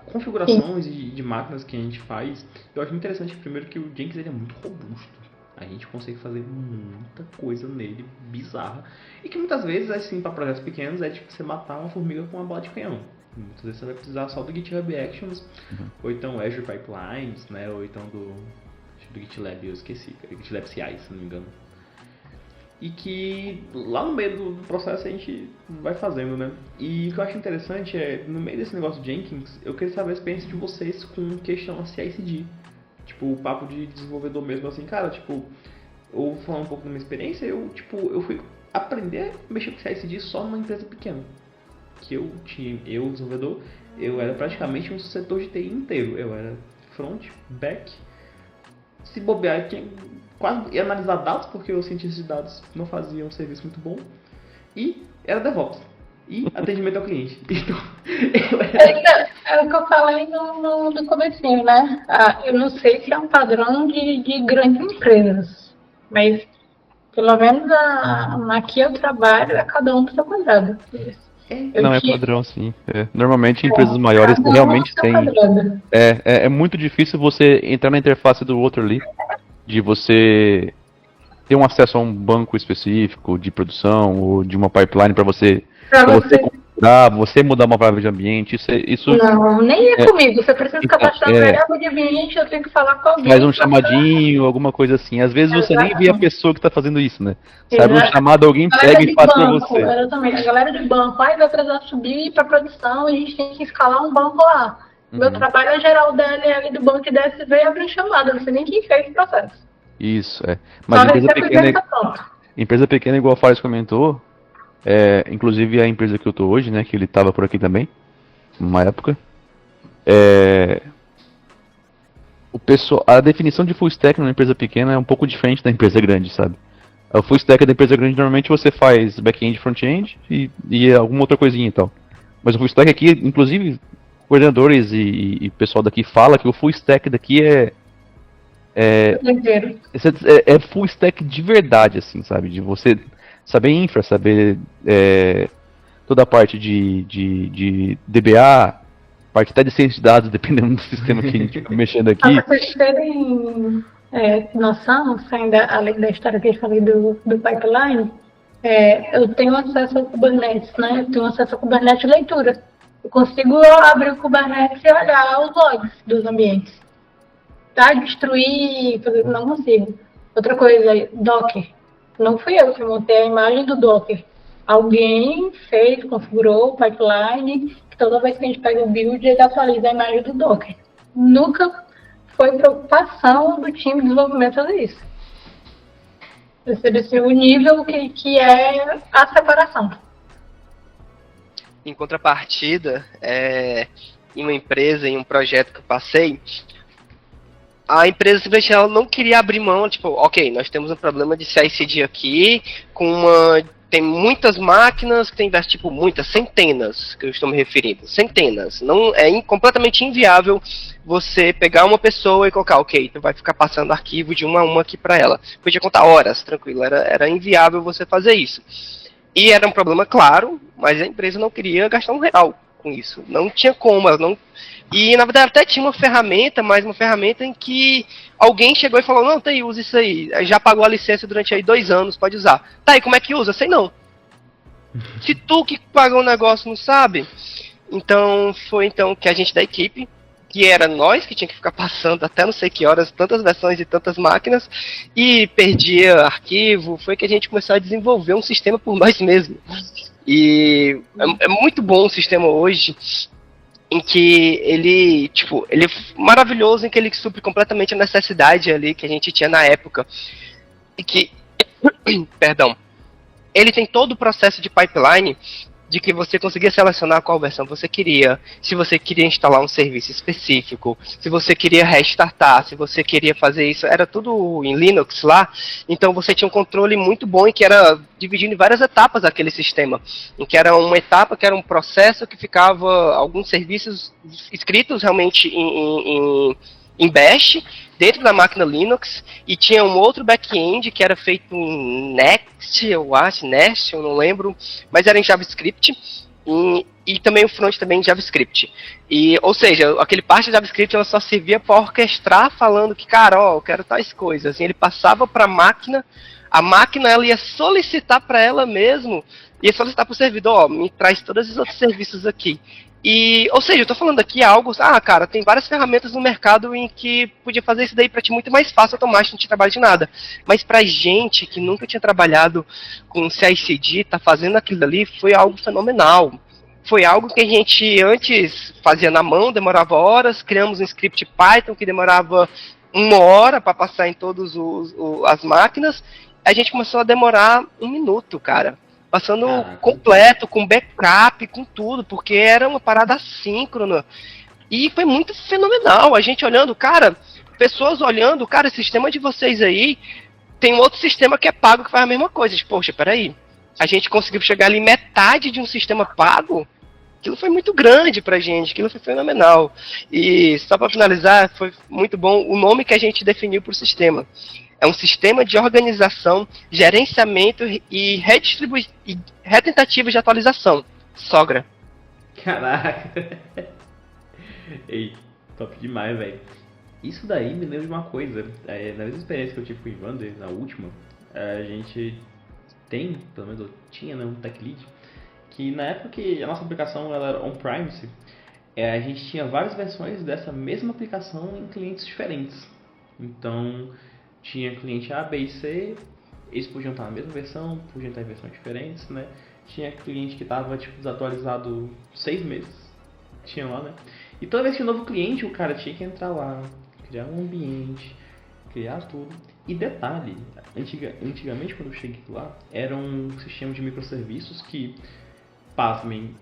configurações e de máquinas que a gente faz. Eu acho muito interessante, primeiro, que o Jenkins ele é muito robusto. A gente consegue fazer muita coisa nele, bizarra. E que muitas vezes, assim, para projetos pequenos, é tipo você matar uma formiga com uma bala de canhão. Muitas vezes você vai precisar só do GitHub Actions, ou então Azure Pipelines, né? Ou então do GitLab, eu esqueci, GitLab CI, se não me engano. E que lá no meio do processo a gente vai fazendo, né? E o que eu acho interessante no meio desse negócio de Jenkins, eu queria saber a experiência de vocês com questão a CI/CD. Tipo, o papo de desenvolvedor mesmo, assim, cara, tipo, eu vou falar um pouco da minha experiência, eu fui aprender a mexer com CI/CD só numa empresa pequena. Que desenvolvedor, eu era praticamente um setor de TI inteiro. Eu era front, back, se bobear, quase ia analisar dados, porque os cientistas de dados não faziam um serviço muito bom. E era DevOps. E atendimento ao cliente. Então, É o que eu falei no comecinho, né? Eu não sei se é um padrão de grandes empresas, mas pelo menos aqui eu trabalho, é cada um do seu quadrado. Não, é padrão, sim. Normalmente empresas maiores Cada um realmente do seu têm. quadrado. É muito difícil você entrar na interface do outro ali, de você ter um acesso a um banco específico de produção ou de uma pipeline para você Pra para você você. configurar, você mudar uma variável de ambiente. Isso Não, nem é comigo. Você precisa então, cadastrar uma variável de ambiente, eu tenho que falar com alguém. faz um chamadinho, alguma coisa assim. Às vezes você nem vê a pessoa que está fazendo isso, né? Você abre um Exato. chamado, alguém Galera pega de e faz para banco, você. exatamente. A galera de banco, aí vai precisar subir para produção, a gente tem que escalar um banco lá. Meu trabalho é gerar o DLL do banco e DSV e abrir um chamado. Eu não sei nem quem fez o processo. Isso, é. Mas Só empresa recebe pequena, verificação. empresa pequena, igual o Fares comentou, inclusive a empresa que eu tô hoje, né, que ele tava por aqui também, numa época, o pessoal, a definição de full stack numa empresa pequena é um pouco diferente da empresa grande, sabe? O full stack da empresa grande, normalmente você faz back-end e front-end e alguma outra coisinha e tal. Mas o full stack aqui, inclusive, coordenadores e pessoal daqui fala que o full stack daqui é full stack de verdade, assim, sabe? De você saber infra, saber toda a parte de DBA, parte até de ciência de dados, dependendo do sistema que a gente está mexendo aqui. Para vocês terem noção, saindo além da história que eu falei do pipeline, eu tenho acesso ao Kubernetes, né? Eu tenho acesso ao Kubernetes de leitura. Eu consigo abrir o Kubernetes e olhar os logs dos ambientes. Tá? Destruir, não consigo. Outra coisa, Docker. Não fui eu que montei a imagem do Docker. Alguém fez, configurou o pipeline, que toda vez que a gente pega o build, ele atualiza a imagem do Docker. Nunca foi preocupação do time de desenvolvimento fazer isso. Percebe-se o nível que é a separação. Em contrapartida, em uma empresa, em um projeto que eu passei, a empresa simplesmente ela não queria abrir mão, tipo, ok, nós temos um problema de CI/CD aqui, tem muitas máquinas que tem tipo muitas, centenas, que eu estou me referindo, centenas. Não é completamente inviável você pegar uma pessoa e colocar, ok, então vai ficar passando arquivo de uma a uma aqui para ela. Podia contar horas, tranquilo, era inviável você fazer isso. E era um problema claro, mas a empresa não queria gastar R$1 com isso. Não tinha como, ela não. E na verdade até tinha uma ferramenta, mas uma ferramenta em que alguém chegou e falou, não, tá aí, usa isso aí. Já pagou a licença durante aí 2 anos, pode usar. Tá aí, como é que usa? Sei não. Se tu que pagou o negócio não sabe, então foi então que a gente da equipe, que era nós que tinha que ficar passando até não sei que horas, tantas versões de tantas máquinas, e perdia arquivo, foi que a gente começou a desenvolver um sistema por nós mesmos. E é muito bom o sistema hoje, em que ele é maravilhoso, em que ele supre completamente a necessidade ali que a gente tinha na época. E que, perdão, ele tem todo o processo de pipeline de que você conseguia selecionar qual versão você queria, se você queria instalar um serviço específico, se você queria restartar, se você queria fazer isso, era tudo em Linux lá, então você tinha um controle muito bom e que era dividido em várias etapas aquele sistema, em que era uma etapa que era um processo que ficava alguns serviços escritos realmente em Bash, dentro da máquina Linux, e tinha um outro back-end que era feito em Next, eu não lembro, mas era em JavaScript, e também o front também em JavaScript. Ou seja, aquele parte de JavaScript ela só servia para orquestrar, falando que, cara, eu quero tais coisas. E ele passava para a máquina ela ia solicitar para ela mesmo, ia solicitar para o servidor, me traz todos os outros serviços aqui. Ou seja, eu tô falando aqui algo, cara, tem várias ferramentas no mercado em que podia fazer isso daí pra ti muito mais fácil, automático, não tinha trabalho de nada. Mas pra gente que nunca tinha trabalhado com CI/CD, tá fazendo aquilo ali, foi algo fenomenal. Foi algo que a gente antes fazia na mão, demorava horas, criamos um script Python que demorava 1 hora para passar em todas as máquinas, a gente começou a demorar 1 minuto, cara. Passando completo, com backup, com tudo, porque era uma parada assíncrona. E foi muito fenomenal. A gente olhando, cara, pessoas olhando, cara, esse sistema de vocês aí, tem um outro sistema que é pago que faz a mesma coisa. Poxa, peraí. A gente conseguiu chegar ali metade de um sistema pago aquilo foi muito grande pra gente, aquilo foi fenomenal. E só para finalizar, foi muito bom o nome que a gente definiu para o sistema. É um sistema de organização, gerenciamento e retentativa de atualização. Sogra. Caraca. Ei, top demais, velho. Isso daí me lembra de uma coisa. Na mesma experiência que eu tive com o Evander, na última, a gente tem, pelo menos eu tinha, né, um tech lead, que na época que a nossa aplicação ela era on-premise, a gente tinha várias versões dessa mesma aplicação em clientes diferentes. Então, tinha cliente A, B e C, eles podiam estar na mesma versão, podiam estar em versões diferentes, né? Tinha cliente que estava tipo, desatualizado 6 meses, tinha lá, né? E toda vez que tinha um novo cliente, o cara tinha que entrar lá, criar um ambiente, criar tudo. E detalhe, antigamente quando eu cheguei lá, era um sistema de microserviços que, pasmem,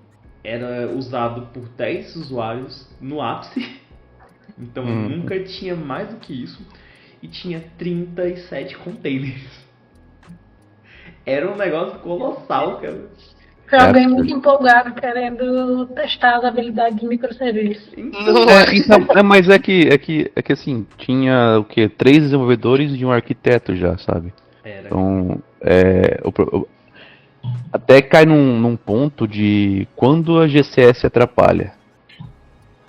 era usado por 10 usuários no ápice, então nunca tinha mais do que isso, e tinha 37 containers. Era um negócio colossal, cara. Foi alguém muito empolgado querendo testar as habilidades de microserviços. Mas é que assim, tinha o quê? 3 desenvolvedores e um arquiteto já, sabe? Era. Então, até cai num ponto de quando a GCS atrapalha.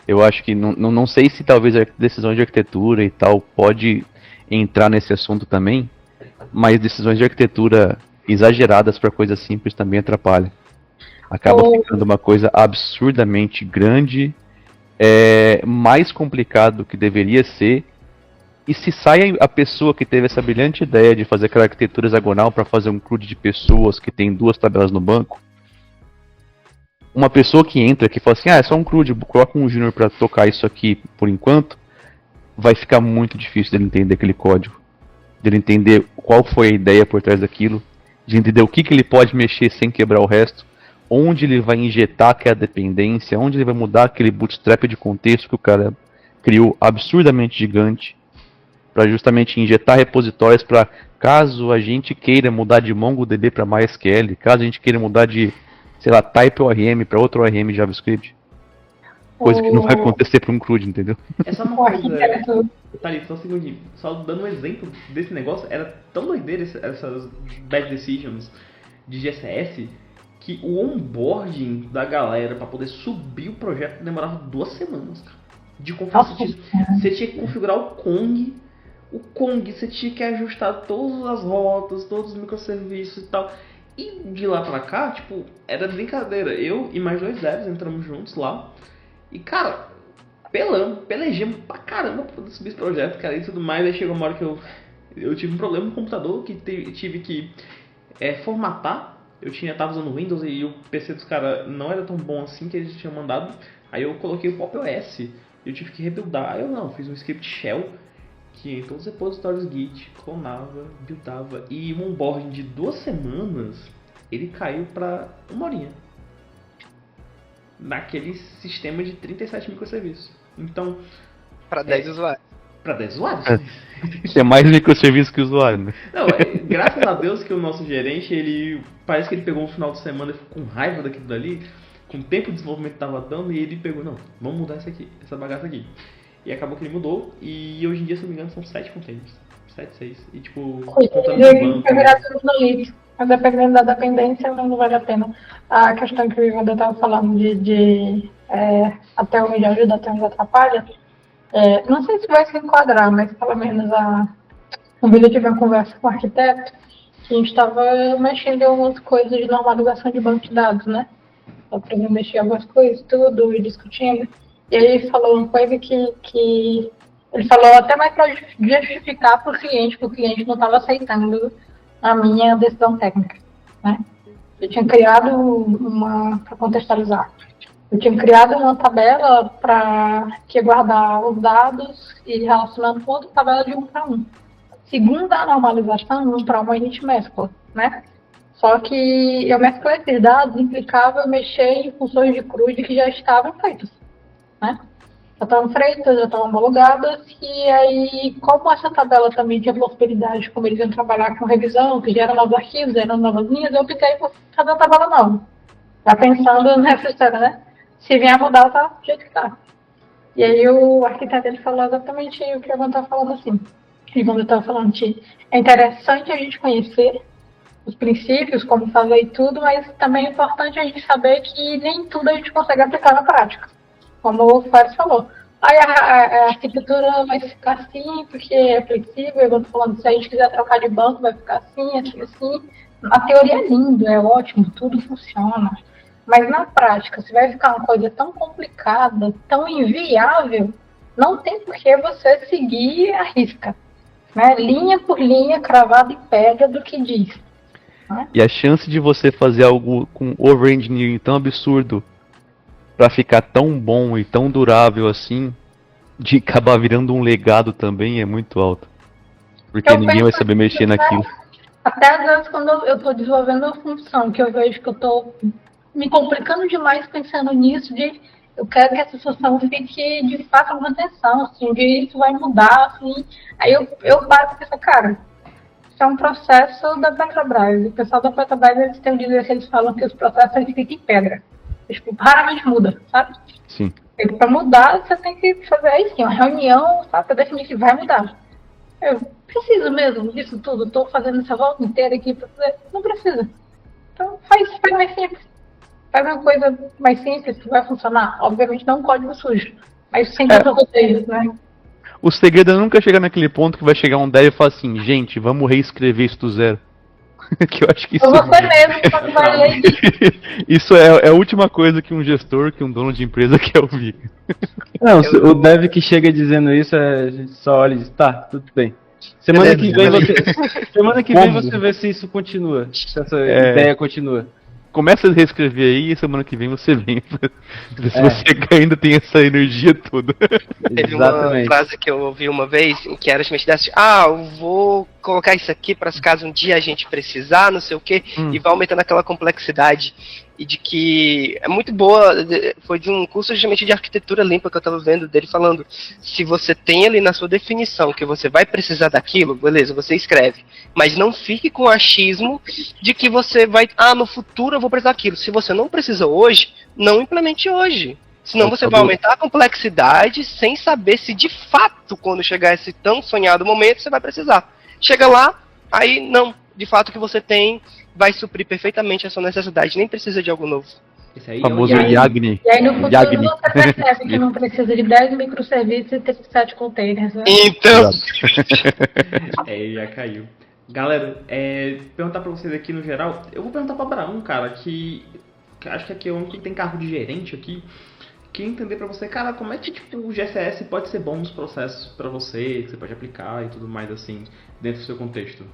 Eu acho que, não sei se talvez a decisão de arquitetura e tal pode entrar nesse assunto também, mas decisões de arquitetura exageradas para coisas simples também atrapalham. Acaba ficando uma coisa absurdamente grande, mais complicado do que deveria ser, e se sai a pessoa que teve essa brilhante ideia de fazer aquela arquitetura hexagonal para fazer um CRUD de pessoas que tem 2 tabelas no banco, uma pessoa que entra que fala assim, é só um CRUD, coloca um júnior para tocar isso aqui por enquanto, vai ficar muito difícil dele entender aquele código, dele entender qual foi a ideia por trás daquilo, de entender o que ele pode mexer sem quebrar o resto, onde ele vai injetar aquela dependência, onde ele vai mudar aquele bootstrap de contexto que o cara criou absurdamente gigante, para justamente injetar repositórios para caso a gente queira mudar de MongoDB para MySQL, caso a gente queira mudar de, sei lá, type ORM para outro ORM JavaScript. Coisa que não vai acontecer para um CRUD, entendeu? Essa é uma coisa... Thalita, só um segundinho. Só dando um exemplo desse negócio, era tão doideira essas bad decisions de GCS que o onboarding da galera para poder subir o projeto demorava 2 semanas, cara. De configuração. Você tinha que configurar o Kong, você tinha que ajustar todas as rotas, todos os microserviços e tal. E de lá pra cá, tipo, era brincadeira. Eu e mais 2 devs entramos juntos lá. E, cara, pelejamos pra caramba pra poder subir esse projeto, cara, e tudo mais. Aí chegou uma hora que eu tive um problema no computador, que tive que formatar. Eu tava usando Windows e o PC dos caras não era tão bom assim que eles tinham mandado. Aí eu coloquei o Pop OS e eu tive que rebuildar. Aí eu fiz um script shell que em todos os repositórios Git clonava, buildava. E um onboarding de 2 semanas, ele caiu pra 1 horinha. Naquele sistema de 37 microserviços. Então... Para 10 usuários. Para 10 usuários? É mais microserviço que usuário, né? Não, graças a Deus que o nosso gerente, ele parece que ele pegou um final de semana e ficou com raiva daquilo dali, com o tempo de desenvolvimento que estava dando, e ele pegou, não, vamos mudar isso aqui, essa bagaça aqui. E acabou que ele mudou, e hoje em dia, se não me engano, são 7 containers. 7, 6. E tipo, contando no banco. Mas dependendo da dependência, não vale a pena. A questão que o Ivan estava falando de até onde ajuda, até onde atrapalha, não sei se vai se enquadrar, mas pelo menos um vídeo tive uma conversa com o arquiteto, que a gente estava mexendo em algumas coisas de normalização de banco de dados, né? Aprendendo a mexer em algumas coisas, tudo, e discutindo. E aí ele falou uma coisa que ele falou até mais para justificar para o cliente não estava aceitando a minha decisão técnica, né? Eu tinha criado para contextualizar, eu tinha criado uma tabela que ia guardar os dados e relacionando com outra tabela de 1 para 1. Segundo a normalização, 1 para 1 a gente mescla, né? Só que eu mesclar esses dados implicava mexer em funções de CRUD que já estavam feitas, né? Já estavam feitas, já estavam homologadas, e aí, como essa tabela também tinha prosperidade, como eles iam trabalhar com revisão, que gera novos arquivos, geram novas linhas, eu optei por fazer uma tabela nova. Já pensando nessa história, né? Se vier mudar, tá do jeito que tá. E aí o arquiteto ele falou exatamente o que eu estava falando assim. E quando eu estava falando que é interessante a gente conhecer os princípios, como fazer e tudo, mas também é importante a gente saber que nem tudo a gente consegue aplicar na prática. Como o Fares falou. Aí a arquitetura vai ficar assim, porque é flexível, eu estou falando, se a gente quiser trocar de banco, vai ficar assim, assim, assim. A teoria é lindo, é ótimo, tudo funciona. Mas na prática, se vai ficar uma coisa tão complicada, tão inviável, não tem por que você seguir a risca. Né? Linha por linha, cravada em pedra do que diz. Né? E a chance de você fazer algo com over-engineering tão absurdo pra ficar tão bom e tão durável assim, de acabar virando um legado também é muito alta. Porque ninguém vai saber mexer naquilo. Até às vezes quando eu estou desenvolvendo uma função, que eu vejo que eu estou me complicando demais pensando nisso, de eu quero que essa função fique de fato uma manutenção, assim, de isso vai mudar, assim. Aí eu paro e penso, cara, isso é um processo da Petrobras. O pessoal da Petrobras, eles têm um dizer que eles falam que os processos eles ficam em pedra. Tipo, raramente muda, sabe? Sim. E para mudar, você tem que fazer aí sim, uma reunião, sabe, para definir que vai mudar. Eu preciso mesmo disso tudo, estou fazendo essa volta inteira aqui para fazer. Não precisa. Então faz mais simples. Faz uma coisa mais simples que vai funcionar. Obviamente não um código sujo, mas sem tanto roteiro, né? O segredo é nunca chegar naquele ponto que vai chegar um dev e falar assim, gente, vamos reescrever isso do zero. Que eu acho que isso Ou você mesmo quando vai ler isso é a última coisa que um gestor, que um dono de empresa quer ouvir. Não, o dev que chega dizendo isso, a gente só olha e diz, tá, tudo bem. Semana que vem você vê se isso continua, se essa ideia continua. Começa a reescrever aí e semana que vem você vem pra ver se você ainda tem essa energia toda. Teve uma frase que eu ouvi uma vez, em que era assim, eu vou colocar isso aqui para caso um dia a gente precisar, não sei o quê, e vai aumentando aquela complexidade. E de que é muito boa, foi de um curso justamente de arquitetura limpa que eu estava vendo dele falando, se você tem ali na sua definição que você vai precisar daquilo, beleza, você escreve, mas não fique com o achismo de que você vai, no futuro eu vou precisar daquilo. Se você não precisa hoje, não implemente hoje. Senão você vai aumentar a complexidade sem saber se de fato, quando chegar esse tão sonhado momento, você vai precisar. Chega lá, aí não, de fato o que você tem vai suprir perfeitamente a sua necessidade, nem precisa de algo novo. Esse aí o famoso é o Yagni. E aí no futuro você percebe que não precisa de 10 microserviços e 37 containers. Né? Então... já caiu. Galera, perguntar pra vocês aqui no geral, eu vou perguntar pra Abraão, cara, que acho que aqui é o único que tem cargo de gerente aqui. Queria entender pra você, cara, como é que tipo, o GCS pode ser bom nos processos pra você, que você pode aplicar e tudo mais assim, dentro do seu contexto?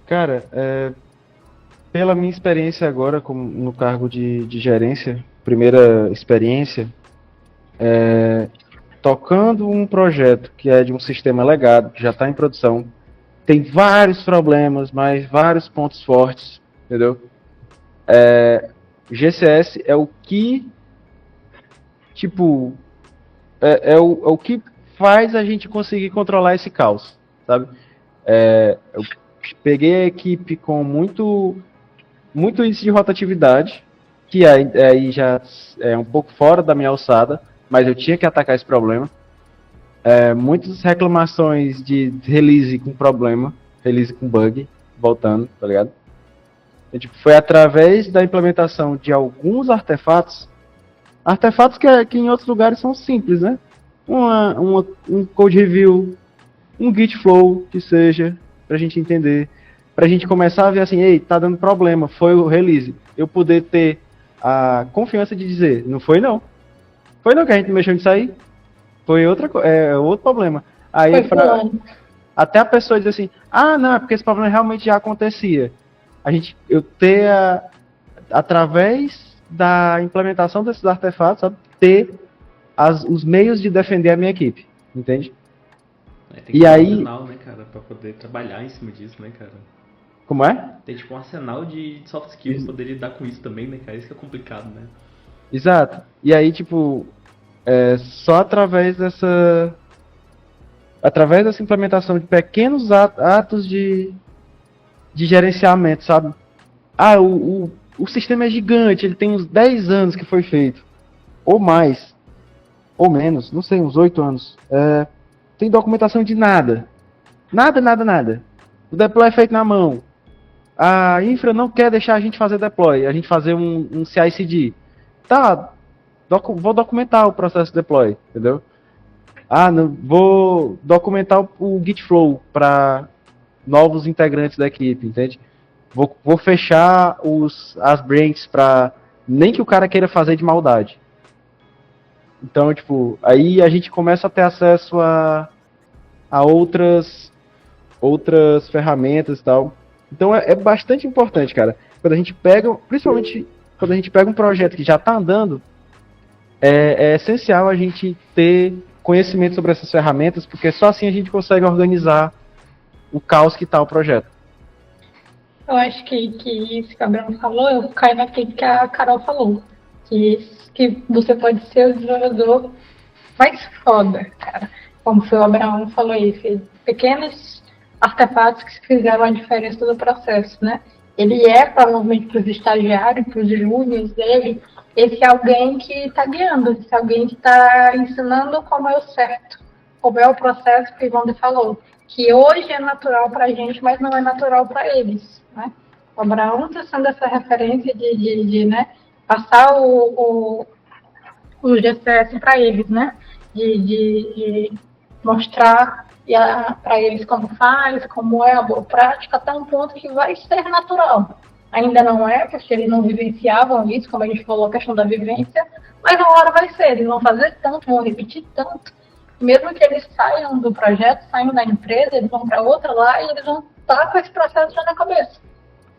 Cara, pela minha experiência agora no cargo de gerência, primeira experiência, tocando um projeto que é de um sistema legado, que já está em produção, tem vários problemas, mas vários pontos fortes, entendeu? GCS é o que, tipo, é o que faz a gente conseguir controlar esse caos, sabe? Eu peguei a equipe com muito índice de rotatividade, que aí já é um pouco fora da minha alçada, mas eu tinha que atacar esse problema. Muitas reclamações de release com problema, release com bug, voltando, tá ligado? Então, tipo, foi através da implementação de alguns artefatos que em outros lugares são simples, né? Um code review, um git flow, que seja, pra gente entender, pra gente começar a ver assim, ei, tá dando problema, foi o release. Eu poder ter a confiança de dizer, não foi não. Foi não que a gente mexeu nisso aí. Foi outro problema. Aí até a pessoa diz assim, não, é porque esse problema realmente já acontecia. Eu ter, através da implementação desses artefatos, sabe, ter os meios de defender a minha equipe, entende? Tem que ter um arsenal, né, cara, pra poder trabalhar em cima disso, né, cara? Como é? Tem tipo um arsenal de soft skills pra poder lidar com isso também, né, cara? Isso que é complicado, né? Exato. E aí, tipo, só através dessa implementação de pequenos atos de gerenciamento, sabe? o sistema é gigante, ele tem uns 10 anos que foi feito, ou mais, ou menos, não sei, uns 8 anos. Tem documentação de nada. Nada. O deploy é feito na mão. A infra não quer deixar a gente fazer deploy, a gente fazer um CI/CD. Tá, vou documentar o processo de deploy, entendeu? Não, vou documentar o Git Flow para novos integrantes da equipe, entende? Vou fechar as branches para nem que o cara queira fazer de maldade. Então, tipo, aí a gente começa a ter acesso a outras ferramentas e tal. Então é bastante importante, cara. Quando a gente pega, principalmente quando a gente pega um projeto que já está andando, é essencial a gente ter conhecimento sobre essas ferramentas, porque só assim a gente consegue organizar o caos que está o projeto. Eu acho que isso que a Bruno falou, eu caio naquilo que a Carol falou. Que você pode ser o desenvolvedor mais foda, cara. Como foi o Abraão falou aí, fez pequenos artefatos que fizeram a diferença do processo, né? Ele provavelmente para os estagiários, para os júniores dele, esse alguém que está guiando, esse alguém que está ensinando como é o certo, como é o processo que o Ivone falou, que hoje é natural para a gente, mas não é natural para eles, né? O Abraão está sendo essa referência de né, passar o GCS para eles, né? De mostrar para eles como faz, como é a boa prática, até um ponto que vai ser natural. Ainda não é, porque eles não vivenciavam isso, como a gente falou, a questão da vivência, mas na hora vai ser, eles vão fazer tanto, vão repetir tanto, mesmo que eles saiam do projeto, saiam da empresa, eles vão para outra lá e eles vão estar com esse processo já na cabeça,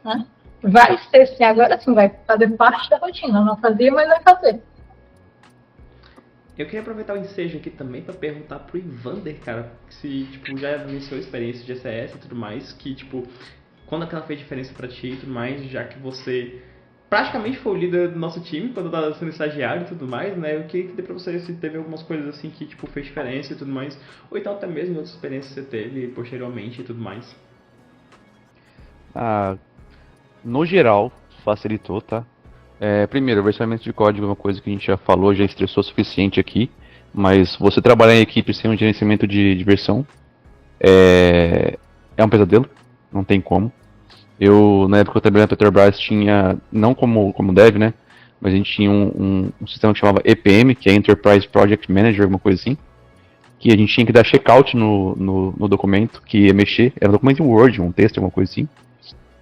né? Vai ser sim, agora sim, vai fazer parte da rotina, não fazia, mas vai fazer. Eu queria aproveitar o ensejo aqui também para perguntar pro Ivander, cara, se tipo, já iniciou a experiência de GCS e tudo mais, que tipo, quando aquela fez diferença para ti e tudo mais, já que você praticamente foi o líder do nosso time quando estava sendo estagiário e tudo mais, né? Eu queria entender pra você se teve algumas coisas assim que tipo, fez diferença e tudo mais, ou então até mesmo outras experiências que você teve posteriormente e tudo mais. No geral, facilitou, tá? Primeiro, o versionamento de código é uma coisa que a gente já falou, já estressou o suficiente aqui, mas você trabalhar em equipe sem um gerenciamento de versão é um pesadelo, não tem como. Na época que eu trabalhei na Petrobras, tinha, não como dev, né, mas a gente tinha um sistema que chamava EPM, que é Enterprise Project Manager, alguma coisa assim, que a gente tinha que dar checkout no documento, que ia mexer, era um documento em Word, um texto, alguma coisa assim,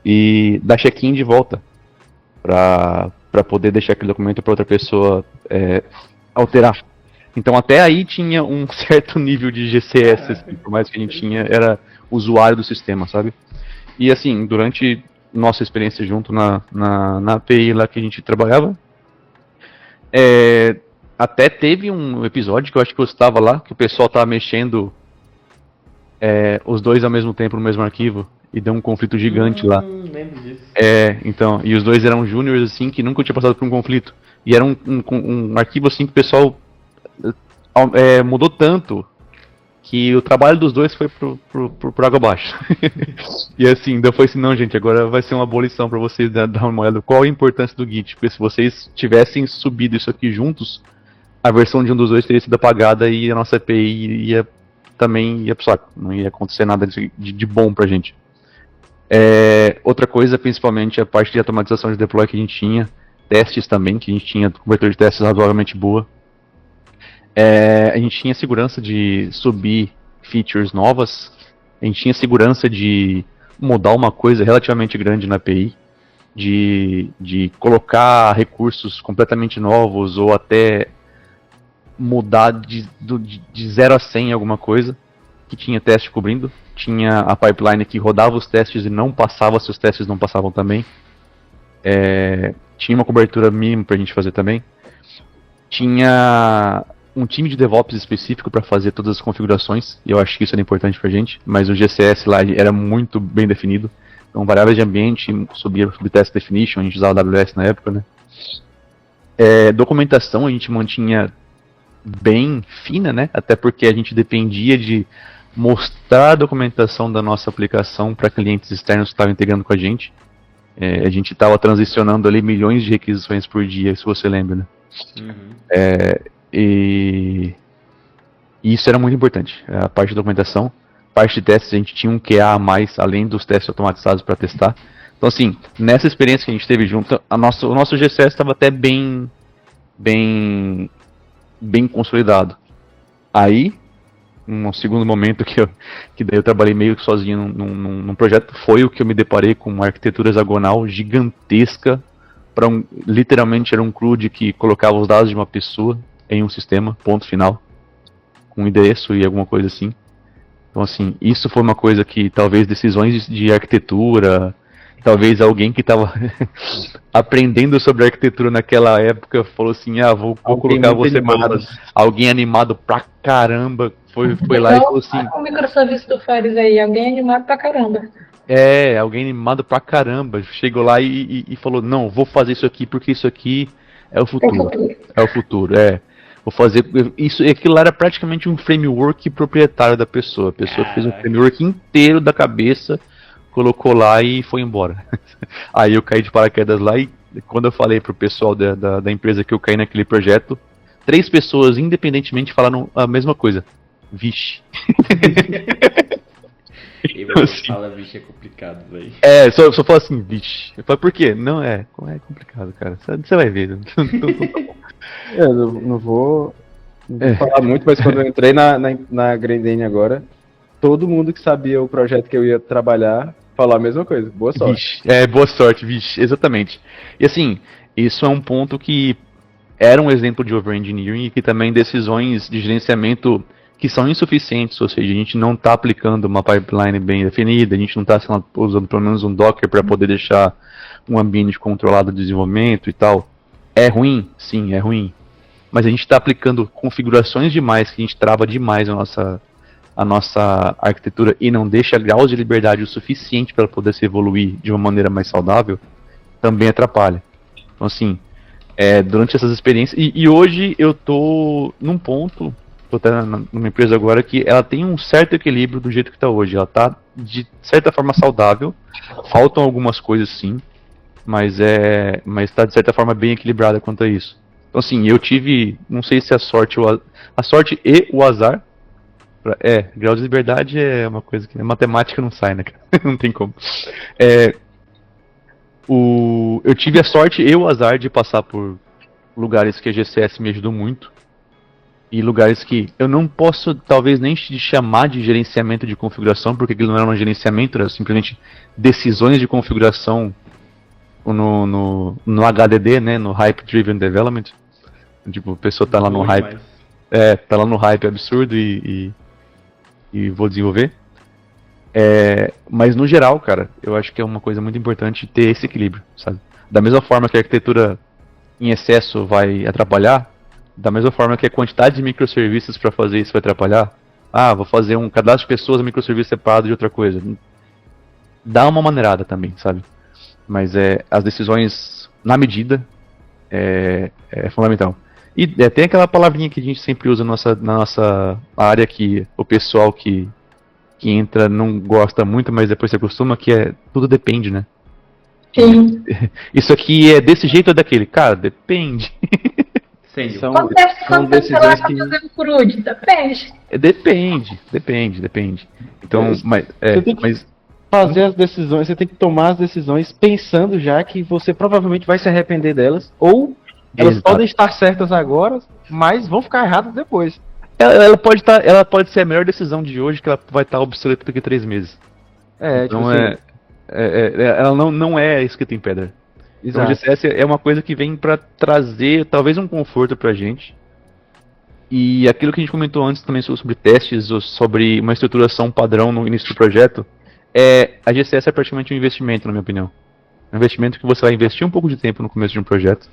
e dar check-in de volta, para poder deixar aquele documento para outra pessoa alterar. Então até aí tinha um certo nível de GCS, assim, por mais que a gente era usuário do sistema, sabe? E assim, durante nossa experiência junto na API lá que a gente trabalhava, até teve um episódio que eu acho que eu estava lá, que o pessoal estava mexendo os dois ao mesmo tempo no mesmo arquivo, e deu um conflito gigante lá. Lembro disso. Então, e os dois eram júniores assim, que nunca tinha passado por um conflito. E era um arquivo assim que o pessoal mudou tanto que o trabalho dos dois foi pro água abaixo. E assim, daí foi assim, não gente, agora vai ser uma boa lição pra vocês dar uma olhada qual a importância do Git, porque se vocês tivessem subido isso aqui juntos, a versão de um dos dois teria sido apagada e a nossa API também ia pro saco, não ia acontecer nada de bom pra gente. Outra coisa, principalmente a parte de automatização de deploy que a gente tinha, testes também, que a gente tinha cobertura de testes razoavelmente boa. A gente tinha segurança de subir features novas, a gente tinha segurança de mudar uma coisa relativamente grande na API, de colocar recursos completamente novos ou até mudar de 0 a 100 alguma coisa, que tinha teste cobrindo. Tinha a pipeline que rodava os testes e não passava se os testes não passavam também. Tinha uma cobertura mínima pra gente fazer também. Tinha um time de DevOps específico para fazer todas as configurações, e eu acho que isso era importante pra gente, mas o GCS lá era muito bem definido. Então, variáveis de ambiente, subia o test definition, a gente usava AWS na época, né? Documentação a gente mantinha bem fina, né? Até porque a gente dependia de mostrar a documentação da nossa aplicação para clientes externos que estavam integrando com a gente. A gente estava transicionando ali milhões de requisições por dia, se você lembra, né? E isso era muito importante, a parte de documentação. Parte de testes, a gente tinha um QA a mais, além dos testes automatizados para testar. Então, assim, nessa experiência que a gente teve junto, o nosso GCS estava até bem consolidado. Aí, um segundo momento que daí eu trabalhei meio que sozinho num projeto, foi o que eu me deparei com uma arquitetura hexagonal gigantesca, literalmente era um CRUD que colocava os dados de uma pessoa em um sistema, ponto final, com um endereço e alguma coisa assim. Então, assim, isso foi uma coisa que talvez decisões de arquitetura, talvez alguém que estava aprendendo sobre arquitetura naquela época falou assim, vou colocar você para alguém animado pra caramba, foi lá e falou assim... O microserviço do Fares aí, alguém animado pra caramba. Alguém animado pra caramba, chegou lá e falou, não, vou fazer isso aqui porque isso aqui é o futuro. É o futuro, Vou fazer isso. Aquilo lá era praticamente um framework proprietário da pessoa. A pessoa fez um framework inteiro da cabeça, colocou lá e foi embora. Aí eu caí de paraquedas lá e quando eu falei pro pessoal da empresa que eu caí naquele projeto, 3 pessoas independentemente falaram a mesma coisa. Vixe. E você fala, vixe, é complicado, velho. Só fala assim, vixe. Eu falo, por quê? Não é complicado, cara. Você vai ver. Não vou falar muito, mas quando eu entrei na Grendene agora, todo mundo que sabia o projeto que eu ia trabalhar falou a mesma coisa. Boa sorte. Vixe, boa sorte, vixe, exatamente. E assim, isso é um ponto que era um exemplo de over-engineering e que também decisões de gerenciamento que são insuficientes, ou seja, a gente não está aplicando uma pipeline bem definida, a gente não está usando pelo menos um Docker para poder deixar um ambiente controlado de desenvolvimento e tal. É ruim? Sim, é ruim. Mas a gente está aplicando configurações demais, que a gente trava demais a nossa arquitetura e não deixa graus de liberdade o suficiente para poder se evoluir de uma maneira mais saudável, também atrapalha. Então, assim, durante essas experiências... E hoje eu tô num ponto, tô até numa empresa agora, que ela tem um certo equilíbrio do jeito que está hoje. Ela está, de certa forma, saudável. Faltam algumas coisas, sim. Mas está de certa forma bem equilibrada quanto a isso. Então, assim, eu tive, não sei se a sorte e o azar. Grau de liberdade é uma coisa que a matemática não sai, né, cara? Não tem como. Eu tive a sorte e o azar de passar por lugares que a GCS me ajudou muito. E lugares que eu não posso, talvez, nem chamar de gerenciamento de configuração, porque aquilo não era um gerenciamento, era simplesmente decisões de configuração no HDD, né, no Hype Driven Development. Tipo, a pessoa tá lá no hype. Tá lá no hype absurdo e vou desenvolver. Mas no geral, cara, eu acho que é uma coisa muito importante ter esse equilíbrio, sabe? Da mesma forma que a arquitetura em excesso vai atrapalhar, da mesma forma que a quantidade de microserviços para fazer isso vai atrapalhar. Vou fazer um cadastro de pessoas, microserviço separado de outra coisa. Dá uma maneirada também, sabe? Mas as decisões na medida é fundamental. E tem aquela palavrinha que a gente sempre usa na nossa área, que o pessoal que entra não gosta muito, mas depois se acostuma, que tudo depende, né? Sim. Isso aqui é desse jeito ou daquele? Cara, depende. Quanto tempo você vai fazer o CRUD? Depende. Depende. Então, fazer as decisões, você tem que tomar as decisões pensando já que você provavelmente vai se arrepender delas, ou elas podem estar certas agora, mas vão ficar erradas depois. Ela pode ser a melhor decisão de hoje, que ela vai estar obsoleta daqui a 3 meses. Então ela não é escrita em pedra. Então o GCS é uma coisa que vem para trazer talvez um conforto pra gente. E aquilo que a gente comentou antes também sobre testes, ou sobre uma estruturação padrão no início do projeto, a GCS é praticamente um investimento, na minha opinião. Um investimento que você vai investir um pouco de tempo no começo de um projeto.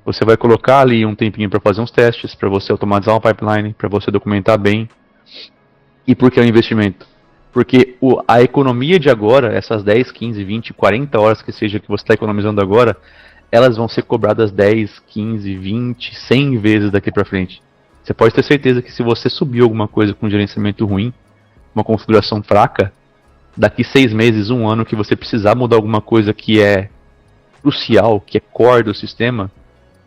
Você vai colocar ali um tempinho para fazer uns testes, para você automatizar uma pipeline, para você documentar bem. E por que é um investimento? Porque a economia de agora, essas 10, 15, 20, 40 horas que seja que você está economizando agora, elas vão ser cobradas 10, 15, 20, 100 vezes daqui para frente. Você pode ter certeza que se você subir alguma coisa com gerenciamento ruim, uma configuração fraca, daqui 6 meses, 1 ano, que você precisar mudar alguma coisa que é crucial, que é core do sistema,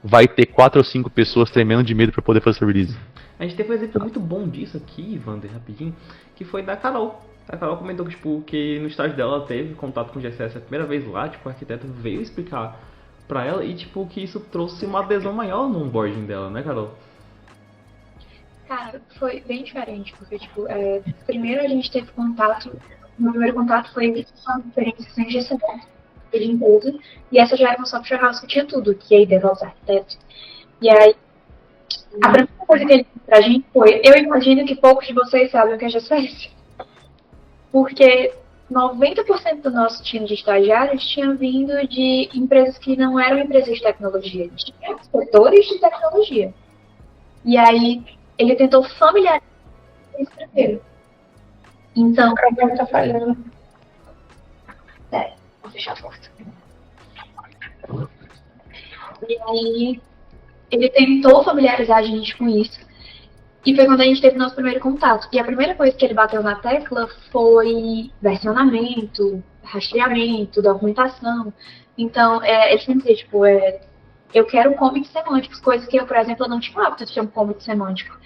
vai ter 4 ou 5 pessoas tremendo de medo para poder fazer essa release. A gente teve um exemplo muito bom disso aqui, Wander, rapidinho, que foi da Carol. A Carol comentou que, tipo, que no estágio dela ela teve contato com o GCS a primeira vez lá, tipo, o arquiteto veio explicar pra ela e, tipo, que isso trouxe uma adesão maior no onboarding dela, né, Carol? Cara, foi bem diferente, porque, tipo, primeiro a gente teve contato, o meu primeiro contato foi com uma conferência sem GCS de empresa, e essa já era uma software house que tinha tudo, que é DevOps Architect. E aí, a primeira coisa que ele disse pra gente foi, eu imagino que poucos de vocês sabem o que é GCS. Porque 90% do nosso time de estagiários tinha vindo de empresas que não eram empresas de tecnologia, tinham setores de tecnologia. E aí, ele tentou familiarizar isso primeiro. Então, O programa tá falhando. vou fechar a porta. E aí, ele tentou familiarizar a gente com isso. E foi quando a gente teve nosso primeiro contato. E a primeira coisa que ele bateu na tecla foi versionamento, rastreamento, documentação. Então, ele sempre dizia, tipo, eu quero commits semânticos, coisas que eu, por exemplo, não tinha hábito de ter um commit semântico.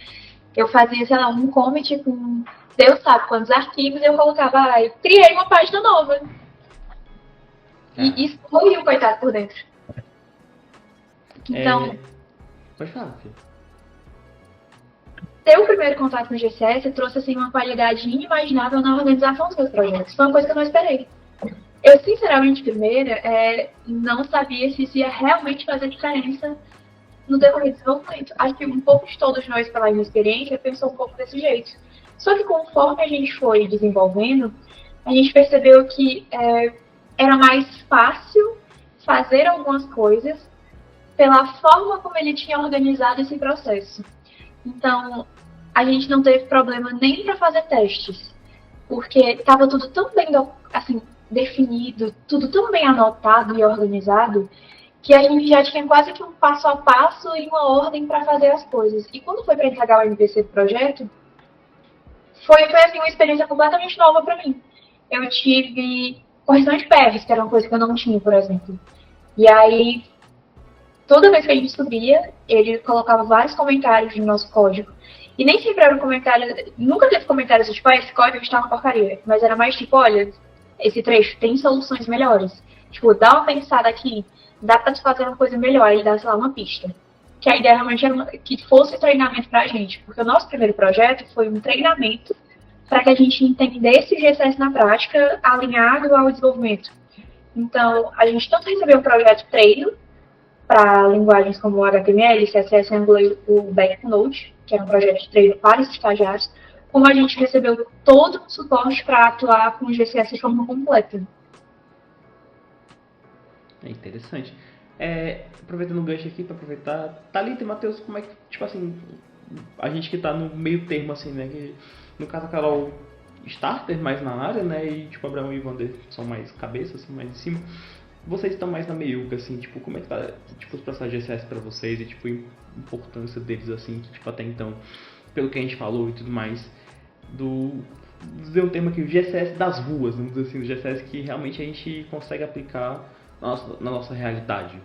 Eu fazia, sei lá, um commit com Deus sabe quantos arquivos, e eu colocava, eu criei uma página nova. E excluí o coitado por dentro. Então, pode falar, filho. ter o primeiro contato com o GCS trouxe assim, uma qualidade inimaginável na organização dos meus projetos. Foi uma coisa que eu não esperei. Eu, sinceramente, primeiro, não sabia se isso ia realmente fazer diferença no decorrer do desenvolvimento. Acho que um pouco de todos nós, pela minha experiência, pensou um pouco desse jeito. Só que conforme a gente foi desenvolvendo, a gente percebeu que era mais fácil fazer algumas coisas pela forma como ele tinha organizado esse processo. Então, a gente não teve problema nem para fazer testes, porque estava tudo tão bem assim, definido, tudo tão bem anotado e organizado, que a gente já tinha quase que um passo a passo e uma ordem para fazer as coisas. E quando foi para entregar o MVC do projeto, foi assim, uma experiência completamente nova para mim. Eu tive correção de PRs, que era uma coisa que eu não tinha, por exemplo. E aí, toda vez que a gente subia, ele colocava vários comentários no nosso código. E nem sempre era um comentário, nunca teve comentários tipo, esse código está uma porcaria. Mas era mais tipo, olha, esse trecho tem soluções melhores. Tipo, dá uma pensada aqui, dá pra tu fazer uma coisa melhor, ele dá, sei lá, uma pista. Que a ideia realmente era que fosse treinamento pra gente. Porque o nosso primeiro projeto foi um treinamento para que a gente entendesse o GCS na prática, alinhado ao desenvolvimento. Então, a gente tanto recebeu um projeto treino, para linguagens como HTML, CSS, Angular e o Backnode, que era um projeto de treino para os estagiários, como a gente recebeu todo o suporte para atuar com o GCS de forma completa. É interessante. Aproveitando o gancho aqui, para aproveitar, Thalita e Matheus, como é que, tipo assim, a gente que tá no meio termo, assim, né, que no caso a Carol starter mais na área, né, e tipo, Abraão e Wander são mais cabeça, assim, mais em cima. Vocês estão mais na meiuca, assim, tipo, como é que tá, tipo, os processos de GCS pra vocês e, tipo, a importância deles, assim, que, tipo, até então, pelo que a gente falou e tudo mais, dizer um termo aqui, o GCS das ruas, vamos dizer assim, o GCS que realmente a gente consegue aplicar na nossa realidade.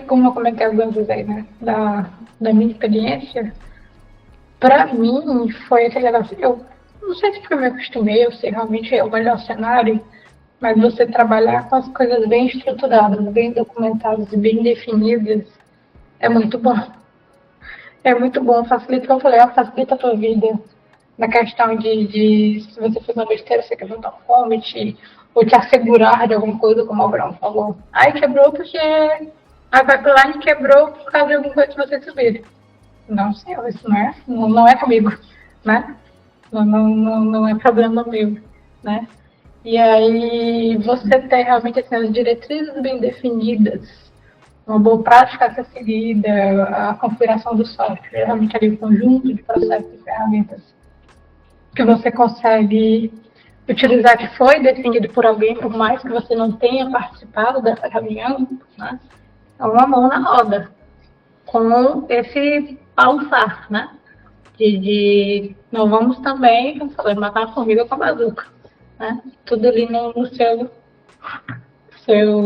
Como eu comentei algumas vezes aí, né, da minha experiência, pra mim foi aquele negócio, eu não sei se eu me acostumei, eu sei realmente é o melhor cenário, mas você trabalhar com as coisas bem estruturadas, bem documentadas e bem definidas é muito bom. É muito bom, facilita, como eu falei, facilita a tua vida na questão de se você fez uma besteira, você quer botar um commit, ou te assegurar de alguma coisa, como o Abraão falou. Aí quebrou porque a pipeline quebrou por causa de alguma coisa que você subir. Não, senhor, isso não é comigo, né? Não é problema meu, né? E aí você ter realmente assim, as diretrizes bem definidas, uma boa prática a ser seguida, a configuração do software, realmente ali o conjunto de processos e ferramentas que você consegue utilizar, que foi definido por alguém, por mais que você não tenha participado dessa reunião, né? É uma mão na roda, com esse alçar, né? de não vamos também matar a formiga com a bazuca, né? Tudo ali no seu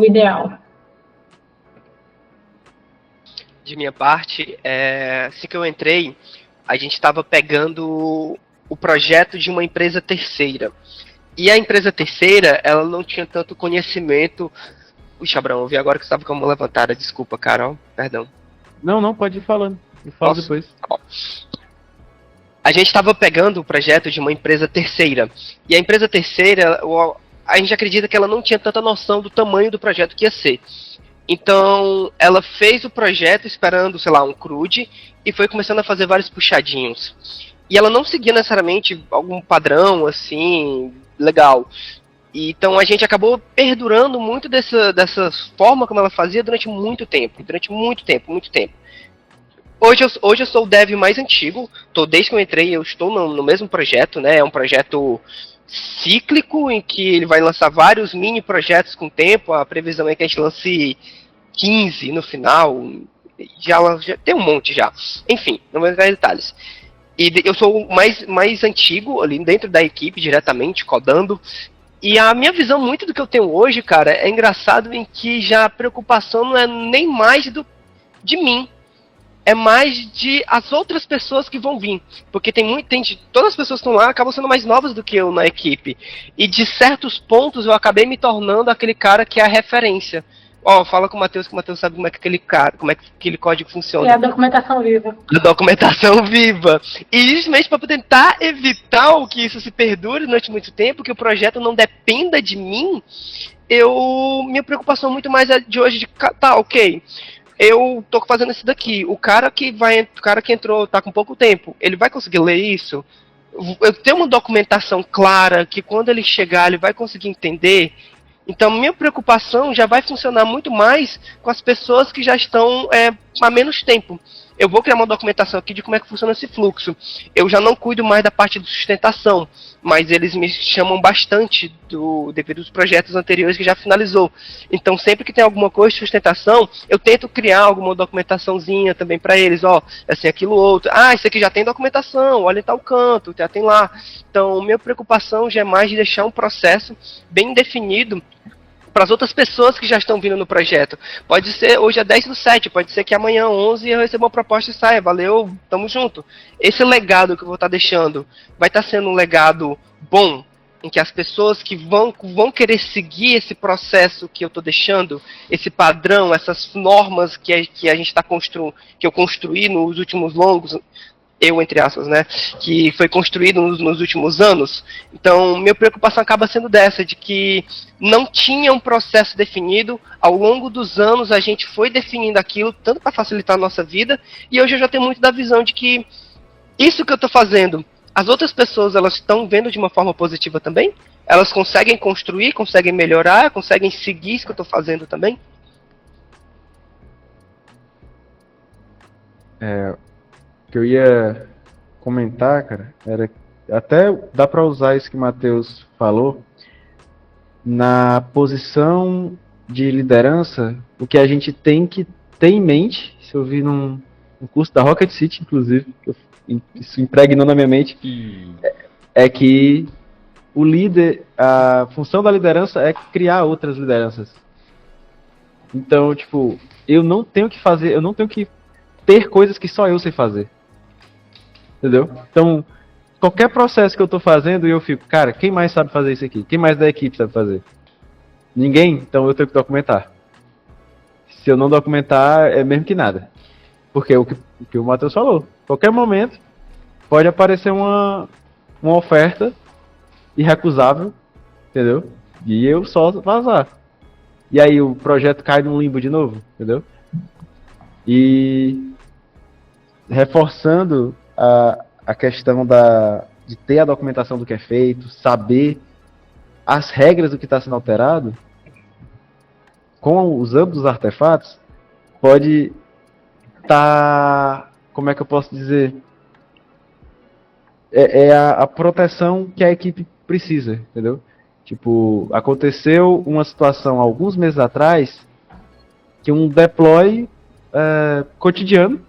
ideal. De minha parte, assim que eu entrei, a gente estava pegando o projeto de uma empresa terceira. E a empresa terceira, ela não tinha tanto conhecimento. Puxa, Abraão, eu vi agora que você estava com a mão levantada. Desculpa, Carol. Perdão. Não, pode ir falando. Eu falo depois. A gente estava pegando o projeto de uma empresa terceira. E a empresa terceira, a gente acredita que ela não tinha tanta noção do tamanho do projeto que ia ser. Então, ela fez o projeto esperando, sei lá, um CRUD e foi começando a fazer vários puxadinhos. E ela não seguia necessariamente algum padrão, assim, legal. E, então, a gente acabou perdurando muito dessa forma como ela fazia durante muito tempo. Hoje eu sou o dev mais antigo, desde que eu entrei eu estou no mesmo projeto, né? É um projeto cíclico em que ele vai lançar vários mini projetos com o tempo. A previsão é que a gente lance 15 no final, já tem um monte já. Enfim, não vou entrar em detalhes. E eu sou o mais antigo ali dentro da equipe, diretamente, codando. E a minha visão muito do que eu tenho hoje, cara, é engraçado em que já a preocupação não é nem mais de mim. É mais de as outras pessoas que vão vir. Porque todas as pessoas que estão lá acabam sendo mais novas do que eu na equipe. E de certos pontos eu acabei me tornando aquele cara que é a referência. Fala com o Matheus, que o Matheus sabe como é que aquele código funciona. É a documentação viva. A documentação viva. E justamente para tentar evitar que isso se perdure durante muito tempo, que o projeto não dependa de mim, minha preocupação muito mais é de hoje, tá, ok, eu tô fazendo isso daqui. O cara que entrou, tá com pouco tempo, ele vai conseguir ler isso? Eu tenho uma documentação clara que quando ele chegar, ele vai conseguir entender. Então, minha preocupação já vai funcionar muito mais com as pessoas que já estão há menos tempo. Eu vou criar uma documentação aqui de como é que funciona esse fluxo. Eu já não cuido mais da parte de sustentação, mas eles me chamam bastante devido aos projetos anteriores que já finalizou. Então, sempre que tem alguma coisa de sustentação, eu tento criar alguma documentaçãozinha também para eles. Assim, aquilo outro. Isso aqui já tem documentação, olha em tal canto, já tem lá. Então, minha preocupação já é mais de deixar um processo bem definido para as outras pessoas que já estão vindo no projeto. Pode ser hoje é 10/7, pode ser que amanhã 11 eu receba uma proposta e saia, valeu, tamo junto. Esse legado que eu vou estar deixando vai estar sendo um legado bom, em que as pessoas que vão querer seguir esse processo que eu estou deixando, esse padrão, essas normas que a gente está construindo, que eu construí nos últimos entre aspas, né, que foi construído nos últimos anos. Então, minha preocupação acaba sendo dessa, de que não tinha um processo definido. Ao longo dos anos, a gente foi definindo aquilo, tanto para facilitar a nossa vida, e hoje eu já tenho muito da visão de que isso que eu estou fazendo, as outras pessoas, elas estão vendo de uma forma positiva também? Elas conseguem construir, conseguem melhorar, conseguem seguir isso que eu estou fazendo também? Que eu ia comentar, cara, era até dá para usar isso que o Matheus falou na posição de liderança. O que a gente tem que ter em mente, se eu vi num curso da Rocket City, inclusive, isso impregnou na minha mente, é que o líder, a função da liderança é criar outras lideranças. Então, tipo, eu não tenho que ter coisas que só eu sei fazer. Entendeu? Então, qualquer processo que eu tô fazendo, eu fico, cara, quem mais sabe fazer isso aqui? Quem mais da equipe sabe fazer? Ninguém? Então eu tenho que documentar. Se eu não documentar, é mesmo que nada. Porque o que o Matheus falou, qualquer momento pode aparecer uma oferta irrecusável, entendeu? E eu só vazar. E aí o projeto cai num limbo de novo, entendeu? E reforçando a questão de ter a documentação do que é feito, saber as regras do que está sendo alterado, com os ambos artefatos, pode estar, como é que eu posso dizer, a proteção que a equipe precisa, entendeu? Tipo, aconteceu uma situação alguns meses atrás que um deploy cotidiano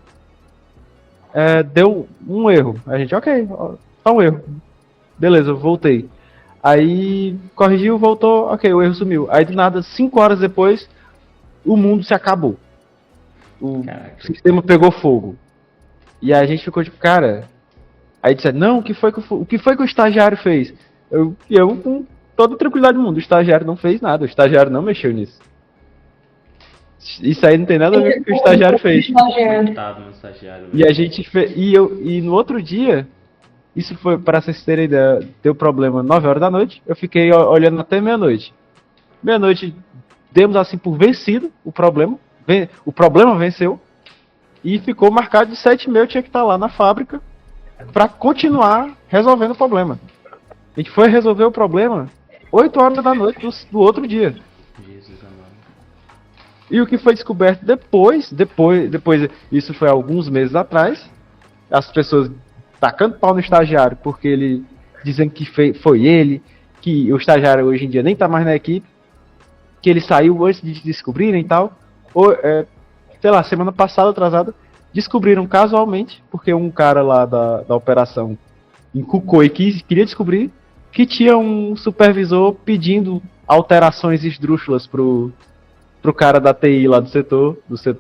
deu um erro. A gente, ok, só um erro. Beleza, eu voltei. Aí corrigiu, voltou, ok, o erro sumiu. Aí do nada, 5 horas depois, o mundo se acabou. O Caraca. sistema pegou fogo. E aí a gente ficou tipo, cara. Aí disse, não, o que foi que o estagiário fez? Eu com toda a tranquilidade do mundo, o estagiário não fez nada, o estagiário não mexeu nisso. Isso aí não tem nada a ver com o que o estagiário fez. Coitado no estagiário. E a gente e no outro dia, isso foi, para vocês terem ideia, deu problema 9 horas da noite, eu fiquei olhando até meia-noite. Meia-noite, demos assim por vencido o problema venceu, e ficou marcado de 7h30, eu tinha que estar lá na fábrica para continuar resolvendo o problema. A gente foi resolver o problema 8 horas da noite do outro dia. Jesus amado. E o que foi descoberto depois, isso foi alguns meses atrás, as pessoas tacando pau no estagiário, porque ele dizendo que foi ele, que o estagiário hoje em dia nem tá mais na equipe, que ele saiu antes de descobrirem e tal. Sei lá, semana passada, atrasada, descobriram casualmente, porque um cara lá da operação encucou e queria descobrir que tinha um supervisor pedindo alterações esdrúxulas pro cara da TI lá do setor,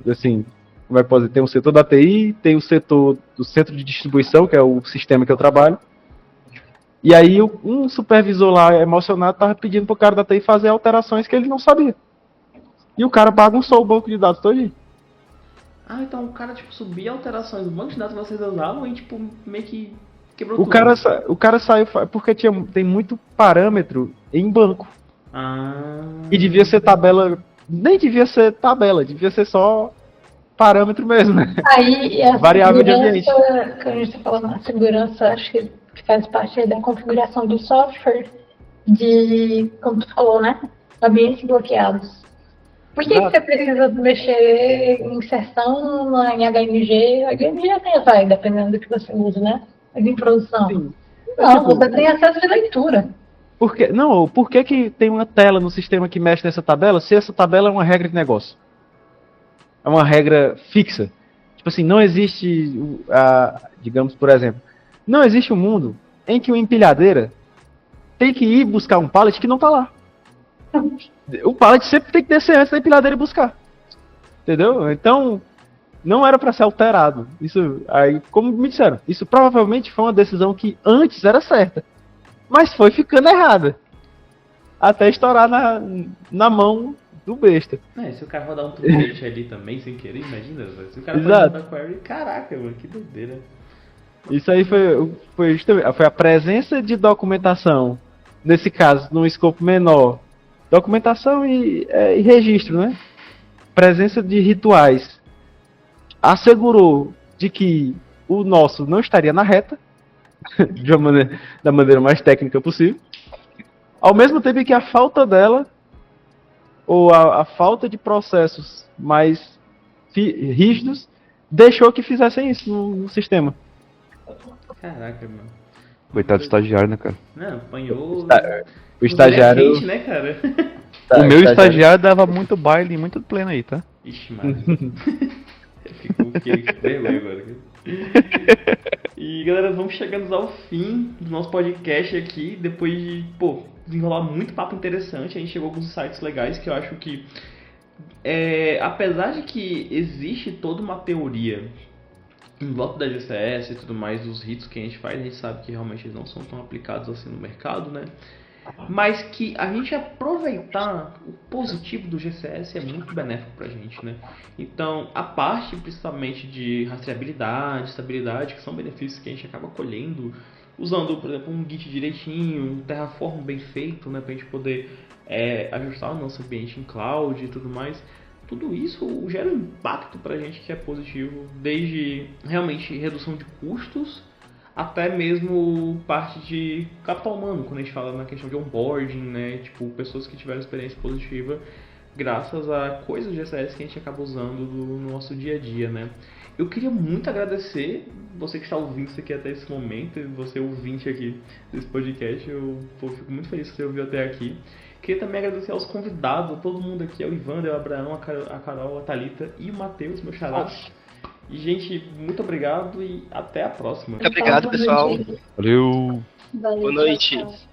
assim, vai poder ter um setor da TI, tem o setor do centro de distribuição, que é o sistema que eu trabalho. E aí um supervisor lá emocionado tava pedindo pro cara da TI fazer alterações que ele não sabia. E o cara bagunçou o banco de dados todinho. Ah, então o cara, tipo, subia alterações do banco de dados que vocês usavam e, tipo, meio que quebrou O tudo. cara saiu porque tem muito parâmetro em banco. Ah. E devia ser tabela. Nem devia ser tabela, devia ser só parâmetro mesmo, né? Aí, essa Variável de ambiente. segurança, que a gente está falando, a segurança, acho que faz parte aí da configuração do software, como tu falou, né? Ambientes bloqueados. Por que você precisa mexer em inserção em HMG? HMG até vai, dependendo do que você usa, né? Mas em produção. Sim. Não, Tipo, você tem acesso de leitura. por que tem uma tela no sistema que mexe nessa tabela se essa tabela é uma regra de negócio? É uma regra fixa. Tipo assim, não existe, digamos, por exemplo, não existe um mundo em que uma empilhadeira tem que ir buscar um pallet que não tá lá. O pallet sempre tem que descer antes da empilhadeira e buscar. Entendeu? Então, não era para ser alterado. Isso, aí, como me disseram, isso provavelmente foi uma decisão que antes era certa, mas foi ficando errada. Até estourar na mão do besta. Se o cara rodar um tweet ali também sem querer, imagina, se o cara Exato. pode rodar query, caraca, mano, que doideira. Isso aí foi a presença de documentação, nesse caso, num escopo menor. Documentação e registro, né? Presença de rituais. Assegurou de que o nosso não estaria na reta, da maneira mais técnica possível. Ao mesmo tempo que a falta dela, ou a falta de processos mais rígidos, deixou que fizessem isso no sistema. Caraca, mano. Coitado do estagiário, né, cara? Não, apanhou. O estagiário. Quente, né, cara? O meu estagiário dava muito baile e muito pleno aí, tá? Ixi, mano. Fiquei com vergonha agora. E galera, vamos chegando ao fim do nosso podcast aqui. Depois de, desenrolar muito papo interessante, a gente chegou com uns insights legais que eu acho que, apesar de que existe toda uma teoria em volta da GCS e tudo mais, dos ritos que a gente faz, a gente sabe que realmente eles não são tão aplicados assim no mercado, né? Mas que a gente aproveitar o positivo do GCS é muito benéfico pra gente, né? Então, a parte principalmente de rastreabilidade, estabilidade, que são benefícios que a gente acaba colhendo usando, por exemplo, um Git direitinho, um Terraform bem feito, né? Pra gente poder ajustar o nosso ambiente em cloud e tudo mais. Tudo isso gera um impacto pra gente que é positivo, desde realmente redução de custos, até mesmo parte de capital humano, quando a gente fala na questão de onboarding, né? Tipo, pessoas que tiveram experiência positiva graças a coisas de GCS que a gente acaba usando no nosso dia a dia, né? Eu queria muito agradecer você que está ouvindo isso aqui até esse momento, você ouvinte aqui desse podcast, eu fico muito feliz que você ouviu até aqui. Queria também agradecer aos convidados, todo mundo aqui, ao Ivan, ao Abraão, a Carol, a Thalita e o Matheus, meu xará. E, gente, muito obrigado e até a próxima. Muito obrigado, pessoal. Valeu! Valeu, Boa noite. tchau, tchau.